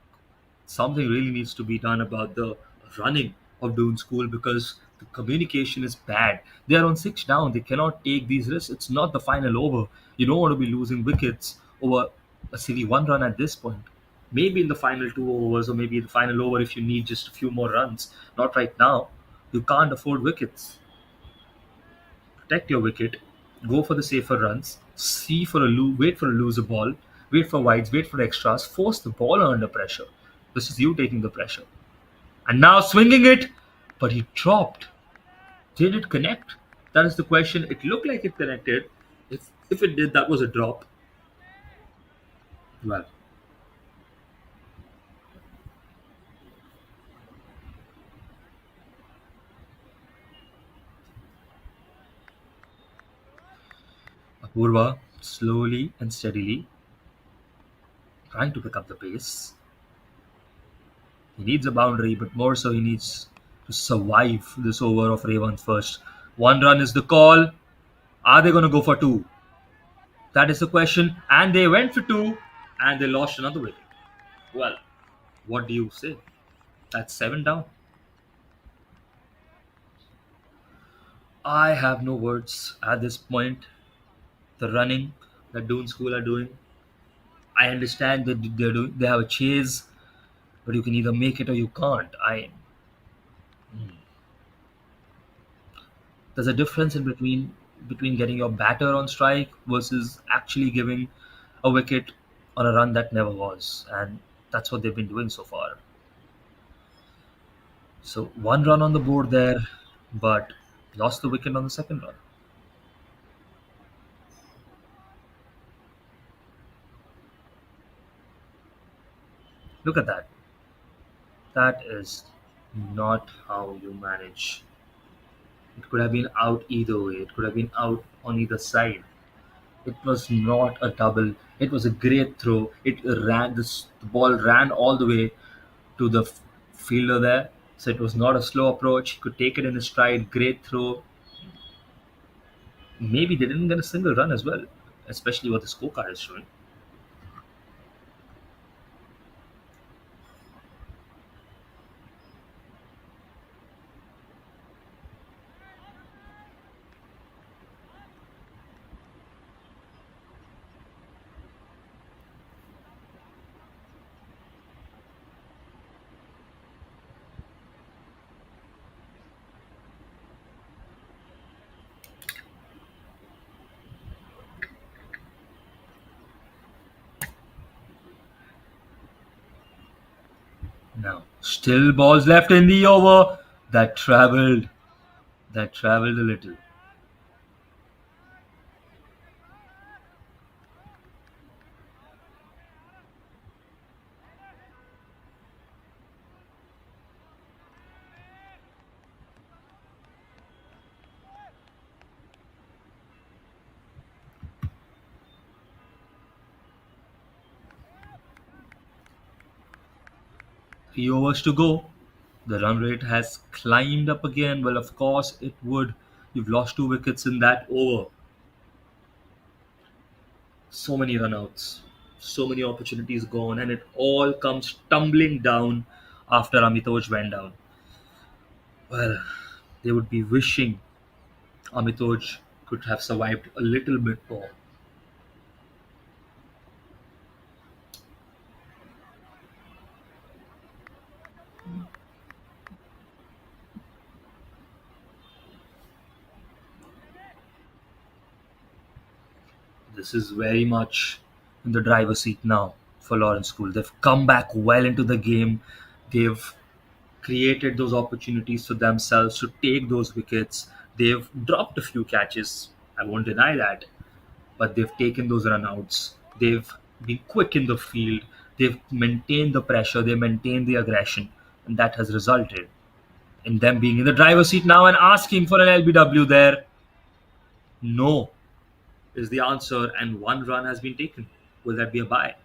something really needs to be done about the running of Doon School because the communication is bad. They are on six down. They cannot take these risks. It's not the final over. You don't want to be losing wickets over a silly one run at this point. Maybe in the final two overs or maybe the final over if you need just a few more runs. Not right now. You can't afford wickets. Protect your wicket. Go for the safer runs. Wait for a loser ball. Wait for wides. Wait for extras. Force the bowler under pressure. This is you taking the pressure. And now swinging it, but he dropped. Did it connect? That is the question. It looked like it connected. If it did, that was a drop. Well, Apurva slowly and steadily trying to pick up the pace. He needs a boundary, but more so he needs to survive this over of Ravens first. One run is the call. Are they going to go for two? That is the question. And they went for two, and they lost another wicket. Well, what do you say? That's seven down. I have no words at this point. The running that Doon School are doing, I understand that they have a chase, but you can either make it or you can't. There's a difference in between getting your batter on strike versus actually giving a wicket on a run that never was, and that's what they've been doing so far. So one run on the board there, but lost the wicket on the second run. Look at that. That is not how you manage. It could have been out either way. It could have been out on either side. It was not a double. It was a great throw. It ran this the ball ran all the way to the fielder there. So it was not a slow approach. He could take it in his stride. Great throw. Maybe they didn't get a single run as well, especially what the scorecard is showing. Now, still balls left in the over. That traveled. That traveled a little. Three overs to go. The run rate has climbed up again. Well, of course it would. You've lost two wickets in that over. So many runouts, so many opportunities gone, and it all comes tumbling down after Amitoj went down. Well, they would be wishing Amitoj could have survived a little bit more. This is very much in the driver's seat now for Lawrence School. They've come back well into the game. They've created those opportunities for themselves to take those wickets. They've dropped a few catches. I won't deny that. But they've taken those runouts. They've been quick in the field. They've maintained the pressure. They maintained the aggression. And that has resulted in them being in the driver's seat now and asking for an LBW there. No is the answer, and one run has been taken. Will that be a bye?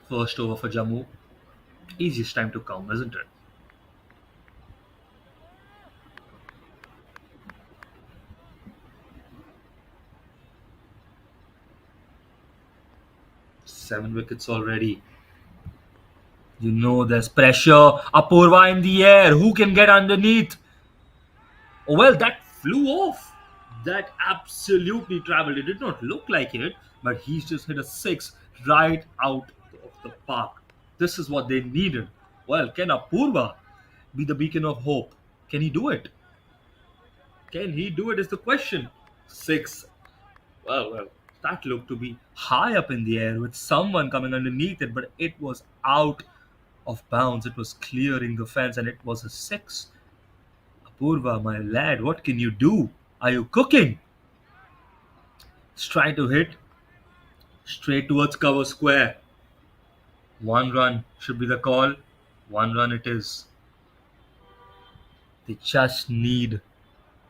First over for Jammu. Easiest time to come, isn't it? 7 wickets already. You know there's pressure. Apurva in the air. Who can get underneath? Oh, well, that flew off. That absolutely traveled. It did not look like it, but he's just hit a six right out of the park. This is what they needed. Well, can Apurva be the beacon of hope? Can he do it? Can he do it is the question. Six. Well, that looked to be high up in the air with someone coming underneath it, but it was out of bounds. It was clearing the fence and it was a six. Apurva, my lad, what can you do? Are you cooking? He's trying to hit straight towards cover square. One run should be the call. One run it is. They just need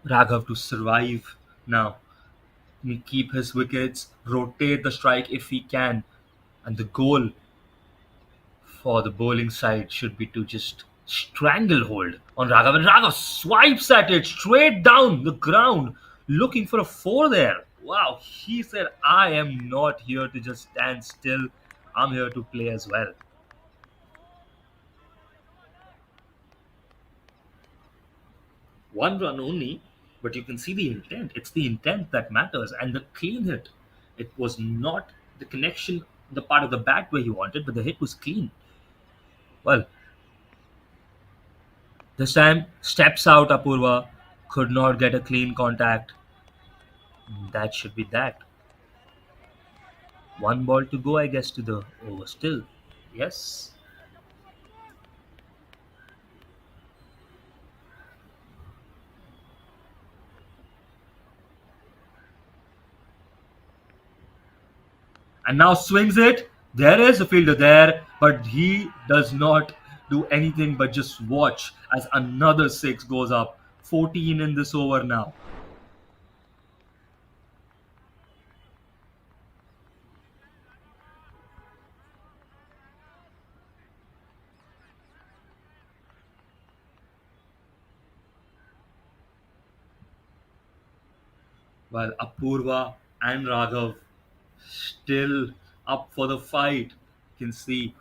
Raghav to survive now. He keep his wickets, rotate the strike if he can, and the goal for the bowling side should be to just stranglehold on Raghav. And Raghav swipes at it straight down the ground, looking for a four there. Wow, he said, I am not here to just stand still. I'm here to play as well. One run only, but you can see the intent. It's the intent that matters, and the clean hit. It was not the connection, the part of the bat where he wanted, but the hit was clean. Well, this time, steps out Apurva, could not get a clean contact. That should be that. One ball to go, I guess, to the over still. Yes. and now swings it. There is a fielder there, but he does not do anything but just watch as another six goes up. 14 in this over now. While Apurva and Raghav still up for the fight. You can see,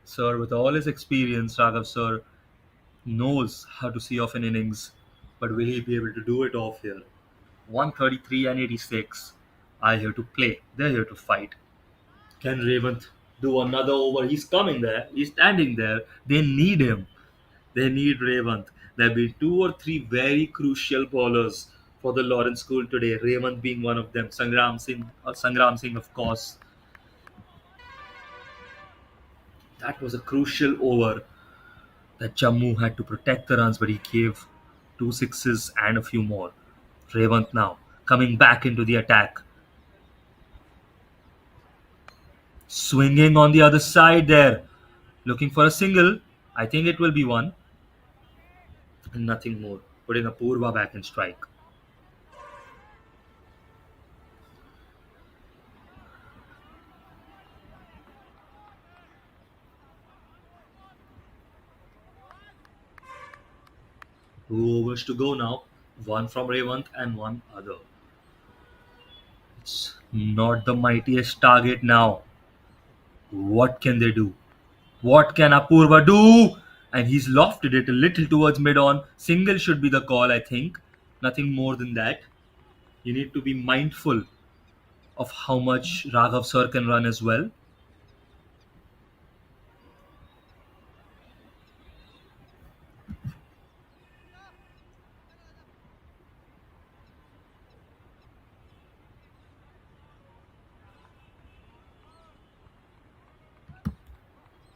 sir, with all his experience, Raghav sir knows how to see off an innings, but will he be able to do it off here? 133 and 86 are here to play. They're here to fight. Can Revant do another over? He's coming there. He's standing there. They need him. They need Revant. There have been two or three very crucial bowlers for the Lawrence School today. Revant being one of them. Sangram Singh, of course. That was a crucial over that Jammu had to protect the runs, but he gave two sixes and a few more. Revant now coming back into the attack, swinging on the other side there, looking for a single. I think it will be one, and nothing more. Putting a Purva back in strike. Two overs to go now. One from Revant and one other. It's not the mightiest target now. What can they do? What can Apurva do? And he's lofted it a little towards mid on. Single should be the call, I think. Nothing more than that. You need to be mindful of how much Raghav Sir can run as well.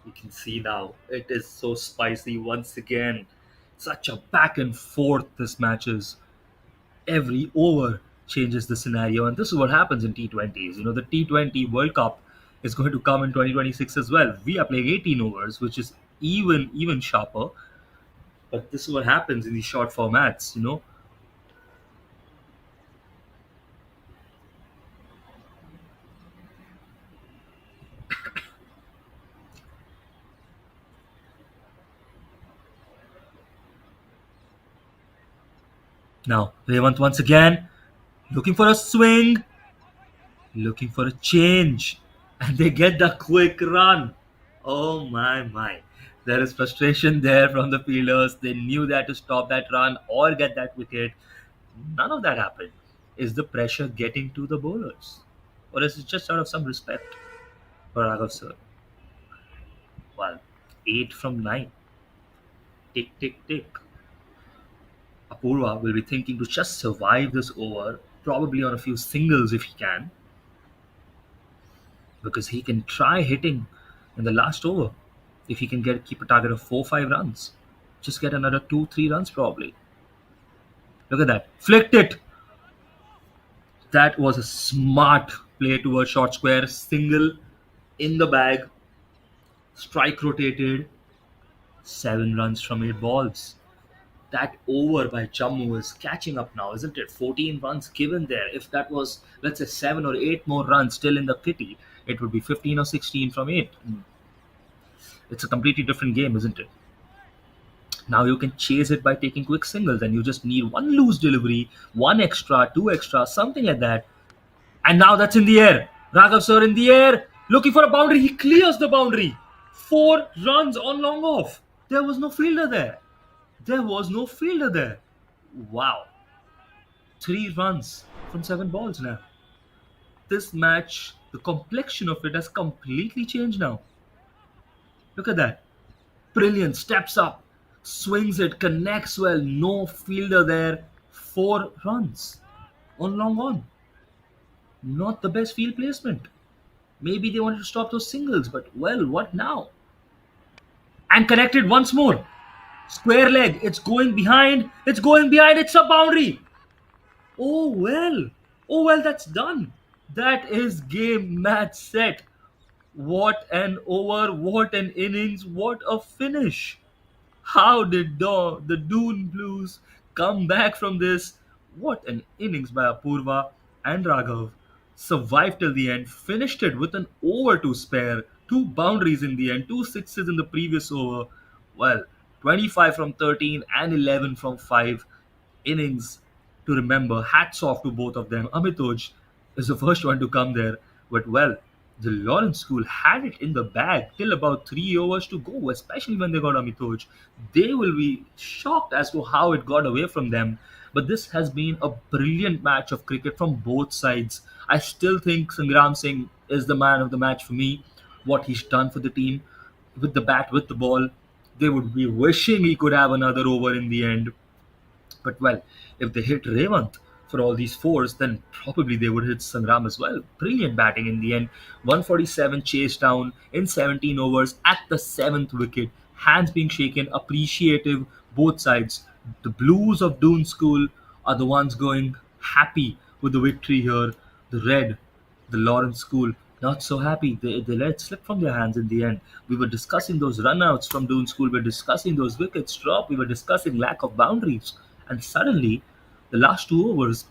You can see now it is so spicy once again. Such a back and forth this match is. Every over changes the scenario, and this is what happens in T20s. You know, the T20 World Cup is going to come in 2026 as well. We are playing 18 overs, which is even sharper. But this is what happens in these short formats. You know, now Revant once again looking for a swing, looking for a change, and they get the quick run. Oh my. There is frustration there from the fielders. They knew they had to stop that run or get that wicket. None of that happened. Is the pressure getting to the bowlers? Or is it just out of some respect for Raghav sir? Well, 8 from 9. Tick, tick, tick. Apurva will be thinking to just survive this over, probably on a few singles if he can, because he can try hitting in the last over. If he can keep a target of 4 5 runs, just get another 2 3 runs probably. Look at that, flicked it. That was a smart play towards short square, single in the bag, strike rotated, 7 runs from 8 balls. That over by Jammu is catching up now, isn't it? 14 runs given there. If that was, let's say, 7 or 8 more runs still in the kitty, it would be 15 or 16 from 8. It's a completely different game, isn't it? Now you can chase it by taking quick singles, and you just need one loose delivery, one extra, two extra, something like that. And now that's in the air. Raghav sir in the air, looking for a boundary. He clears the boundary. 4 runs on long off. There was no fielder there. There was no fielder there. Wow. 3 runs from 7 balls now. This match, the complexion of it has completely changed now. Look at that. Brilliant. Steps up, swings it, connects well. No fielder there. 4 runs on long on. Not the best field placement. Maybe they wanted to stop those singles, but well, what now? And connected once more. Square leg. It's going behind. It's going behind. It's a boundary. Oh well. Oh well, that's done. That is game, match, set. What an over, what an innings, what a finish. How did the Doon Blues come back from this? What an innings by Apurva and Raghav. Survived till the end, finished it with an over to spare, two boundaries in the end, two sixes in the previous over. Well, 25 from 13 and 11 from 5 innings to remember. Hats off to both of them. Amitoj is the first one to come there, but well, the Lawrence school had it in the bag till about 3 overs to go, especially when they got Amitoj. They will be shocked as to how it got away from them. But this has been a brilliant match of cricket from both sides. I still think Sangram Singh is the man of the match for me. What he's done for the team with the bat, with the ball, they would be wishing he could have another over in the end. But well, if they hit Revant for all these fours, then probably they would hit Sangram as well. Brilliant batting in the end. 147 chased down in 17 overs at the seventh wicket. Hands being shaken, appreciative, both sides. The Blues of Doon School are the ones going happy with the victory here. The Red, the Lawrence School, not so happy. They let it slip from their hands in the end. We were discussing those runouts from Doon School. We were discussing those wickets drop. We were discussing lack of boundaries. And suddenly, the last 2 overs,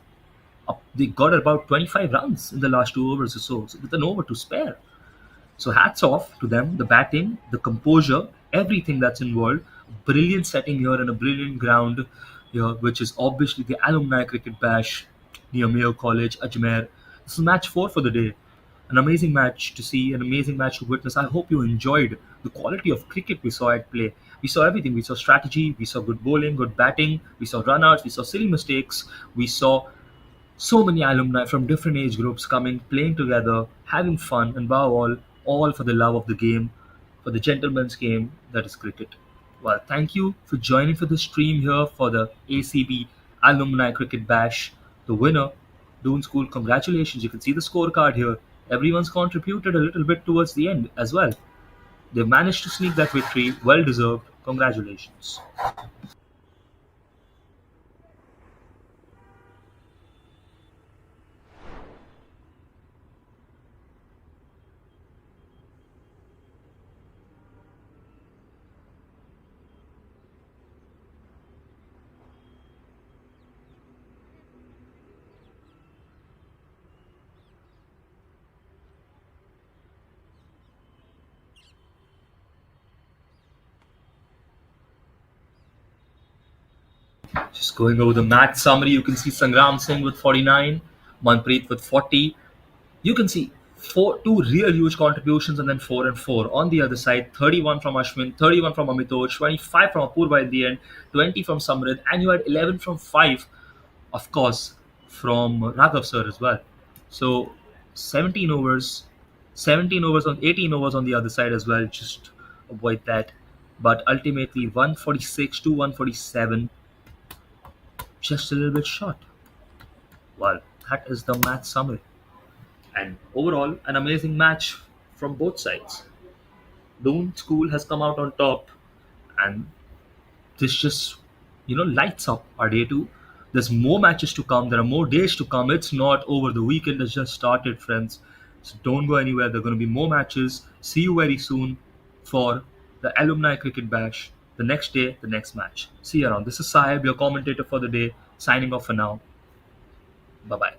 they got about 25 runs in the last 2 overs or so with an over to spare. So hats off to them, the batting, the composure, everything that's involved. Brilliant setting here and a brilliant ground here, which is obviously the Alumni Cricket Bash near Mayo College, Ajmer. This is match four for the day. An amazing match to see, an amazing match to witness. I hope you enjoyed the quality of cricket we saw at play. We saw everything. We saw strategy, we saw good bowling, good batting, we saw runouts, we saw silly mistakes, we saw so many alumni from different age groups coming, playing together, having fun, and above all for the love of the game, for the gentleman's game that is cricket. Well, thank you for joining for the stream here for the ACB Alumni Cricket Bash. The winner, Doon School, congratulations. You can see the scorecard here. Everyone's contributed a little bit towards the end as well. They managed to sneak that victory. Well deserved. Congratulations. Just going over the match summary, you can see Sangram Singh with 49, Manpreet with 40. You can see two real huge contributions and then 4 and 4. On the other side, 31 from Ashwin, 31 from Amitoj, 25 from Apurva in the end, 20 from Samrid, and you had 11 from 5, of course, from Raghav sir as well. So 17 overs, 17 overs on 18 overs on the other side as well. Just avoid that. But ultimately, 146 to 147, just a little bit short. Well, that is the match summary. And overall, an amazing match from both sides. Doon School has come out on top, and this just lights up our day two. There's more matches to come. There are more days to come. It's not over. The weekend has just started, friends. So don't go anywhere. There are going to be more matches. See you very soon for the Alumni Cricket Bash. The next day, the next match. See you around. This is Sahib, your commentator for the day, signing off for now. Bye bye.